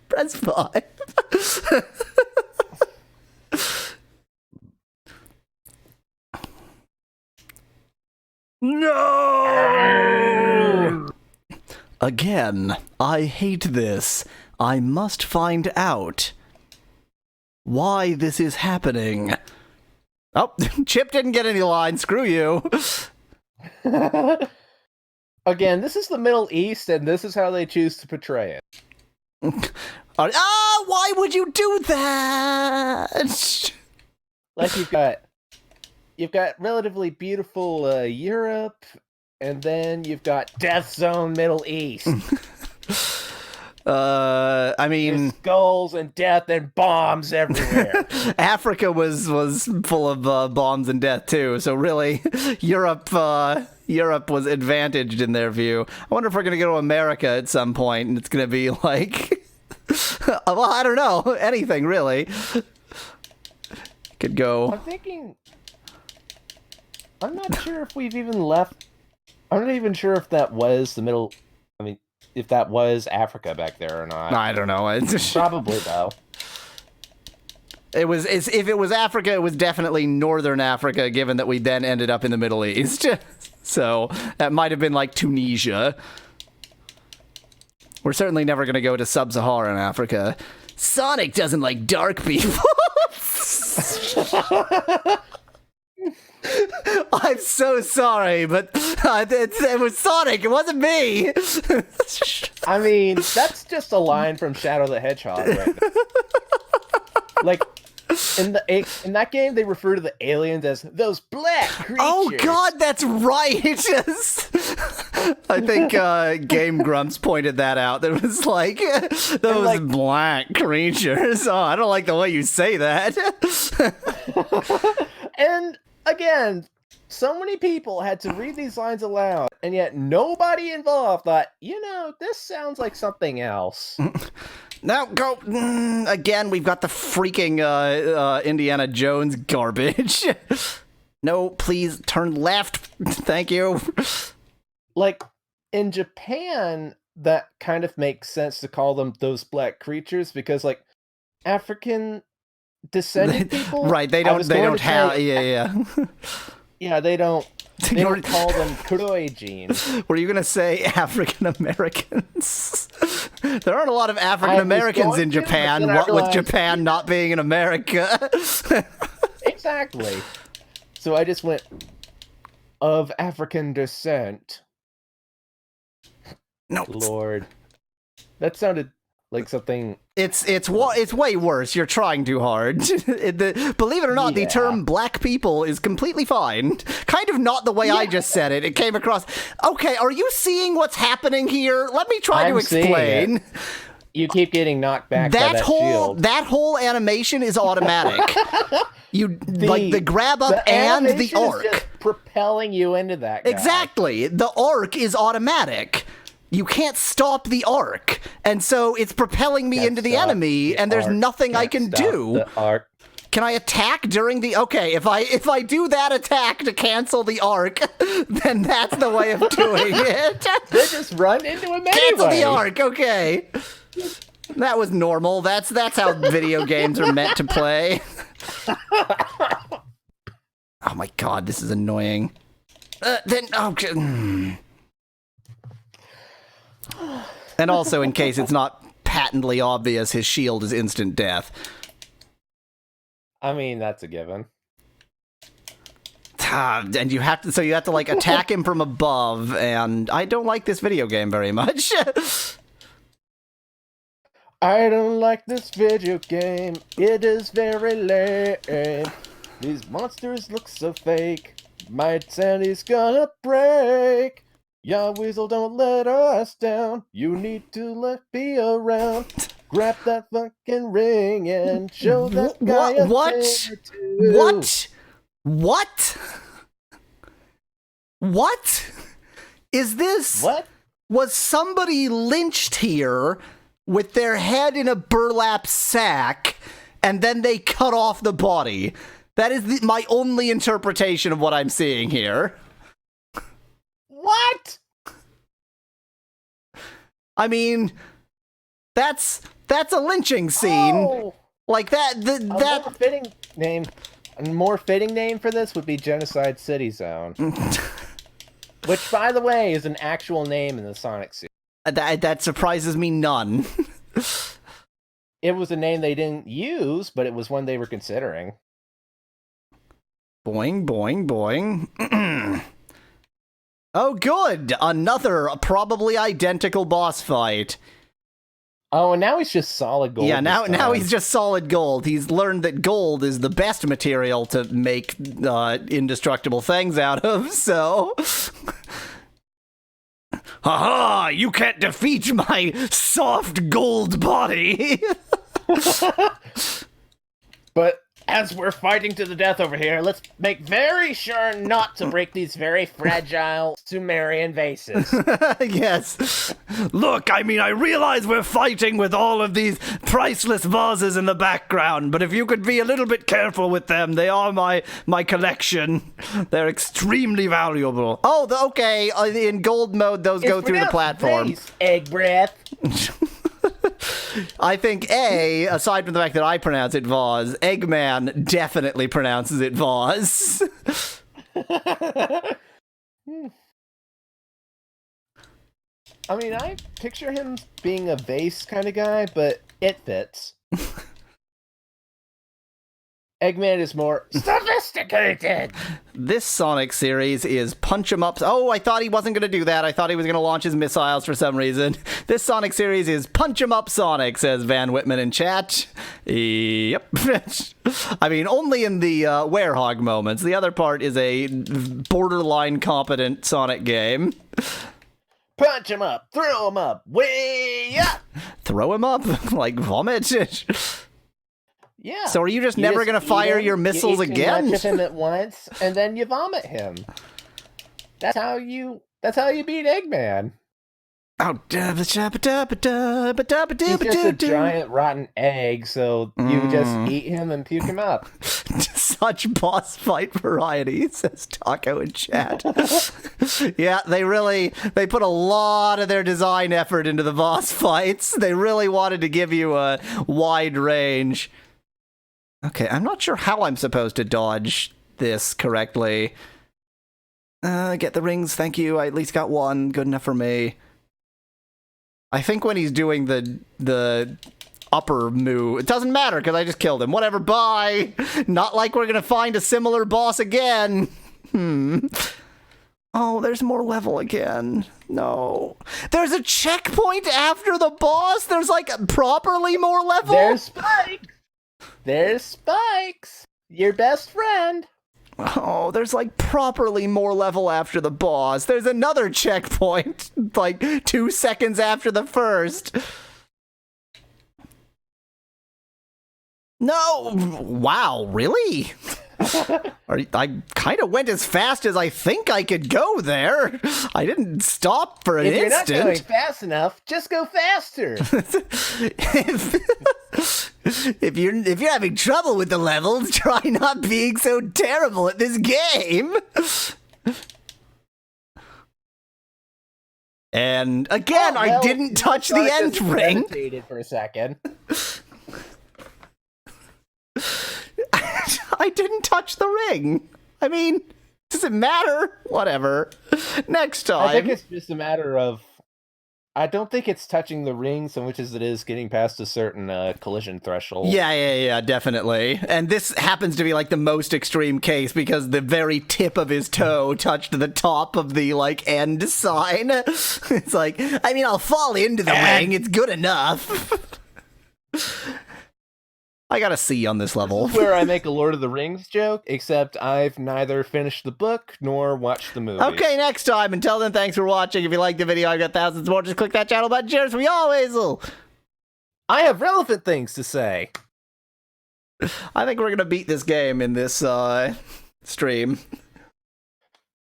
Press 5. No! Again, I hate this. I must find out why this is happening. Oh, Chip didn't get any lines. Screw you. Again, this is the Middle East, and this is how they choose to portray it. Why would you do that? Like you've got relatively beautiful Europe, and then you've got Death Zone Middle East. I mean, skulls and death and bombs everywhere. Africa was full of bombs and death too. So really, Europe was advantaged in their view. I wonder if we're gonna go to America at some point, and it's gonna be like, well, I don't know, anything really. Could go. I'm thinking. I'm not sure if we've even left. I'm not even sure if that was the middle. I mean, if that was Africa back there or not. I don't know. Probably though. If it was Africa, it was definitely Northern Africa, given that we then ended up in the Middle East. So that might have been like Tunisia. We're certainly never going to go to Sub-Saharan Africa. Sonic doesn't like dark people. I'm so sorry, but it was Sonic. It wasn't me. I mean, that's just a line from Shadow the Hedgehog, right there. Like in that game, they refer to the aliens as those black creatures. Oh God, that's right. I think Game Grumps pointed that out. There was like those black creatures. Oh, I don't like the way you say that. And again, so many people had to read these lines aloud, and yet nobody involved thought, this sounds like something else. Now go again. We've got the freaking Indiana Jones garbage. No, please turn left. Thank you. Like in Japan, that kind of makes sense to call them those black creatures because, like, African descended people, right? They don't have. Yeah. Yeah, they don't call them Kuroijin. Were you gonna say African Americans? There aren't a lot of African Americans in Japan. What with Japan not being in America? Exactly. So I just went of African descent. No, Lord, that sounded like something. It's way worse. You're trying too hard. Believe it or not, the term black people is completely fine. Kind of not the way I just said it. It came across. Okay, are you seeing what's happening here? Let me try to explain. You keep getting knocked back by that shield. That whole animation is automatic. The grab up and the arc. Is just propelling you into that guy. Exactly. The arc is automatic. You can't stop the arc, and so it's propelling me into the enemy, and there's nothing I can do. The arc. Can I attack during the? Okay, if I do that attack to cancel the arc, then that's the way of doing it. They just run into him anyway. Cancel the arc. Okay, that was normal. That's how video games are meant to play. Oh my God, this is annoying. And also, in case it's not patently obvious, his shield is instant death. I mean, that's a given. And you have to like attack him from above, and I don't like this video game very much. I don't like this video game. It is very lame. These monsters look so fake. My sanity's gonna break. Yahweasel, don't let us down. You need to be around. Grab that fucking ring and show that guy a What is this? What? Was somebody lynched here with their head in a burlap sack, and then they cut off the body? That is my only interpretation of what I'm seeing here. What? I mean, that's a lynching scene. Oh, like that. A more fitting name for this would be Genocide City Zone, which, by the way, is an actual name in the Sonic series. That surprises me none. It was a name they didn't use, but it was one they were considering. Boing, boing, boing. Oh, good! Another probably identical boss fight. Oh, and now he's just solid gold. Yeah, now he's just solid gold. He's learned that gold is the best material to make indestructible things out of, so... Haha, you can't defeat my soft gold body. But as we're fighting to the death over here, let's make very sure not to break these very fragile Sumerian vases. Yes. Look, I mean, I realize we're fighting with all of these priceless vases in the background, but if you could be a little bit careful with them, they are my collection. They're extremely valuable. Oh, okay. In gold mode, those go through the platform. Vase, egg breath. I think aside from the fact that I pronounce it vase, Eggman definitely pronounces it vase. I mean, I picture him being a vase kind of guy, but it fits. Eggman is more Sophisticated! This Sonic series is punch 'em ups. Oh, I thought he wasn't going to do that. I thought he was going to launch his missiles for some reason. This Sonic series is punch 'em up Sonic, says Van Whitman in chat. Yep. I mean, only in the Werehog moments. The other part is a borderline competent Sonic game. punch him up, throw him up, way up. Throw him up? Like vomit? Yeah. So are you just never going to fire your missiles again? You eat too much of him at once, and then you vomit him. That's how you beat Eggman. Oh, He's just a giant rotten egg, so you just eat him and puke him up. Such boss fight variety, says Taco in chat. Yeah, they put a lot of their design effort into the boss fights. They really wanted to give you a wide range. Okay, I'm not sure how I'm supposed to dodge this correctly. Get the rings, thank you. I at least got one. Good enough for me. I think when he's doing the upper move, it doesn't matter because I just killed him. Whatever, bye. Not like we're gonna find a similar boss again. Oh, there's more level again. No. There's a checkpoint after the boss? There's like properly more level? There's Spikes! There's Spikes! Your best friend! Oh, there's like properly more level after the boss. There's another checkpoint, like 2 seconds after the first. No! Wow, really? I kind of went as fast as I think I could go there. I didn't stop for an instant. If you're not going fast enough, just go faster. If you're having trouble with the levels, try not being so terrible at this game. And again, I didn't touch the end ring. For a second. I didn't touch the ring. I mean, does it matter? Whatever. Next time. I think it's just a matter of... I don't think it's touching the ring so much as it is getting past a certain collision threshold. Yeah, definitely. And this happens to be like the most extreme case because the very tip of his toe touched the top of the like end sign. It's like, I mean, I'll fall into the ring. It's good enough. I got a C on this level. This is where I make a Lord of the Rings joke, except I've neither finished the book nor watched the movie. Okay, next time. Until then, thanks for watching. If you liked the video, I've got thousands more. Just click that channel button. Cheers from Yahweasel. I have relevant things to say. I think we're going to beat this game in this stream.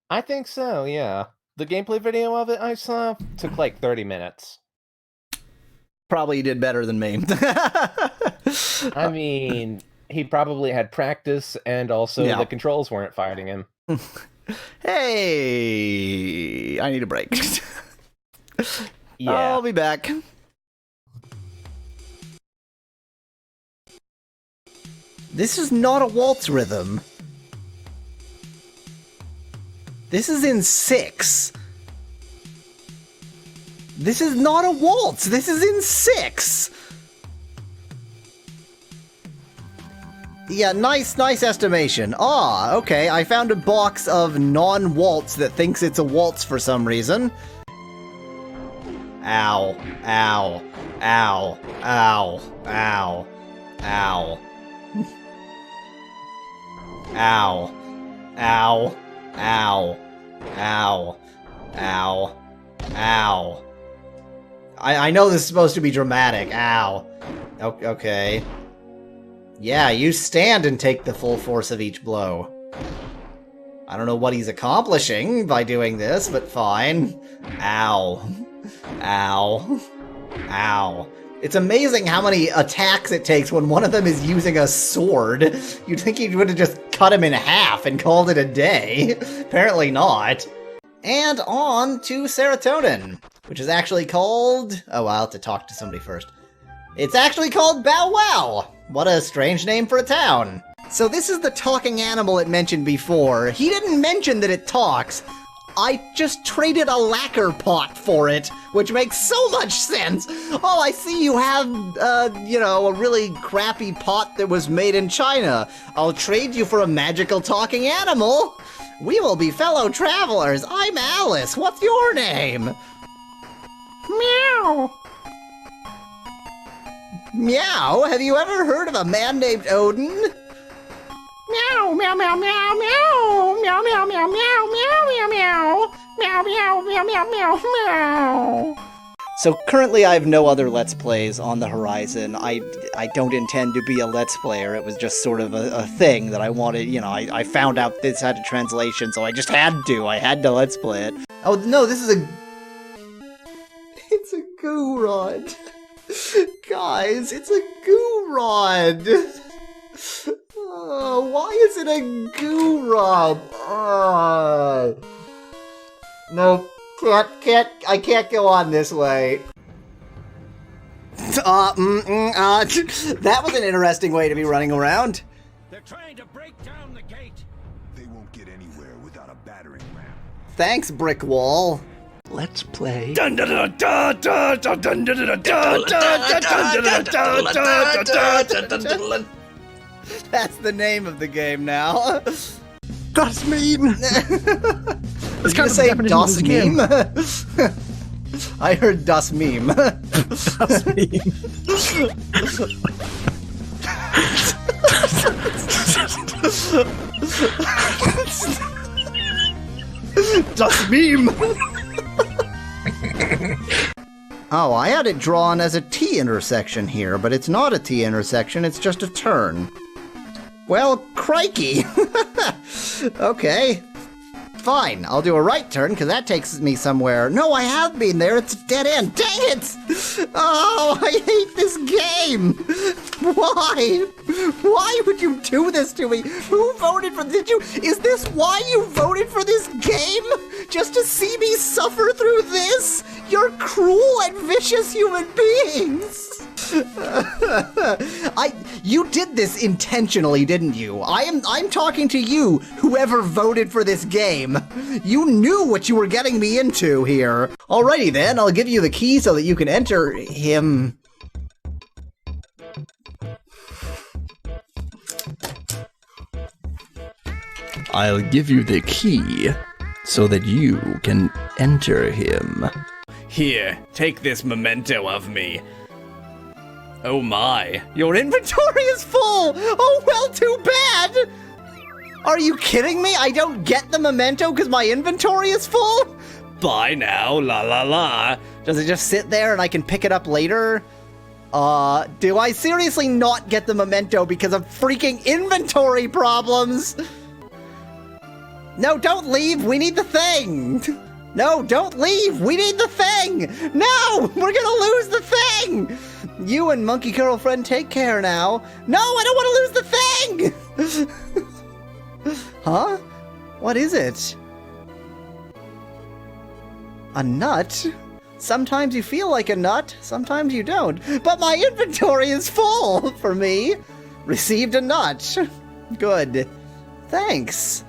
I think so, yeah. The gameplay video of it I saw took like 30 minutes. Probably did better than me. I mean, he probably had practice, and also the controls weren't fighting him. Hey, I need a break. Yeah. I'll be back. This is not a waltz rhythm. This is in 6. This is not a waltz. This is in 6. Yeah, nice estimation. Ah, okay. I found a box of non-waltz that thinks it's a waltz for some reason. Ow. Ow. Ow. Ow. Ow. Ow. Ow. Ow. Ow. Ow. Ow. Ow. I know this is supposed to be dramatic. Ow. Okay. Yeah, you stand and take the full force of each blow. I don't know what he's accomplishing by doing this, but fine. Ow. Ow. Ow. It's amazing how many attacks it takes when one of them is using a sword. You'd think he would have just cut him in half and called it a day. Apparently not. And on to serotonin, which is actually called... Oh, I'll have to talk to somebody first. It's actually called Bow Wow. What a strange name for a town. So this is the talking animal it mentioned before. He didn't mention that it talks. I just traded a lacquer pot for it, which makes so much sense. Oh, I see you have, a really crappy pot that was made in China. I'll trade you for a magical talking animal. We will be fellow travelers. I'm Alice. What's your name? Meow. Meow? Have you ever heard of a man named Odin? Meow, meow, meow, meow, meow, meow, meow, meow, meow, meow, meow, meow, meow, meow, meow, meow, meow, meow. So currently I have no other Let's Plays on the horizon. I don't intend to be a Let's Player. It was just sort of a thing that I wanted, I found out this had a translation, so I just had to. I had to Let's Play it. Oh, no, this is a... It's a goo rod. Guys, it's a goo rod. Why is it a goo rod? No, I can't go on this way. That was an interesting way to be running around. They're trying to break down the gate. They won't get anywhere without a battering ram. Thanks, brick wall. Let's play. That's the name of the game now. Das Meme! Was you gonna say Das Meme? I heard Das Meme. Das Meme. Das Meme! Oh, I had it drawn as a T intersection here, but it's not a T intersection, it's just a turn. Well, crikey! Okay. Fine, I'll do a right turn, because that takes me somewhere. No, I have been there, it's a dead end. Dang it! Oh, I hate this game! Why? Why would you do this to me? Who voted for... Is this why you voted for this game? Just to see me suffer through this? You're cruel and vicious human beings! You did this intentionally, didn't you? I'm talking to you, whoever voted for this game. You knew what you were getting me into here. Alrighty then, I'll give you the key so that you can enter him. I'll give you the key so that you can enter him. Here, take this memento of me. Oh my, your inventory is full! Oh well, too bad! Are you kidding me? I don't get the memento because my inventory is full? Bye now, la la la. Does it just sit there and I can pick it up later? Do I seriously not get the memento because of freaking inventory problems? No, don't leave, we need the thing! No, don't leave! We need the thing! No! We're gonna lose the thing! You and Monkey Girlfriend take care now. No, I don't want to lose the thing! Huh? What is it? A nut? Sometimes you feel like a nut, sometimes you don't. But my inventory is full for me. Received a nut. Good. Thanks.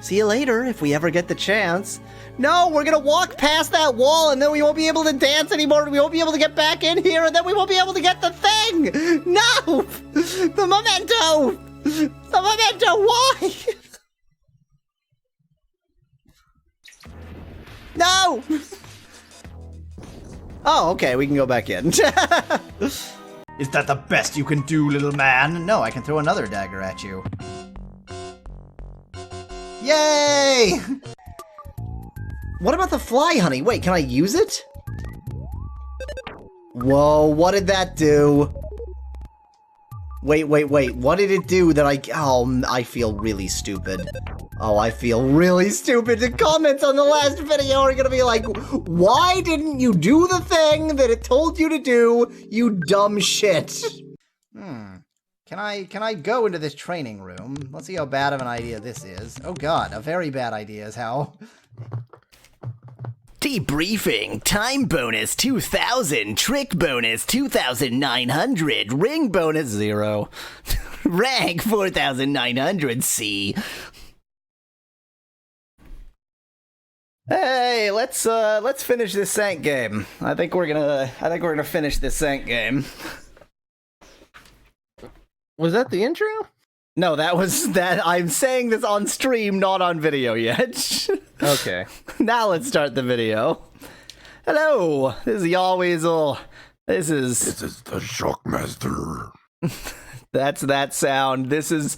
See you later, if we ever get the chance. No, we're gonna walk past that wall and then we won't be able to dance anymore. We won't be able to get back in here and then we won't be able to get the thing! No! The memento! The memento, why? No! Oh, okay, we can go back in. Is that the best you can do, little man? No, I can throw another dagger at you. Yay! What about the fly honey? Wait, can I use it? Whoa, what did that do? Wait, what did it do that I feel really stupid. Oh, I feel really stupid. The comments on the last video are gonna be like, why didn't you do the thing that it told you to do, you dumb shit? Can I go into this training room? Let's see how bad of an idea this is. Oh god, a very bad idea is how. Debriefing, time bonus 2000, trick bonus 2900, ring bonus 0, rank 4900 C. Hey, let's finish this Sank game. I think we're gonna finish this Sank game. Was that the intro? No, that I'm saying this on stream, not on video yet. Okay. Now let's start the video. Hello, this is Yahweasel. This is the Shockmaster. That's that sound. This is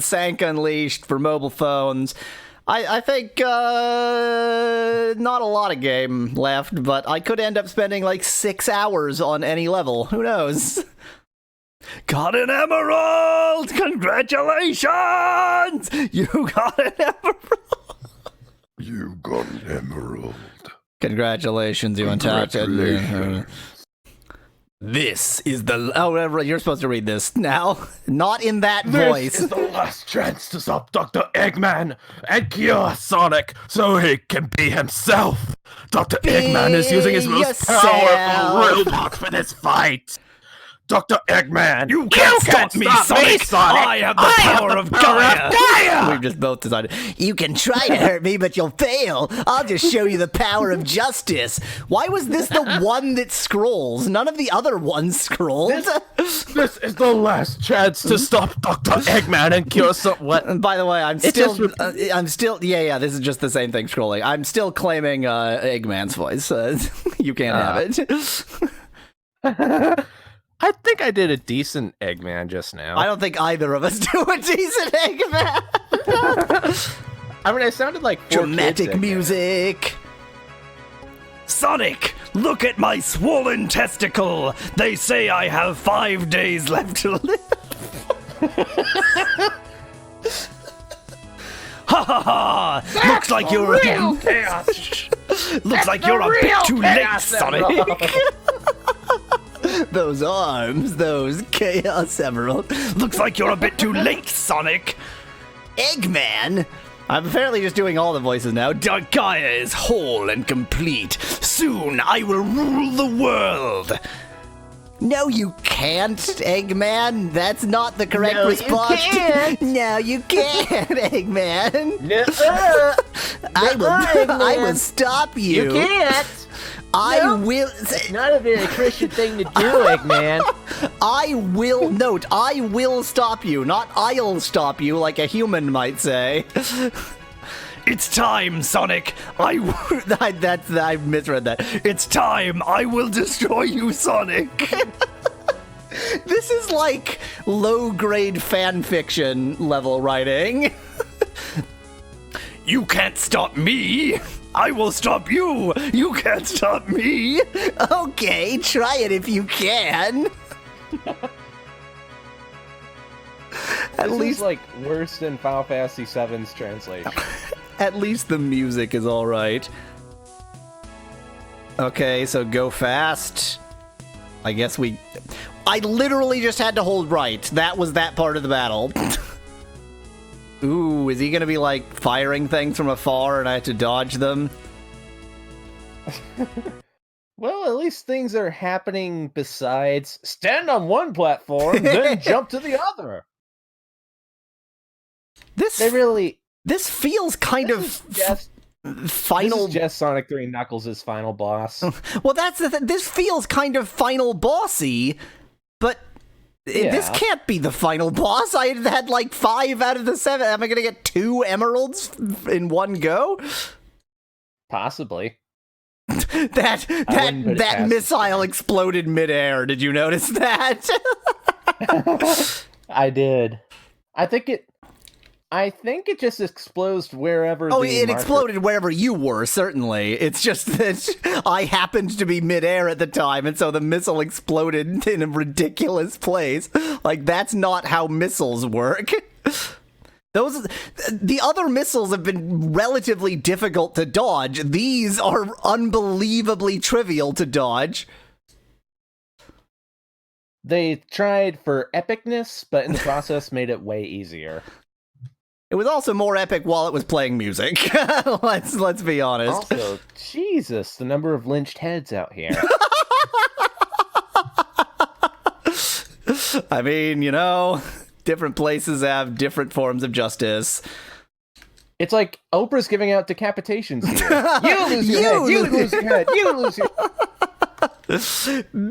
Sank Unleashed for mobile phones. I think not a lot of game left, but I could end up spending like 6 hours on any level. Who knows? Got an emerald! Congratulations! You got an emerald! You got an emerald. Congratulations, you untapped it. This is the... Oh, you're supposed to read this now. Not in that voice. This is the last chance to stop Dr. Eggman and cure Sonic so he can be himself. Dr. Eggman is using his most powerful robot for this fight. Dr. Eggman, you can't stop me, Sonic! I have the power of Gaia! We've just both decided. You can try to hurt me, but you'll fail. I'll just show you the power of justice. Why was this the one that scrolls? None of the other ones scrolled. This is the last chance to stop Dr. Eggman and cure what? And by the way, I'm still, yeah, this is just the same thing scrolling. I'm still claiming Eggman's voice. You can't have it. I think I did a decent Eggman just now. I don't think either of us do a decent Eggman. I mean, I sounded like dramatic music. Sonic, look at my swollen testicle. They say I have 5 days left to live. Ha ha ha! Looks like you're real chaos. Looks like you're a bit too late, Sonic. Those arms, those Chaos Emerald. Looks like you're a bit too late, Sonic. Eggman? I'm apparently just doing all the voices now. Dark Gaia is whole and complete. Soon I will rule the world. No, you can't, Eggman. That's not the correct response. You can't. No, you can't, Eggman. I will stop you. You can't. I will. It's not a very Christian thing to do, Eggman. I will stop you, not I'll stop you, like a human might say. It's time, Sonic. I misread that. It's time. I will destroy you, Sonic. This is like low-grade fan fiction level writing. You can't stop me. I will stop you! You can't stop me! Okay, try it if you can. At least like worse than Final Fantasy VII's translation. At least the music is alright. Okay, so go fast. I guess I literally just had to hold right. That was that part of the battle. Ooh, is he gonna be like firing things from afar and I have to dodge them? Well, at least things are happening besides stand on one platform, then jump to the other. This feels kind of final. This is just Sonic 3 Knuckles' final boss. Well, that's the this feels kind of final bossy, but this can't be the final boss. I had like 5 out of the 7. Am I gonna get 2 emeralds in one go? Possibly. that missile exploded midair. Did you notice that? I did. I think I think it just explodes wherever. Oh, the it marker- exploded wherever you were, certainly. It's just that I happened to be midair at the time, and so the missile exploded in a ridiculous place. Like, that's not how missiles work. The other missiles have been relatively difficult to dodge. These are unbelievably trivial to dodge. They tried for epicness, but in the process made it way easier. It was also more epic while it was playing music. Let's be honest. Also, Jesus, the number of lynched heads out here. I mean, you know, different places have different forms of justice. It's like Oprah's giving out decapitations here. You lose your head. You lose your head. You lose your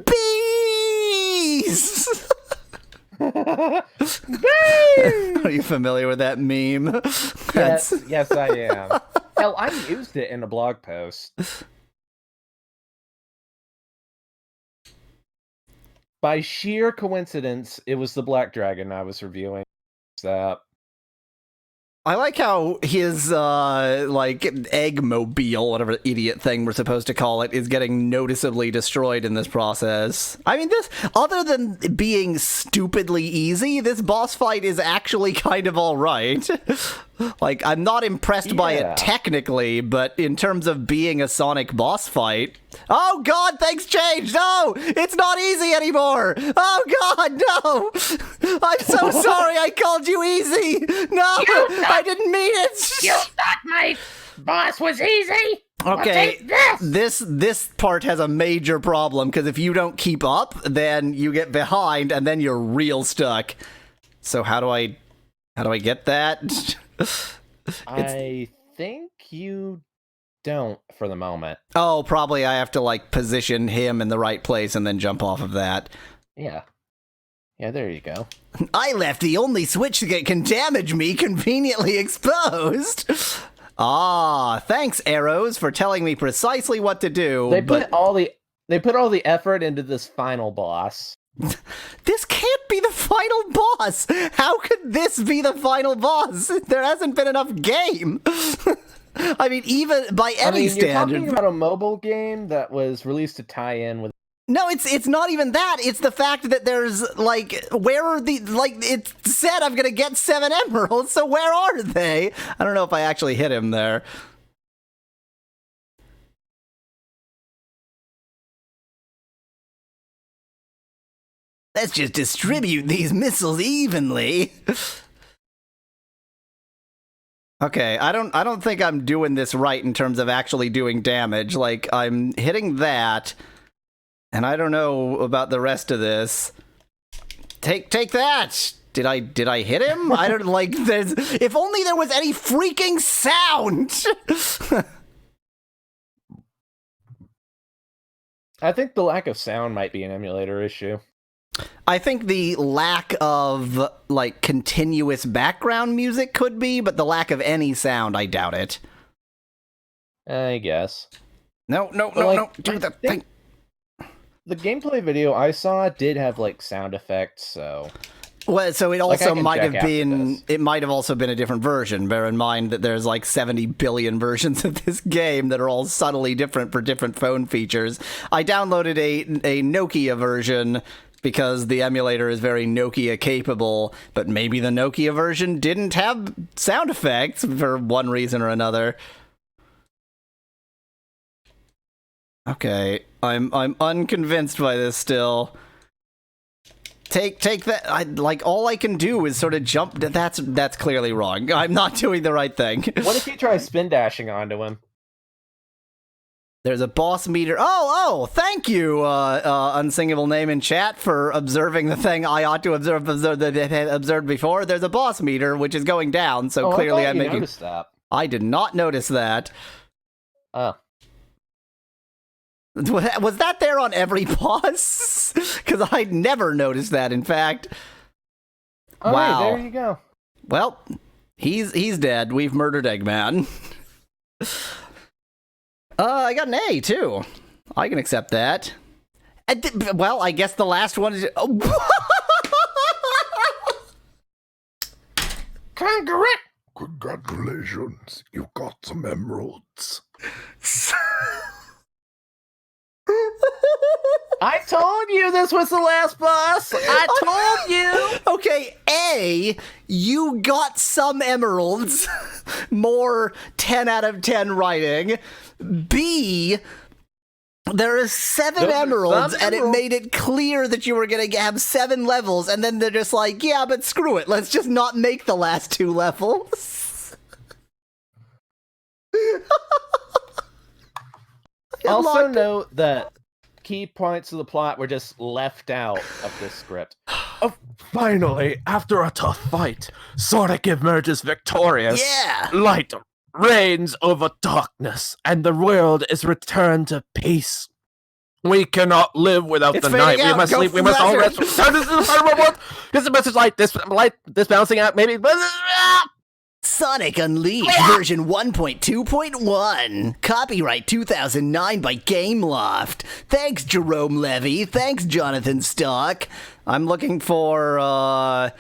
Bees! Are you familiar with that meme? Yes, I am. Hell, I used it in a blog post. By sheer coincidence, it was the Black Dragon I was reviewing. So, I like how his, egg-mobile, whatever idiot thing we're supposed to call it, is getting noticeably destroyed in this process. I mean, other than being stupidly easy, this boss fight is actually kind of alright. Like, I'm not impressed by it technically, but in terms of being a Sonic boss fight... Oh god, things changed! No! It's not easy anymore! Oh god, no! I'm so sorry I called you easy! No! I didn't mean it! You thought my boss was easy? Okay, Well, take this part has a major problem, because if you don't keep up, then you get behind, and then you're real stuck. So how do I get that? I think you don't for the moment. Oh, probably I have to, like, position him in the right place and then jump off of that. Yeah. Yeah, there you go. I left the only switch that can damage me conveniently exposed. Ah, thanks, Arrows, for telling me precisely what to do. They put all the effort into this final boss. This can't be the final boss! How could this be the final boss? There hasn't been enough game! I mean, even by any standard... You're talking about a mobile game that was released to tie in with... No, it's not even that. It's the fact that there's, like, where are the... Like, it said I'm gonna get 7 emeralds, so where are they? I don't know if I actually hit him there. Let's just distribute these missiles evenly. Okay, I don't think I'm doing this right in terms of actually doing damage. Like, I'm hitting that, and I don't know about the rest of this. Take that! Did I hit him? I don't like this. If only there was any freaking sound! I think the lack of sound might be an emulator issue. I think the lack of, like, continuous background music could be, but the lack of any sound, I doubt it. I guess. No, do the thing. The gameplay video I saw did have, like, sound effects, so... Well, so it also can might check have after been, this. it might have also been a different version. Bear in mind that there's like 70 billion versions of this game that are all subtly different for different phone features. I downloaded a Nokia version because the emulator is very Nokia capable, but maybe the Nokia version didn't have sound effects for one reason or another. Okay, I'm unconvinced by this still. Take that. Like, all I can do is sort of jump. That's clearly wrong. I'm not doing the right thing. What if you try spin dashing onto him? There's a boss meter. Oh, thank you, unsingable name in chat, for observing the thing I ought to observe that it had observed before. There's a boss meter, which is going down, so clearly I'm making... noticed that. I did not notice that. Oh. Was that there on every boss? Because I'd never noticed that, in fact. All wow. right, there you go. Well, he's dead. We've murdered Eggman. I got an A, too. I can accept that. Well, I guess the last one is... Oh. Congratulations, you got some emeralds. I told you this was the last boss. I told you. Okay, A, you got some emeralds. More 10 out of 10 writing. B, there is 7 Those are emeralds, some and it emeralds. made it clear that you were going to have 7 levels, and then they're just like, yeah, but screw it. Let's just not make the last 2 levels. Also Locked- note that key points of the plot were just left out of this script. Oh, finally, after a tough fight, Sonic emerges victorious. Yeah. Light reigns over darkness, and the world is returned to peace. We cannot live without It's the night. fading We out. must Go sleep. We must all flash rest. it. This is what? This is a message light. This bouncing out. Maybe. Sonic Unleashed version 1.2.1. Copyright 2009 by Gameloft. Thanks, Jerome Levy. Thanks, Jonathan Stock. I'm looking for,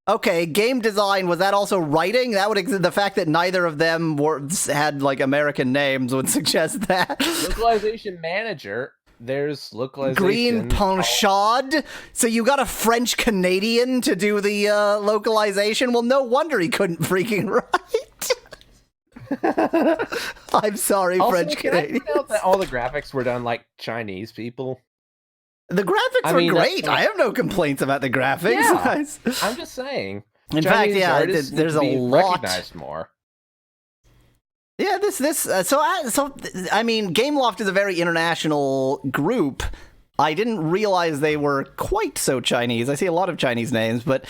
okay, game design. Was that also writing? That would the fact that neither of them had, like, American names would suggest that. Localization manager. There's localization. Green Panchard? So you got a French Canadian to do the localization? Well, no wonder he couldn't freaking write. I'm sorry, Also, French can I Canadian. point out that all the graphics were done like Chinese people? The graphics I are mean, great. that's- I have no complaints about the graphics. Yeah. I'm just saying. In fact, Chinese yeah, artists need there's to a be lot. recognized more. Yeah, I mean, Gameloft is a very international group. I didn't realize they were quite so Chinese. I see a lot of Chinese names, but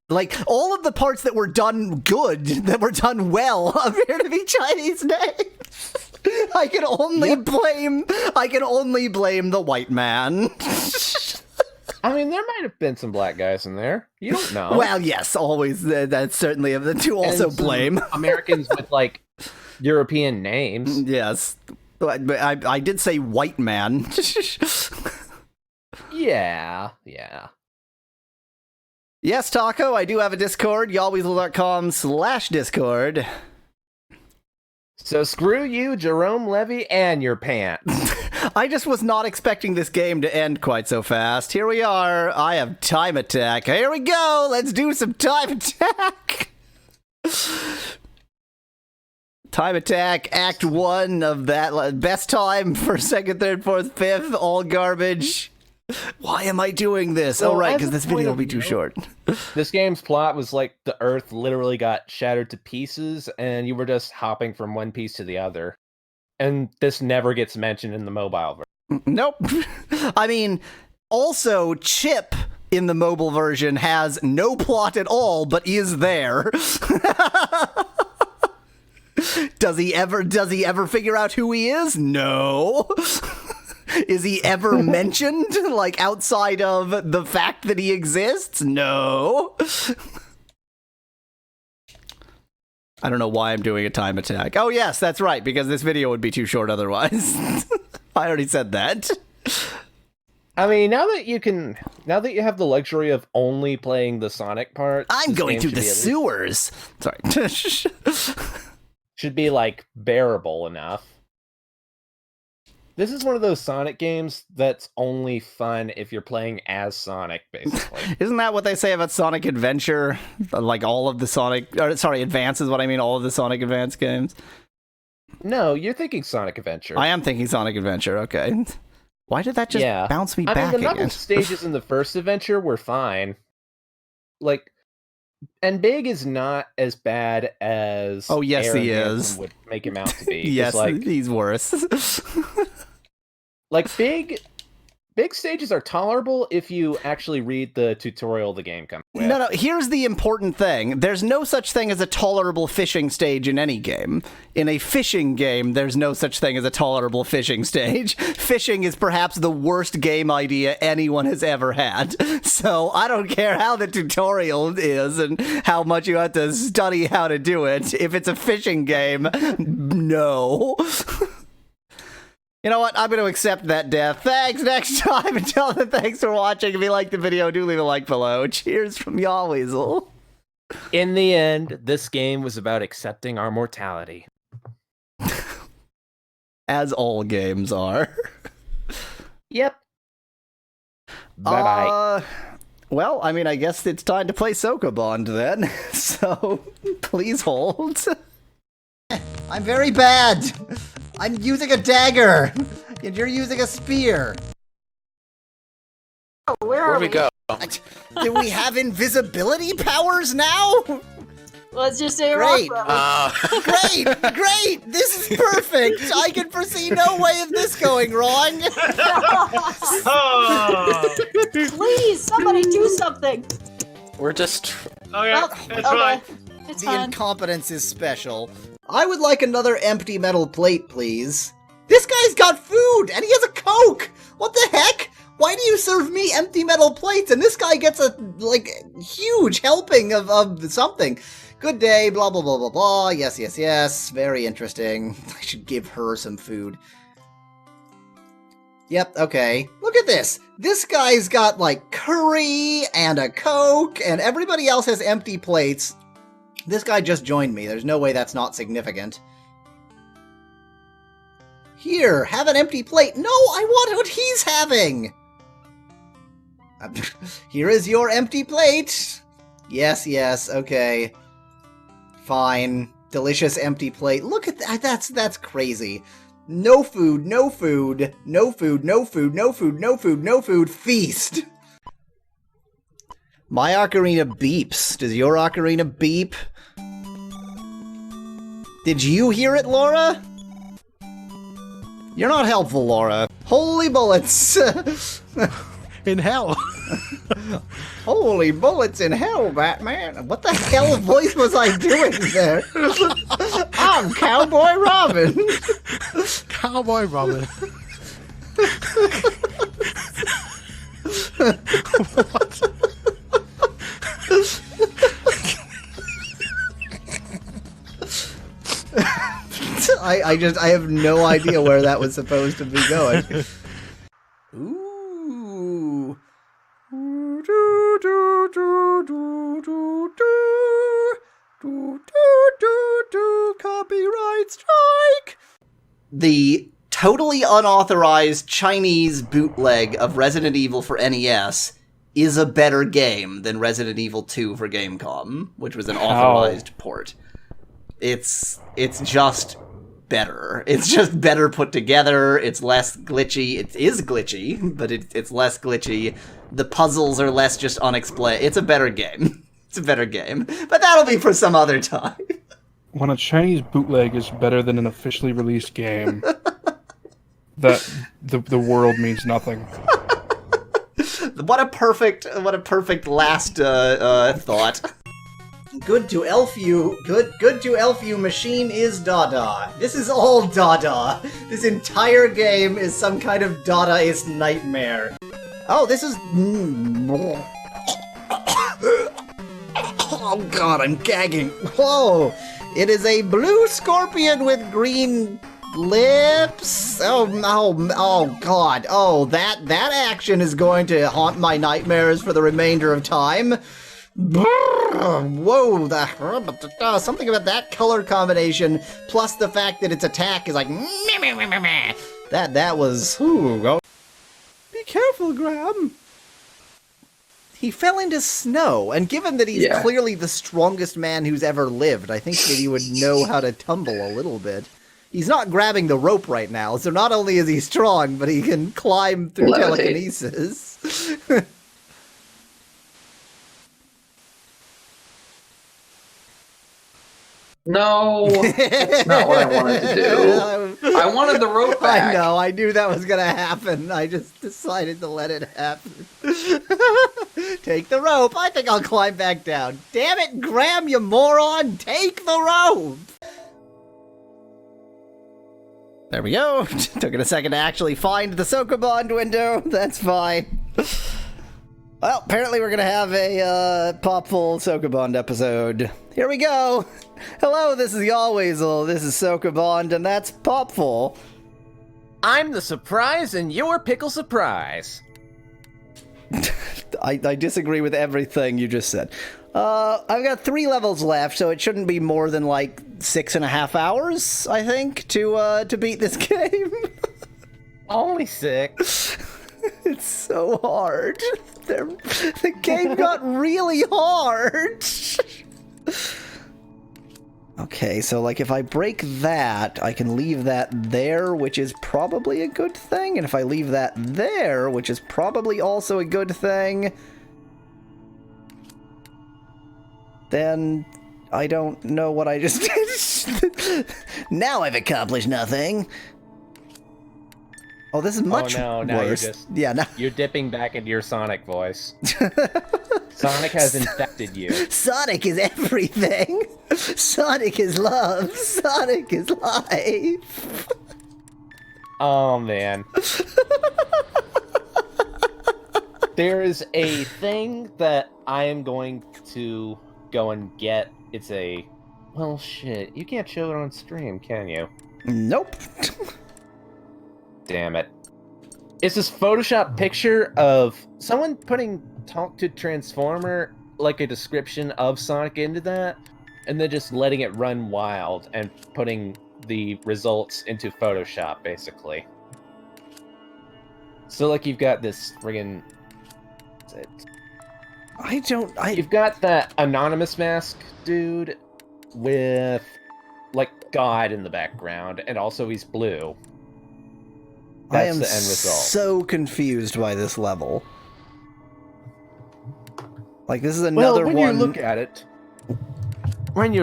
like all of the parts that were done good, that were done well, appear to be Chinese names. I can only blame the white man. I mean, there might have been some black guys in there. You don't know. Well, yes, always. That's certainly to also And some blame. Americans with like European names. Yes, but I did say white man. Yeah. Yes, Taco, I do have a Discord, yahweasel.com/Discord. So screw you, Jerome Levy, and your pants. I just was not expecting this game to end quite so fast. Here we are. I have Time Attack. Here we go. Let's do some Time Attack. Time Attack, Act 1 of that. Best time for 2nd, 3rd, 4th, 5th. All garbage. Why am I doing this? Well, Oh, right, as because a this point video will of be too view- short. This game's plot was like the Earth literally got shattered to pieces, and you were just hopping from one piece to the other. And this never gets mentioned in the mobile version. Nope. I mean, also, Chip in the mobile version has no plot at all, but is there. Does he ever figure out who he is? No. Is he ever mentioned, like, outside of the fact that he exists? No. I don't know why I'm doing a time attack. Oh, yes, that's right, because this video would be too short otherwise. I already said that. I mean, now that you have the luxury of only playing the Sonic part, I'm this going game through the sewers. Sorry. should be like bearable enough. This is one of those Sonic games that's only fun if you're playing as Sonic, basically. Isn't that what they say about Sonic Adventure? Like all of the Advance is what I mean, all of the Sonic Advance games? No, you're thinking Sonic Adventure. I am thinking Sonic Adventure, okay. Why did that just bounce me back the again? number stages in the first adventure were fine. Like, and Big is not as bad as Oh, yes, Aaron he Hansen is. would make him out to be. 'Cause, Yes, like, he's worse. like big stages are tolerable if you actually read the tutorial the game comes with. No, here's the important thing. There's no such thing as a tolerable fishing stage in any game. In a fishing game, there's no such thing as a tolerable fishing stage. Fishing is perhaps the worst game idea anyone has ever had. So I don't care how the tutorial is and how much you have to study how to do it. If it's a fishing game, no. You know what? I'm going to accept that death. Thanks. Next time. Until then, thanks for watching. If you liked the video, do leave a like below. Cheers from Yahweasel. In the end, this game was about accepting our mortality. As all games are. Yep. Bye-bye. Well, I mean, I guess it's time to play Sokobond then. So, please hold. I'm very bad. I'm using a dagger, and you're using a spear. Where we go? Do we have invisibility powers now? Let's just say Great. Great! This is perfect! I can foresee no way of this going wrong! Please, somebody do something! We're just... Okay, it's The fine. incompetence is special. I would like another empty metal plate, please. This guy's got food, and he has a Coke! What the heck? Why do you serve me empty metal plates, and this guy gets a, like, huge helping of something? Good day, blah, blah, blah, blah, blah. Yes, yes, yes. Very interesting. I should give her some food. Yep, okay. Look at this. This guy's got, like, curry and a Coke, and everybody else has empty plates. This guy just joined me. There's no way that's not significant. Here, have an empty plate. No, I want what he's having. Here is your empty plate. Yes, yes, okay. Fine. Delicious empty plate. Look at that. That's crazy. No food, no food, no food, no food, no food, no food, no food. Feast. My ocarina beeps. Does your ocarina beep? Did you hear it, Laura? You're not helpful, Laura. Holy bullets! In hell. Holy bullets in hell, Batman! What the hell voice was I doing there? I'm Cowboy Robin! Cowboy Robin. I have no idea where that was supposed to be going. Ooh. Copyright strike! The totally unauthorized Chinese bootleg of Resident Evil for NES is a better game than Resident Evil 2 for Gamecom, which was an authorized port. It's just better. It's just better put together. It's less glitchy. It is glitchy, but it's less glitchy. The puzzles are less just unexplained. It's a better game. It's a better game. But that'll be for some other time. When a Chinese bootleg is better than an officially released game, that the world means nothing. What a perfect last thought. Good to Elfew. Good to Elfew. Machine is Dada. This is all Dada. This entire game is some kind of Dadaist nightmare. Oh, this is. Oh God, I'm gagging. Whoa! It is a blue scorpion with green lips. Oh God. Oh, that action is going to haunt my nightmares for the remainder of time. Whoa, something about that color combination, plus the fact that its attack is like that was. Ooh, be careful, Graham. He fell into snow, and given that he's clearly the strongest man who's ever lived, I think that he would know how to tumble a little bit. He's not grabbing the rope right now, so not only is he strong, but he can climb through telekinesis. No, that's not what I wanted to do. I wanted the rope back. I know, I knew that was gonna happen. I just decided to let it happen. Take the rope. I think I'll climb back down. Damn it, Graham, you moron! Take the rope! There we go. Took it a second to actually find the Sokobond window. That's fine. Well, apparently we're gonna have a Popful Sokobond episode. Here we go. Hello, this is Yahweasel, this is Sokobond, and that's Popful. I'm the surprise and you're Pickle Surprise. I disagree with everything you just said. I've got 3 levels left, so it shouldn't be more than like 6.5 hours, I think, to beat this game. Only 6. It's so hard. The game got really hard. Okay, so like if I break that, I can leave that there, which is probably a good thing. And if I leave that there, which is probably also a good thing, then I don't know what I just did. Now I've accomplished nothing. Oh, this is much worse. You're dipping back into your Sonic voice. Sonic has infected you. Sonic is everything. Sonic is love. Sonic is life. Oh, man. There is a thing that I am going to go and get. It's a... Well, shit. You can't show it on stream, can you? Nope. Damn it. It's this Photoshop picture of someone putting Talk to Transformer, like a description of Sonic into that, and then just letting it run wild and putting the results into Photoshop, basically. So, like, you've got this friggin'... You've got that anonymous mask dude with, like, God in the background, and also he's blue. That's I am the end result. So confused by this level. Like, this is another when one... you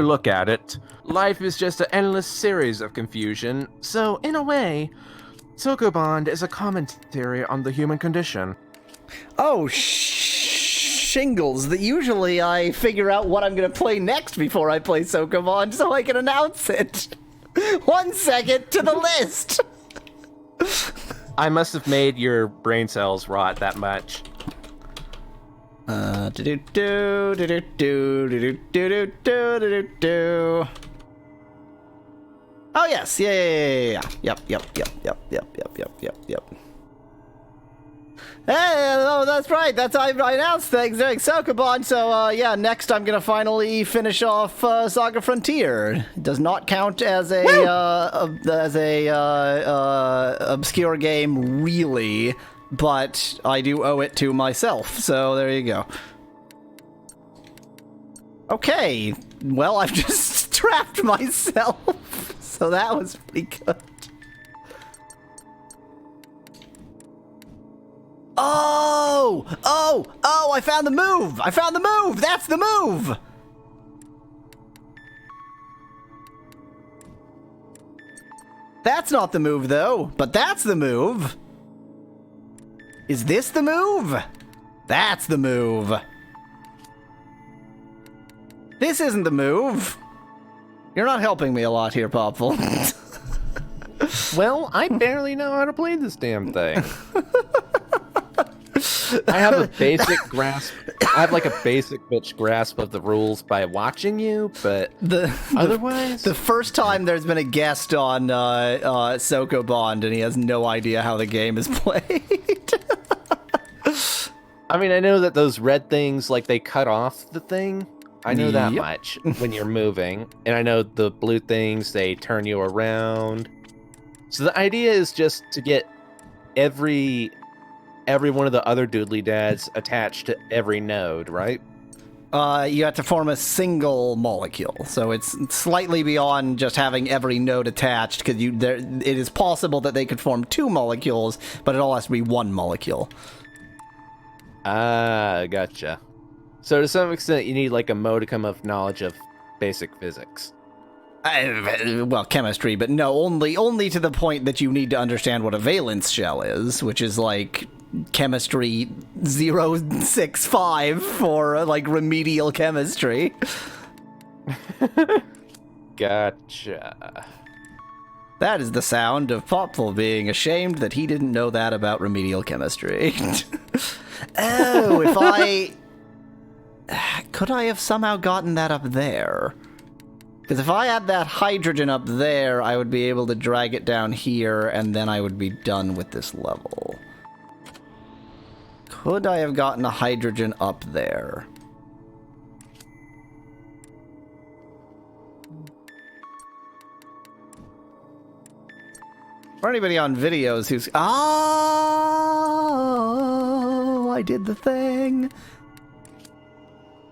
look at it, life is just an endless series of confusion, so in a way, Sokobond is a commentary on the human condition. Oh, shingles. That usually I figure out what I'm going to play next before I play Sokobond so I can announce it. 1 second to the list. I must have made your brain cells rot that much. Oh yes, yeah. Yep. Hey, oh, that's right. I announced things during Sokobond. So yeah, next I'm gonna finally finish off Saga Frontier. It does not count as a obscure game, really, but I do owe it to myself. So there you go. Okay, well, I've just trapped myself, so that was pretty good. Oh, I found the move! That's the move! That's not the move, though, but that's the move. Is this the move? That's the move. This isn't the move. You're not helping me a lot here, Popful. Well, I barely know how to play this damn thing. I have a basic grasp. I have like a basic bitch grasp of the rules by watching you, but otherwise, the first time there's been a guest on Sokobond, and he has no idea how the game is played. I mean, I know that those red things, like, they cut off the thing. I know that much when you're moving, and I know the blue things, they turn you around. So the idea is just to get every one of the other doodly dads attached to every node, right? You have to form a single molecule, so it's slightly beyond just having every node attached, because it is possible that they could form 2 molecules, but it all has to be 1 molecule. Ah, gotcha. So to some extent, you need like a modicum of knowledge of basic physics. Well, chemistry, but no, only to the point that you need to understand what a valence shell is, which is like chemistry 065 for like remedial chemistry. Gotcha. That is the sound of Popful being ashamed that he didn't know that about remedial chemistry. Oh, could I have somehow gotten that up there? Because if I had that hydrogen up there, I would be able to drag it down here, and then I would be done with this level. Could I have gotten a hydrogen up there? For anybody on videos who's... Oh, I did the thing.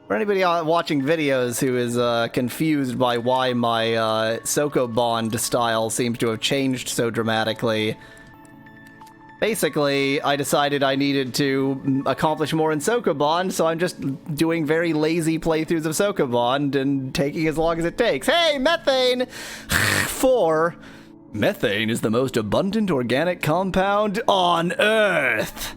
For anybody watching videos who is confused by why my Sokobond style seems to have changed so dramatically, basically, I decided I needed to accomplish more in Sokobond, so I'm just doing very lazy playthroughs of Sokobond and taking as long as it takes. Hey, methane! 4. Methane is the most abundant organic compound on Earth.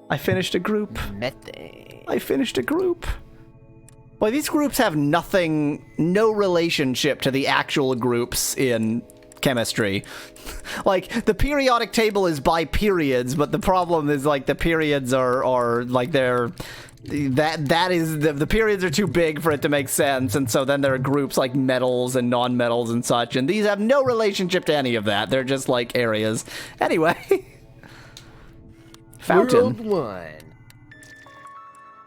I finished a group. Methane. I finished a group. Boy, these groups have no relationship to the actual groups in chemistry. Like, the periodic table is by periods, but the problem is, like, the periods are like, they're... That is the periods are too big for it to make sense, and so then there are groups like metals and non-metals and such, and these have no relationship to any of that. They're just like areas. Anyway, fountain. World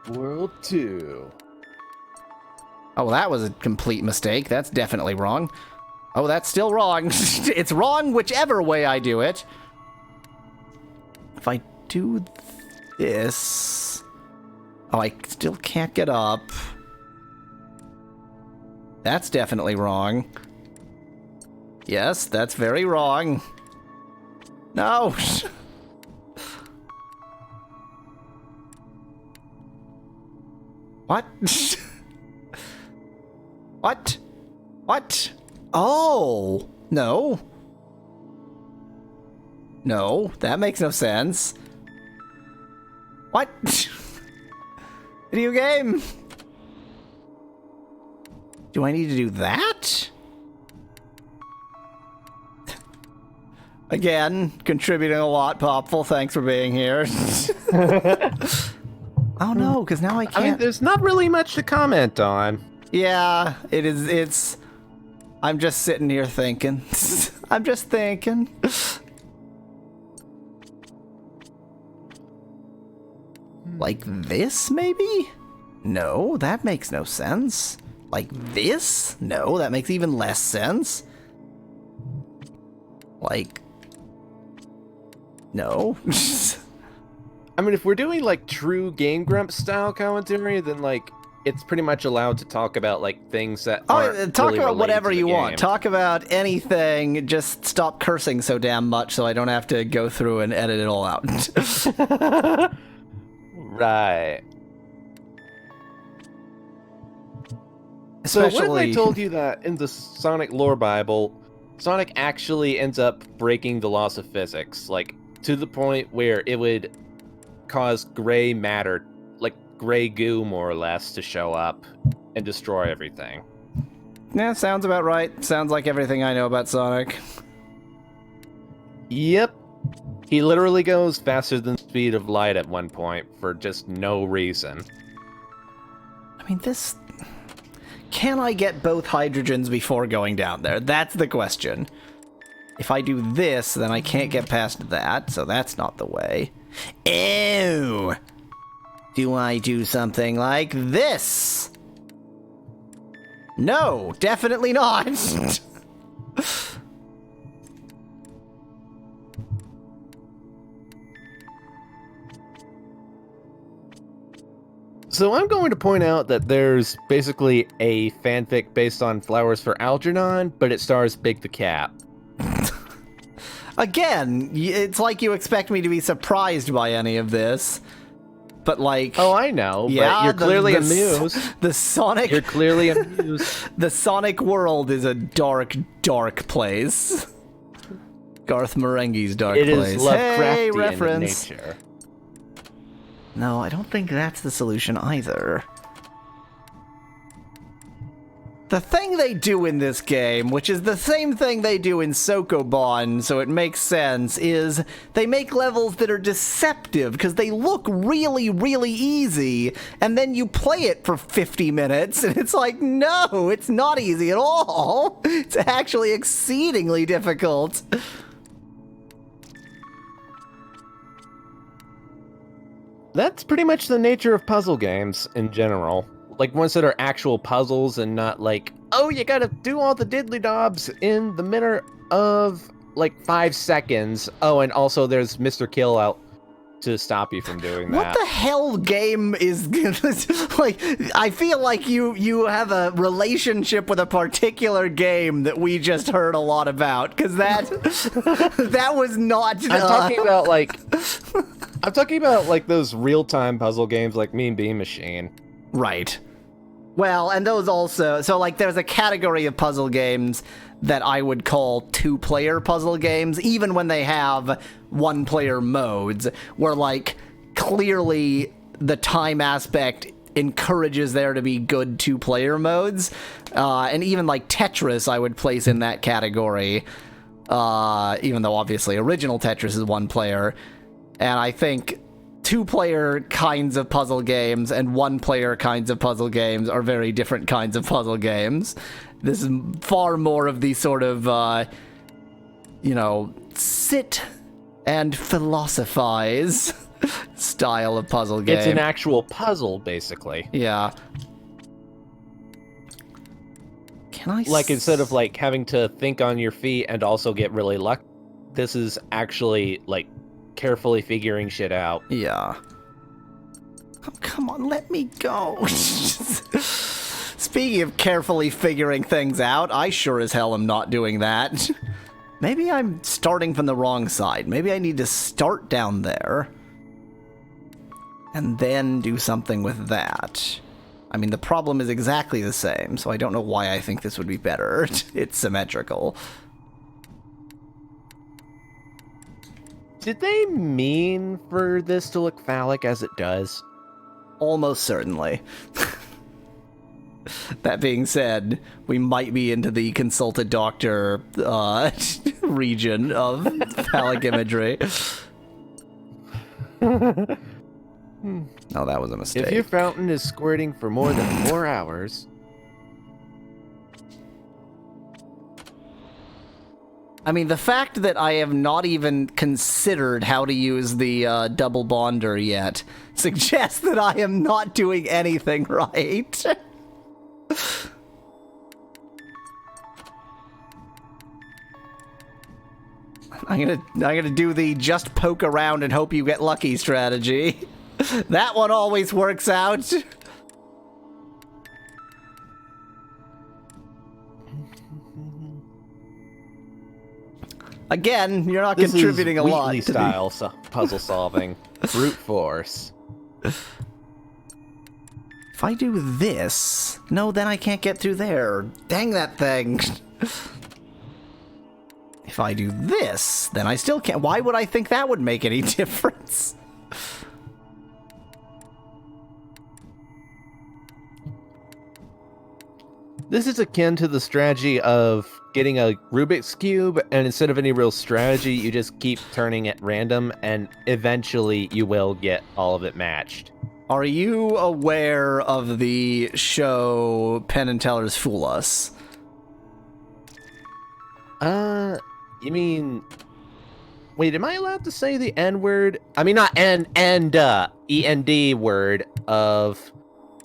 1. World 2. Oh, that was a complete mistake. That's definitely wrong. Oh, that's still wrong. It's wrong whichever way I do it. If I do this... Oh, I still can't get up. That's definitely wrong. Yes, that's very wrong. No! What? What? What? Oh! No. No, that makes no sense. What? Video game! Do I need to do that? Again, contributing a lot, Popful. Thanks for being here. Oh no, because now I can't... I mean, there's not really much to comment on. Yeah, it's... I'm just sitting here thinking. I'm just thinking. Like this, maybe? No, that makes no sense. Like this? No, that makes even less sense. Like... No. I mean, if we're doing, like, true Game Grumps style commentary, then, like, it's pretty much allowed to talk about, like, things that aren't talk really about related whatever to the you want. game. Talk about anything. Just stop cursing so damn much so I don't have to go through and edit it all out. Right. So what if I told you that in the Sonic lore Bible, Sonic actually ends up breaking the laws of physics, like, to the point where it would cause gray matter, like gray goo more or less, to show up and destroy everything? Yeah, sounds about right. Sounds like everything I know about Sonic. Yep. He literally goes faster than the speed of light at one point for just no reason. I mean, this... Can I get both hydrogens before going down there? That's the question. If I do this, then I can't get past that, so that's not the way. Ew! Do I do something like this? No, definitely not! So I'm going to point out that there's basically a fanfic based on Flowers for Algernon, but it stars Big the Cat. Again, it's like you expect me to be surprised by any of this. But like... Oh, I know, yeah, but you're clearly amused. The Sonic... You're clearly amused. The Sonic world is a dark, dark place. Garth Marenghi's dark place. It is Lovecraftian hey, reference. in nature. No, I don't think that's the solution either. The thing they do in this game, which is the same thing they do in Sokobond, so it makes sense, is they make levels that are deceptive because they look really, really easy, and then you play it for 50 minutes, and it's like, no, it's not easy at all. It's actually exceedingly difficult. That's pretty much the nature of puzzle games in general. Like ones that are actual puzzles and not like, oh, you gotta do all the diddly dobs in the matter of like 5 seconds. Oh, and also there's Mr. Kill out to stop you from doing that. What the hell game is like? I feel like you have a relationship with a particular game that we just heard a lot about, because that was not. I'm talking about like those real-time puzzle games like Mean Bean Machine. Right. Well, and those also, so like there's a category of puzzle games that I would call 2-player puzzle games, even when they have 1-player modes, where like clearly the time aspect encourages there to be good 2-player modes, and even like Tetris I would place in that category, even though obviously original Tetris is 1-player, and I think 2-player kinds of puzzle games and 1-player kinds of puzzle games are very different kinds of puzzle games. This is far more of the sort of, sit and philosophize style of puzzle game. It's an actual puzzle, basically. Yeah. Can I like, instead of, like, having to think on your feet and also get really lucky, this is actually, like, carefully figuring shit out. Yeah. Oh, come on, let me go. Speaking of carefully figuring things out, I sure as hell am not doing that. Maybe I'm starting from the wrong side. Maybe I need to start down there and then do something with that. I mean, the problem is exactly the same, so I don't know why I think this would be better. It's symmetrical. Did they mean for this to look phallic as it does? Almost certainly. That being said, we might be into the consulted doctor region of phallic imagery. Oh, that was a mistake. If your fountain is squirting for more than 4 hours... I mean, the fact that I have not even considered how to use the double bonder yet suggests that I am not doing anything right. I'm gonna do the just poke around and hope you get lucky strategy. That one always works out. Again, you're not contributing a lot. This is Wheatley style puzzle solving. Brute force. If I do this... No, then I can't get through there. Dang that thing. If I do this, then I still can't. Why would I think that would make any difference? This is akin to the strategy of getting a Rubik's Cube, and instead of any real strategy, you just keep turning at random, and eventually you will get all of it matched. Are you aware of the show Penn and Teller's Fool Us? You mean... Wait, am I allowed to say the N-word? I mean, not E-N-D word of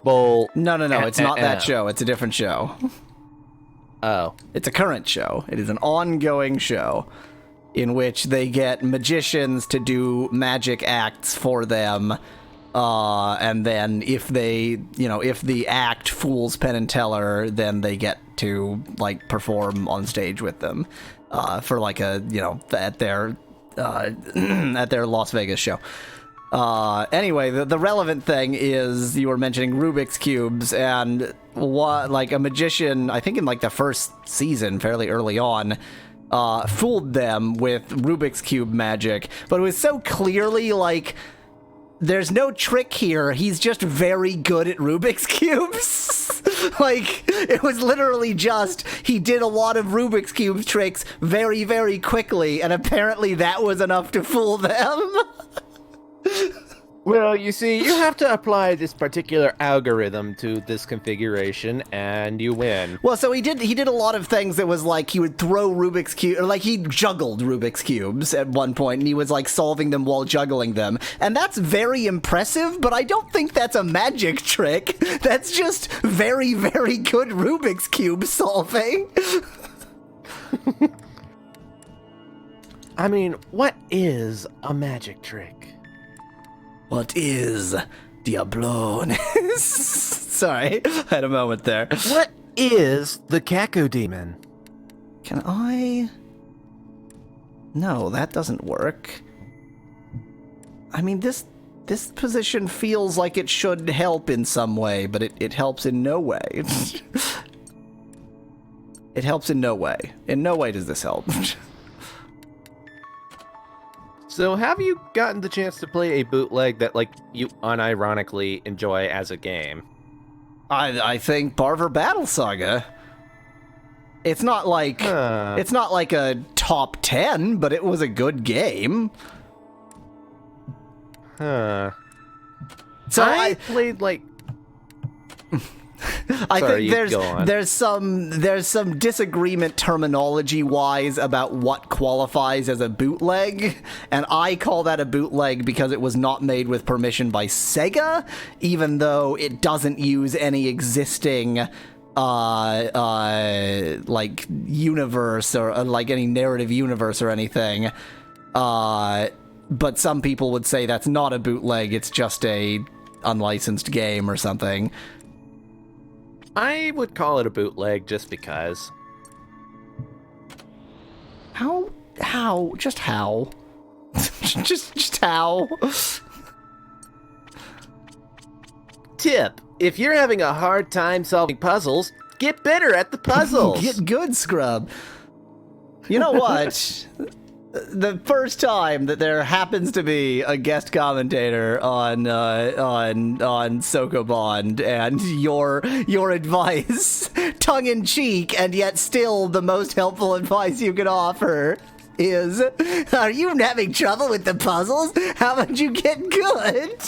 bowl... No, it's not that show. It's a different show. Oh. It's a current show. It is an ongoing show in which they get magicians to do magic acts for them. And then if they, if the act fools Penn and Teller, then they get to, like, perform on stage with them, for like a, at their Las Vegas show. Anyway, the relevant thing is you were mentioning Rubik's Cubes, and like a magician, I think in like the first season, fairly early on, fooled them with Rubik's Cube magic, but it was so clearly like, there's no trick here, he's just very good at Rubik's Cubes. Like, it was literally just, he did a lot of Rubik's Cube tricks very, very quickly, and apparently that was enough to fool them. Well, you see, you have to apply this particular algorithm to this configuration, and you win. Well, so he did a lot of things that was like he would throw Rubik's Cube, or like he juggled Rubik's Cubes at one point, and he was like solving them while juggling them. And that's very impressive, but I don't think that's a magic trick. That's just very, very good Rubik's Cube solving. I mean, what is a magic trick? What is Diablones? Sorry, I had a moment there. What is the Caco Demon? Can I? No, that doesn't work. I mean, this position feels like it should help in some way, but it helps in no way. It helps in no way. In no way does this help. So, have you gotten the chance to play a bootleg that, like, you unironically enjoy as a game? I think Barver Battle Saga. It's not like a top 10, but it was a good game. Huh. So I played like I Sorry, think there's some disagreement terminology wise about what qualifies as a bootleg, and I call that a bootleg because it was not made with permission by Sega, even though it doesn't use any existing like universe or like any narrative universe or anything. But some people would say that's not a bootleg, it's just a unlicensed game or something. I would call it a bootleg just because. How? Just how? just how? Tip: if you're having a hard time solving puzzles, get better at the puzzles. Get good, scrub. You know what? The first time that there happens to be a guest commentator on Sokobond, and your advice, tongue in cheek, and yet still the most helpful advice you could offer is, are you having trouble with the puzzles? How about you get good?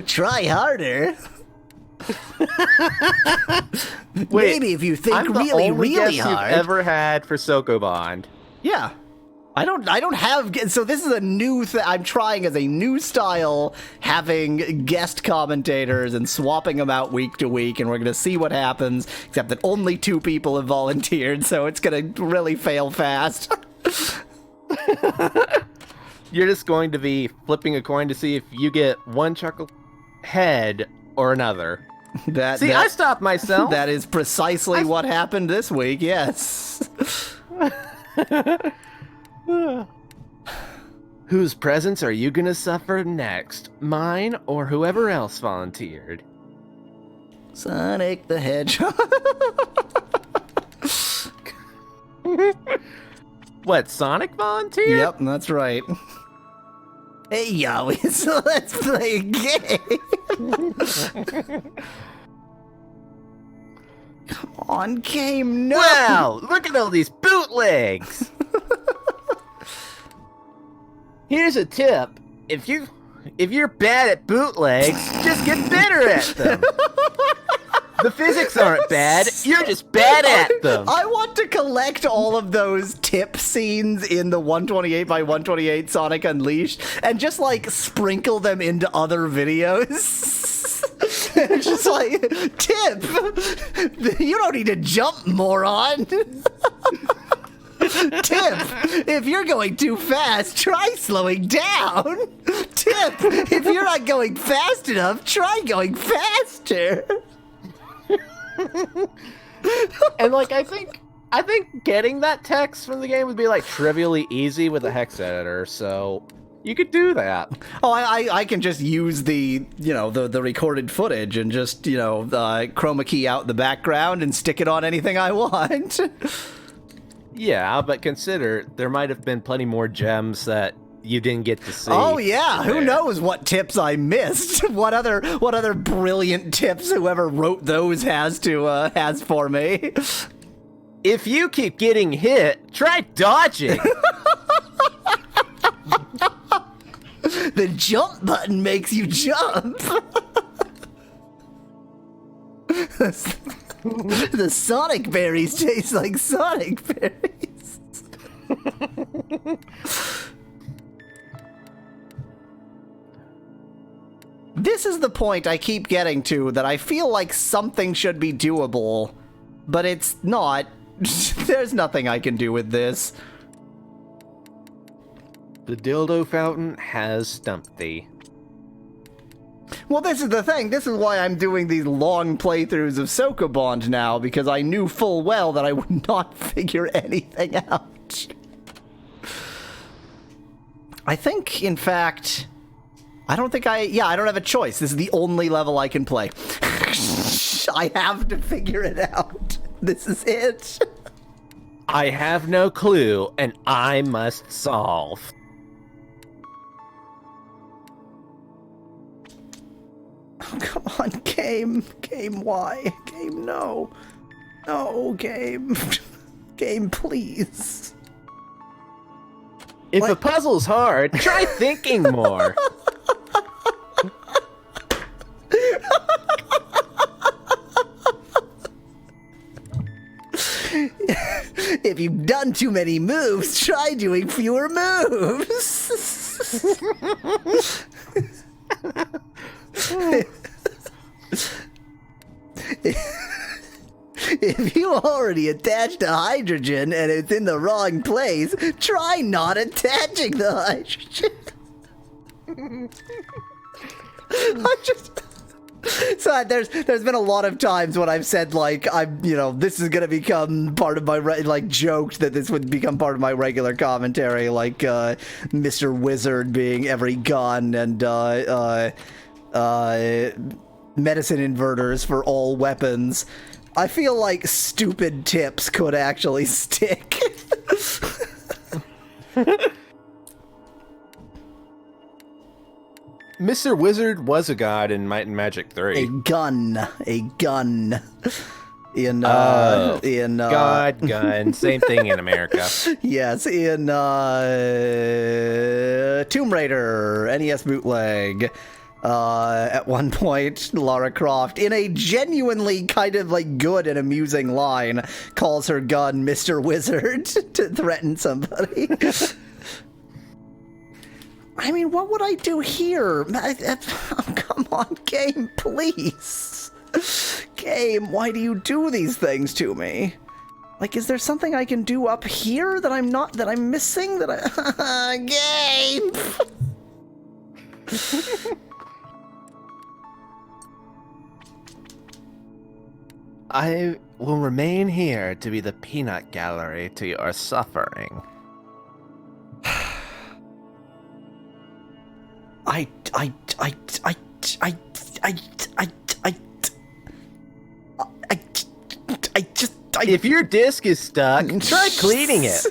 Try harder. Maybe if you think I'm really, the only really guest hard. you've ever had for Sokobond. Yeah. I don't have, so this is a new I'm trying as a new style, having guest commentators and swapping them out week to week, and we're going to see what happens, except that only 2 people have volunteered, so it's going to really fail fast. You're just going to be flipping a coin to see if you get one chuckle head or another. I stopped myself. That is precisely what happened this week, yes. Whose presence are you gonna suffer next? Mine or whoever else volunteered? Sonic the Hedgehog. What, Sonic volunteered? Yep, that's right. Hey, Yahweasel, let's play a game. Come on, game, no! Wow, look at all these bootlegs! Here's a tip. If you're bad at bootlegs, just get better at them. The physics aren't bad, you're just bad at them. I want to collect all of those tip scenes in the 128 by 128 Sonic Unleashed and just like sprinkle them into other videos. It's just like, tip! You don't need to jump, moron! Tip, if you're going too fast, try slowing down. Tip, if you're not going fast enough, try going faster. And like, I think getting that text from the game would be like trivially easy with a hex editor, so you could do that. Oh, I can just use the recorded footage and just, chroma key out the background and stick it on anything I want. Yeah, but consider there might have been plenty more gems that you didn't get to see. Oh yeah, who knows what tips I missed? What other brilliant tips whoever wrote those has for me? If you keep getting hit, try dodging. The jump button makes you jump. The Sonic berries taste like Sonic berries. This is the point I keep getting to, that I feel like something should be doable, but it's not. There's nothing I can do with this. The dildo fountain has stumped thee. Well, this is the thing. This is why I'm doing these long playthroughs of Sokobond now, because I knew full well that I would not figure anything out. I think, in fact... I don't have a choice. This is the only level I can play. I have to figure it out. This is it. I have no clue, and I must solve. Oh, come on, game. Game, why? Game, no. No, game. Game, please. If a puzzle's hard, try thinking more. If you've done too many moves, try doing fewer moves. If you already attached a hydrogen and it's in the wrong place, try not attaching the hydrogen. So there's been a lot of times when I've said, like, this is gonna become part of my joked that this would become part of my regular commentary, like Mr. Wizard being every gun and medicine inverters for all weapons. I feel like stupid tips could actually stick. Mr. Wizard was a god in Might and Magic 3. A gun. God, gun, same thing in America. Yes, in Tomb Raider, NES bootleg. At one point, Lara Croft, in a genuinely kind of good and amusing line, calls her gun Mr. Wizard to threaten somebody. I mean, what would I do here? Come on, game, please. Game, why do you do these things to me? Like, is there something I can do up here that I'm missing? Game! I will remain here to be the peanut gallery to your suffering. If your disc is stuck, try cleaning it.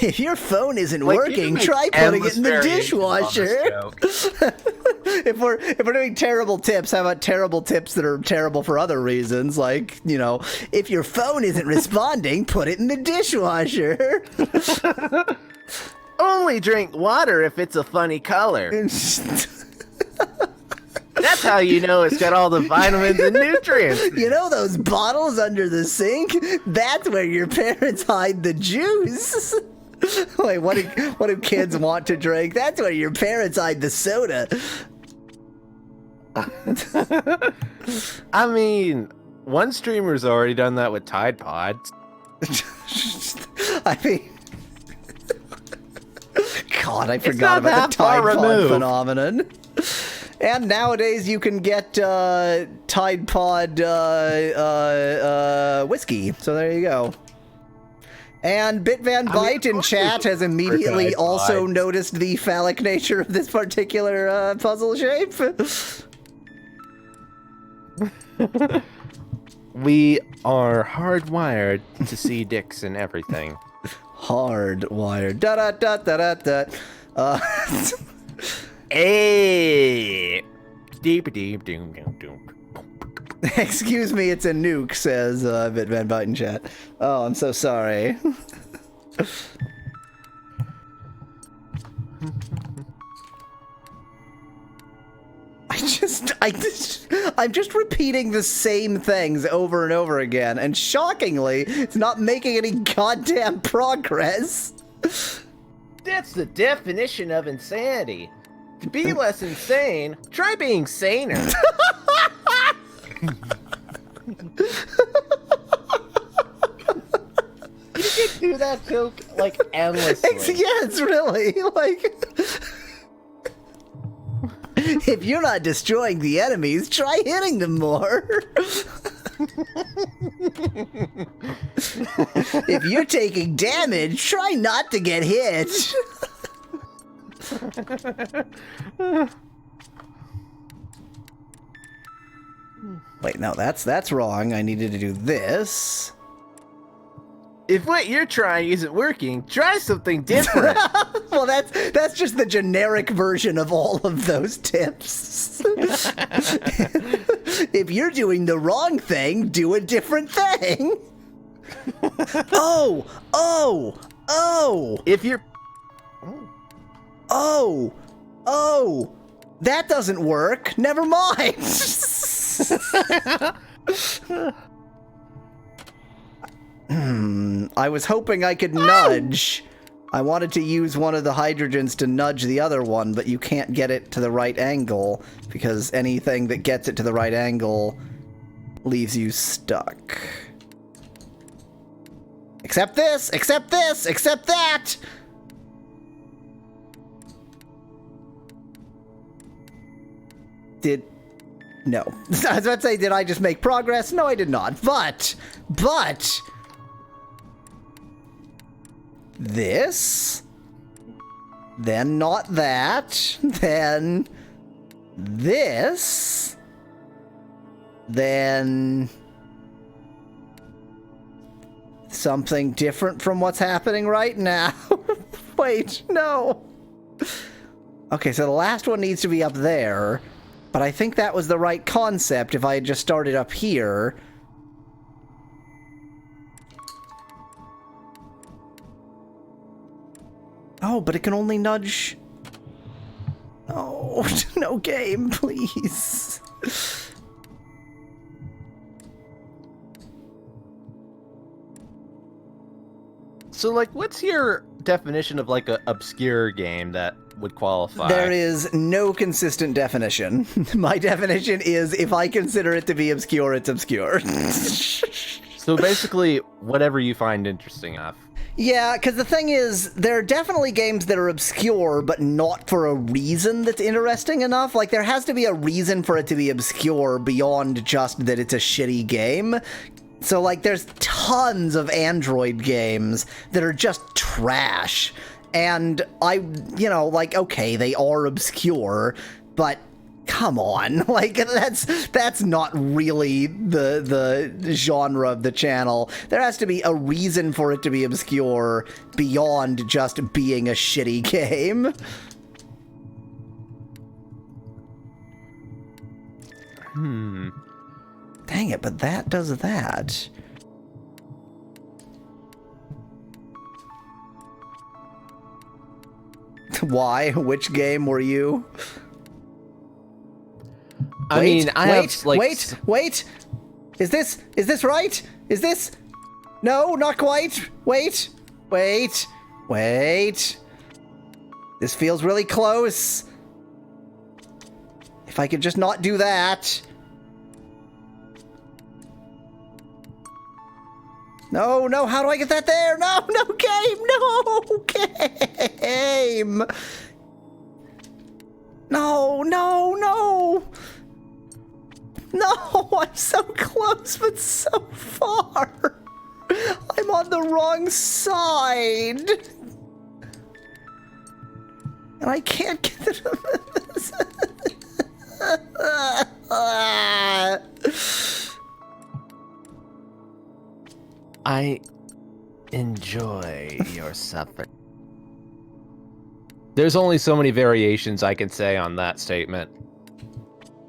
If your phone isn't working, try putting it in the dishwasher. If we're doing terrible tips, how about terrible tips that are terrible for other reasons? Like, if your phone isn't responding, put it in the dishwasher. Only drink water if it's a funny color. That's how you know it's got all the vitamins and nutrients. You know those bottles under the sink? That's where your parents hide the juice. Wait, what do kids want to drink? That's where your parents hide the soda. I mean, one streamer's already done that with Tide Pods. I mean... God, I forgot about the Tide Pod phenomenon. And nowadays you can get Tide Pod whiskey. So there you go. And BitVanBite in chat has immediately also noticed the phallic nature of this particular puzzle shape. We are hardwired to see dicks and everything. Hardwired. Da da da da da da. Hey! Deep deep doom doom doom. Excuse me, it's a nuke, says BitVanBite in chat. Oh, I'm so sorry. I'm just repeating the same things over and over again, and shockingly, it's not making any goddamn progress. That's the definition of insanity. To be less insane, try being saner. You can do that joke, like, endlessly. It's really, like... If you're not destroying the enemies, try hitting them more. If you're taking damage, try not to get hit. Wait, no, that's wrong. I needed to do this. If what you're trying isn't working, try something different. Well, that's just the generic version of all of those tips. If you're doing the wrong thing, do a different thing. Oh! If you're... Oh! That doesn't work. Never mind. I was hoping I could nudge. I wanted to use one of the hydrogens to nudge the other one, but you can't get it to the right angle, because anything that gets it to the right angle leaves you stuck. Except this! Except this! Except that! No. I was about to say, did I just make progress? No, I did not. But... This... Then not that. Then... This... Then... Something different from what's happening right now. Wait, no. Okay, so the last one needs to be up there. But I think that was the right concept if I had just started up here. Oh, but it can only nudge... Oh, no game, please. So, like, what's your definition of, like, an obscure game that would qualify? There is no consistent definition. My definition is, if I consider it to be obscure, it's obscure. So basically, whatever you find interesting enough. Yeah, because the thing is, there are definitely games that are obscure, but not for a reason that's interesting enough. Like, there has to be a reason for it to be obscure beyond just that it's a shitty game. So, like, there's tons of Android games that are just trash. And like, okay, they are obscure, but come on. Like, that's not really the genre of the channel. There has to be a reason for it to be obscure beyond just being a shitty game. Dang it, but that does that. Why? Which game were you? Wait. Is this right? Is this... No, not quite. Wait. This feels really close. If I could just not do that. No, how do I get that there? No, game! No, I'm so close, but so far. I'm on the wrong side. And I can't get it. I enjoy your suffering. There's only so many variations I can say on that statement.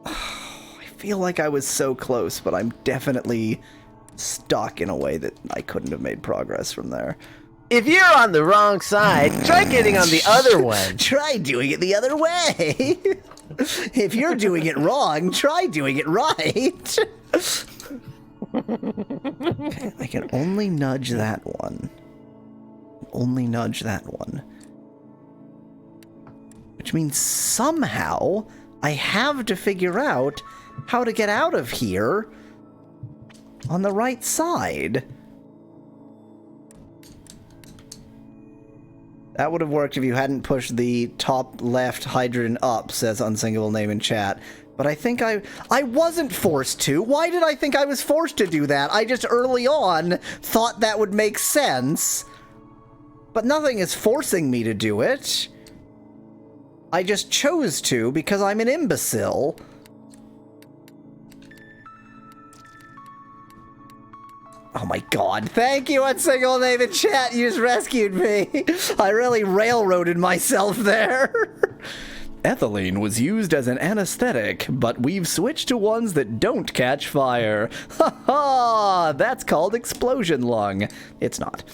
I feel like I was so close, but I'm definitely stuck in a way that I couldn't have made progress from there. If you're on the wrong side, try getting on the other one. Try doing it the other way. If you're doing it wrong, try doing it right. Okay, I can only nudge that one. Only nudge that one. Which means somehow I have to figure out how to get out of here on the right side. That would have worked if you hadn't pushed the top left hydrogen up, says Unsinkable Name in chat. But I think I wasn't forced to. Why did I think I was forced to do that? I just early on thought that would make sense. But nothing is forcing me to do it. I just chose to because I'm an imbecile. Oh my god, thank you, Unsinkable Name in chat, you just rescued me. I really railroaded myself there. Ethylene was used as an anesthetic, but we've switched to ones that don't catch fire. Ha ha! That's called explosion lung. It's not.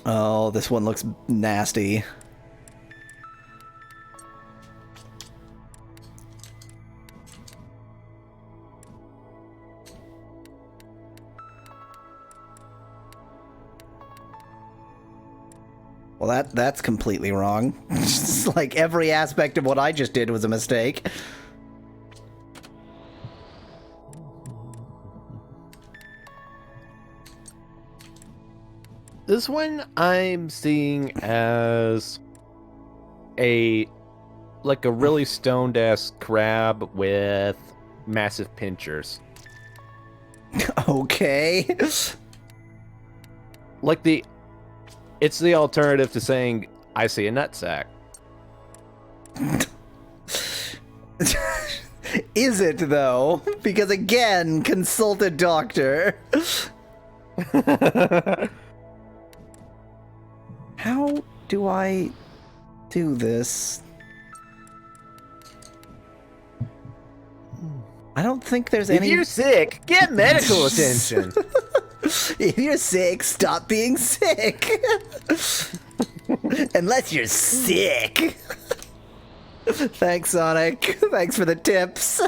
Oh, this one looks nasty. Well, that's completely wrong. Just like every aspect of what I just did was a mistake. This one I'm seeing as a really stoned ass crab with massive pinchers. Okay. It's the alternative to saying, I see a nutsack. Is it, though? Because, again, consult a doctor. How do I do this? I don't think there's any... If you're sick, get medical attention. If you're sick, stop being sick. Unless you're sick. Thanks, Sonic. Thanks for the tips.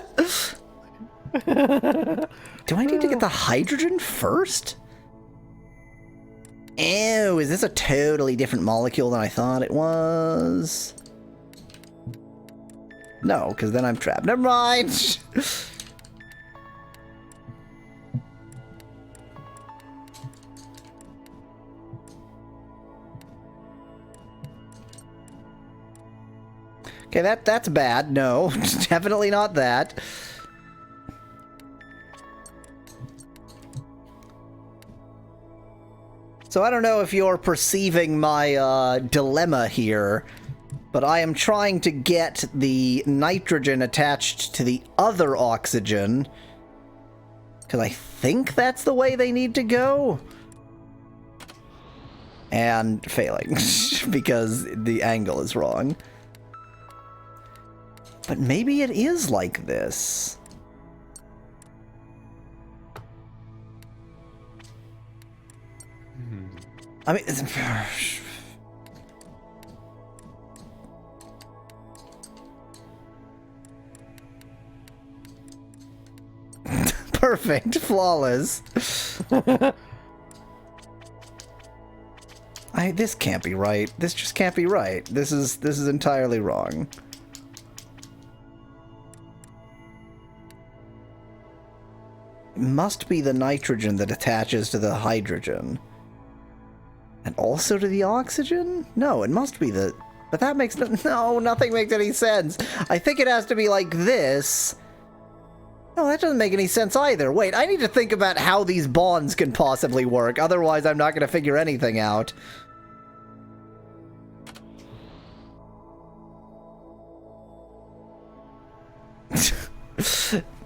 Do I need to get the hydrogen first? Ew, is this a totally different molecule than I thought it was? No, because then I'm trapped. Never mind. Okay, that's bad. No, definitely not that. So I don't know if you're perceiving my dilemma here, but I am trying to get the nitrogen attached to the other oxygen, because I think that's the way they need to go. And failing, because the angle is wrong. But maybe it is like this. I mean... Perfect. Flawless. This can't be right. This just can't be right. This is entirely wrong. It must be the nitrogen that attaches to the hydrogen. And also to the oxygen? No, it must be the... But that makes no, nothing makes any sense. I think it has to be like this. No, that doesn't make any sense either. Wait, I need to think about how these bonds can possibly work. Otherwise, I'm not going to figure anything out.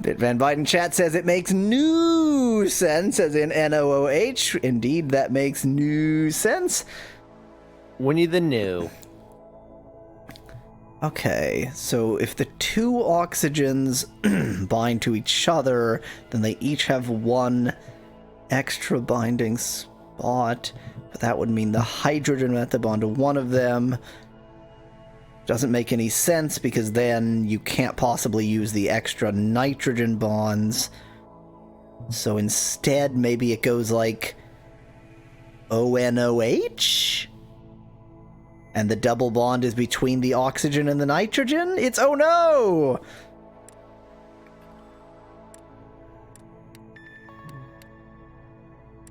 Van Biden chat says it makes no sense, as in NOOH. Indeed, that makes no sense. Winnie the New. Okay, so if the two oxygens bind to each other, then they each have one extra binding spot, But that would mean the hydrogen would have to bond to one of them. Doesn't make any sense because then you can't possibly use the extra nitrogen bonds. So instead, maybe it goes like ONOH? And the double bond is between the oxygen and the nitrogen? It's oh no!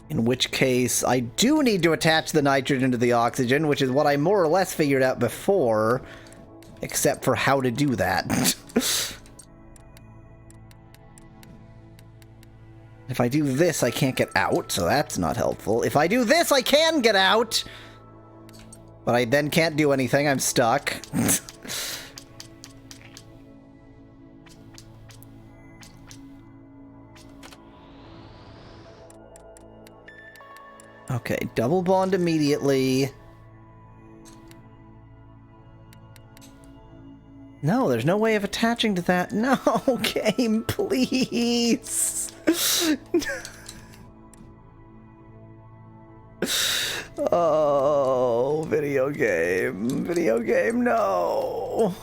In which case, I do need to attach the nitrogen to the oxygen, which is what I more or less figured out before, except for how to do that. If I do this, I can't get out, so that's not helpful. If I do this, I can get out! But I then can't do anything, I'm stuck. Okay, double bond immediately. No, there's no way of attaching to that. No, game, please. Oh, video game, no.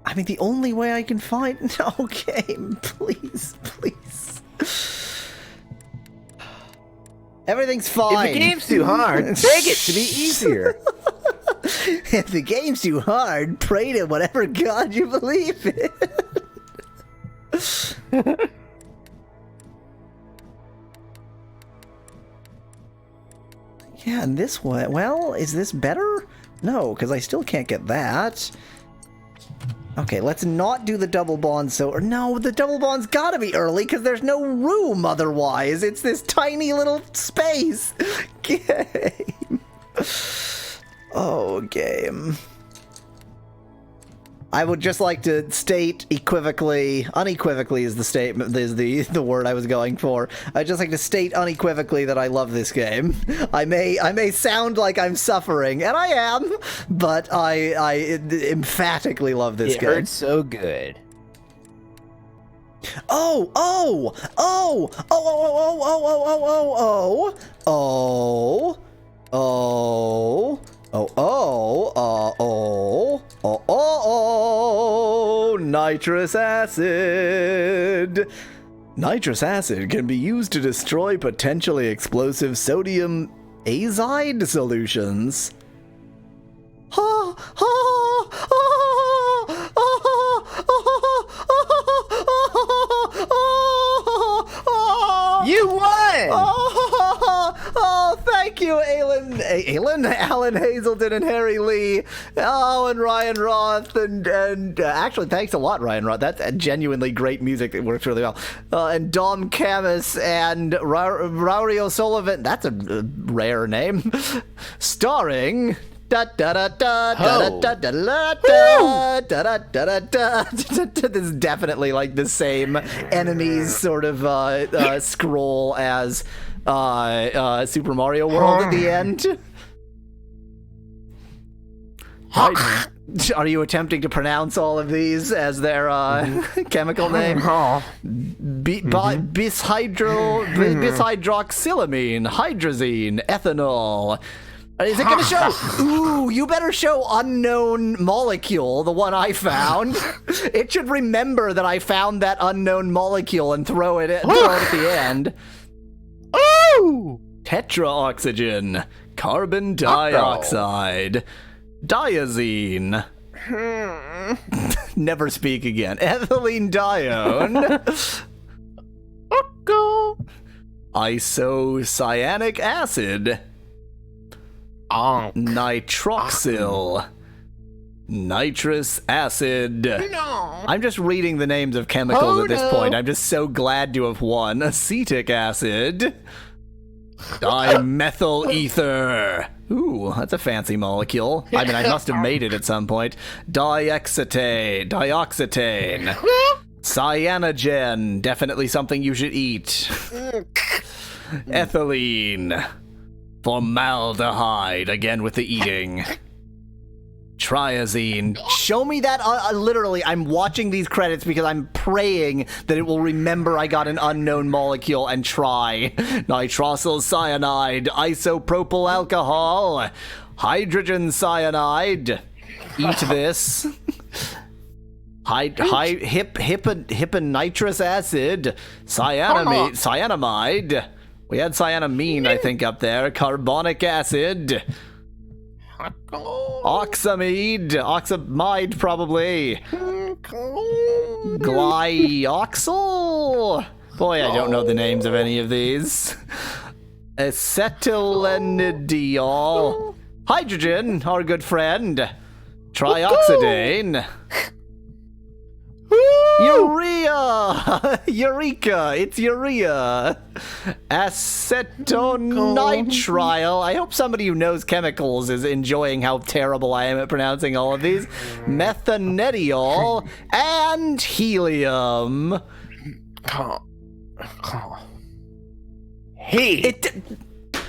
I mean, the only way I can find... No, game, please. Everything's fine. If the game's too hard, beg it to be easier. If the game's too hard, pray to whatever god you believe in. Yeah, and this way... Well, is this better? No, because I still can't get that. Okay, let's not do the double bond, so... Or no, the double bond's gotta be early, because there's no room otherwise. It's this tiny little space. Game. Oh, game. I would just like to state unequivocally is the statement, is the word I was going for. I'd just like to state unequivocally that I love this game. I may sound like I'm suffering, and I am, but I emphatically love this game. It hurts so good. Nitrous acid! Nitrous acid can be used to destroy potentially explosive sodium azide solutions. You won! Oh, thank you, Alan Hazelton and Harry Lee. Oh, and Ryan Roth, and actually, thanks a lot, Ryan Roth. That's genuinely great music. It works really well. And Dom Camus and Rory O'Sullivan. That's a rare name. Starring... This is definitely like the same enemies sort of scroll as Super Mario World at the end. Are you attempting to pronounce all of these as their chemical name? Bishydroxylamine, hydrazine, ethanol. Is it going to show? Ooh, you better show unknown molecule, the one I found. It should remember that I found that unknown molecule and throw it at the end. Ooh! Tetraoxygen, carbon dioxide, diazine. Never speak again. Ethylene dione. Isocyanic acid. Nitroxyl. Nitrous acid. No. I'm just reading the names of chemicals at this point. I'm just so glad to have won. Acetic acid. Dimethyl ether. Ooh, that's a fancy molecule. I mean, I must have made it at some point. Dioxetane. Cyanogen. Definitely something you should eat. Ethylene. Formaldehyde, again with the eating. Triazine. Show me that. Literally, I'm watching these credits because I'm praying that it will remember I got an unknown molecule and try. Nitrosyl cyanide, isopropyl alcohol, hydrogen cyanide. Eat this. Hipponitrous acid, cyanamide. We had cyanamine, I think, up there. Carbonic acid. Oxamide, probably. Glyoxal? Boy, I don't know the names of any of these. Acetylenediol. Hydrogen, our good friend. Trioxidane. Urea! Eureka! It's urea! Acetonitrile. I hope somebody who knows chemicals is enjoying how terrible I am at pronouncing all of these. Methanediol and helium.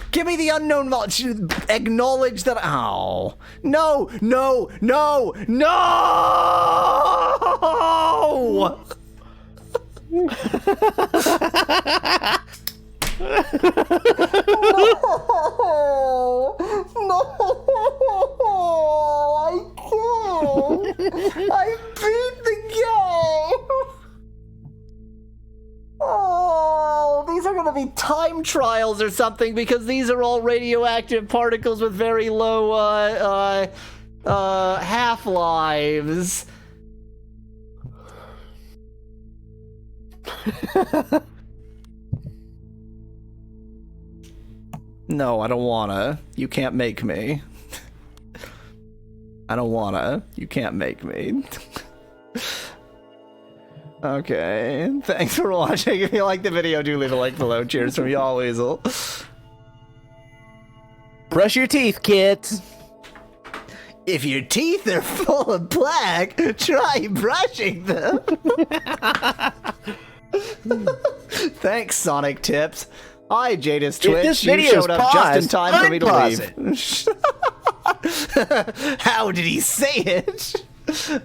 Give me the unknown knowledge. Acknowledge that. Oh. No! No! No! No! No! No! I can't! I beat the game! Oh, these are gonna be time trials or something because these are all radioactive particles with very low, half-lives. No, I don't wanna. You can't make me. I don't wanna. You can't make me. Okay, thanks for watching. If you like the video, do leave a like below. Cheers from Yahweasel. Brush your teeth, kids. If your teeth are full of plaque, try brushing them. Thanks, Sonic Tips. Hi, Jadis Twitch. You showed up just in time for me to leave. How did he say it?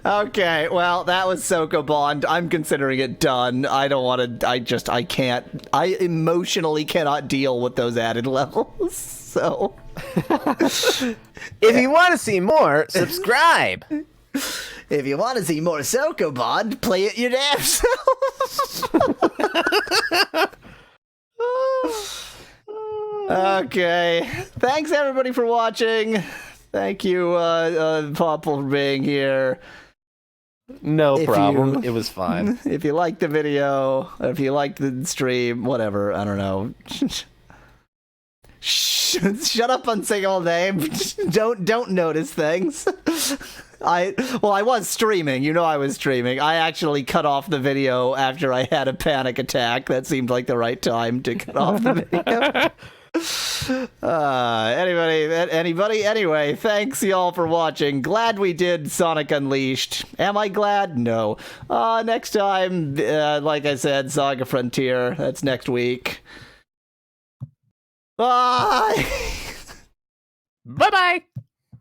Okay, well, that was Sokobond. I'm considering it done. I don't want to, I can't, I emotionally cannot deal with those added levels, so. If you want to see more, subscribe. If you want to see more Sokobond, play it your damn self. Okay, thanks everybody for watching. Thank you, Popful, for being here. No problem. It was fine. If you liked the video, if you liked the stream, whatever, I don't know. Shut up on single name. Don't notice things. I was streaming. You know I was streaming. I actually cut off the video after I had a panic attack. That seemed like the right time to cut off the video. Anyway, thanks y'all for watching. Glad we did Sonic Unleashed. Am I glad? No. Next time, like I said, Saga Frontier. That's next week. Bye! Bye-bye!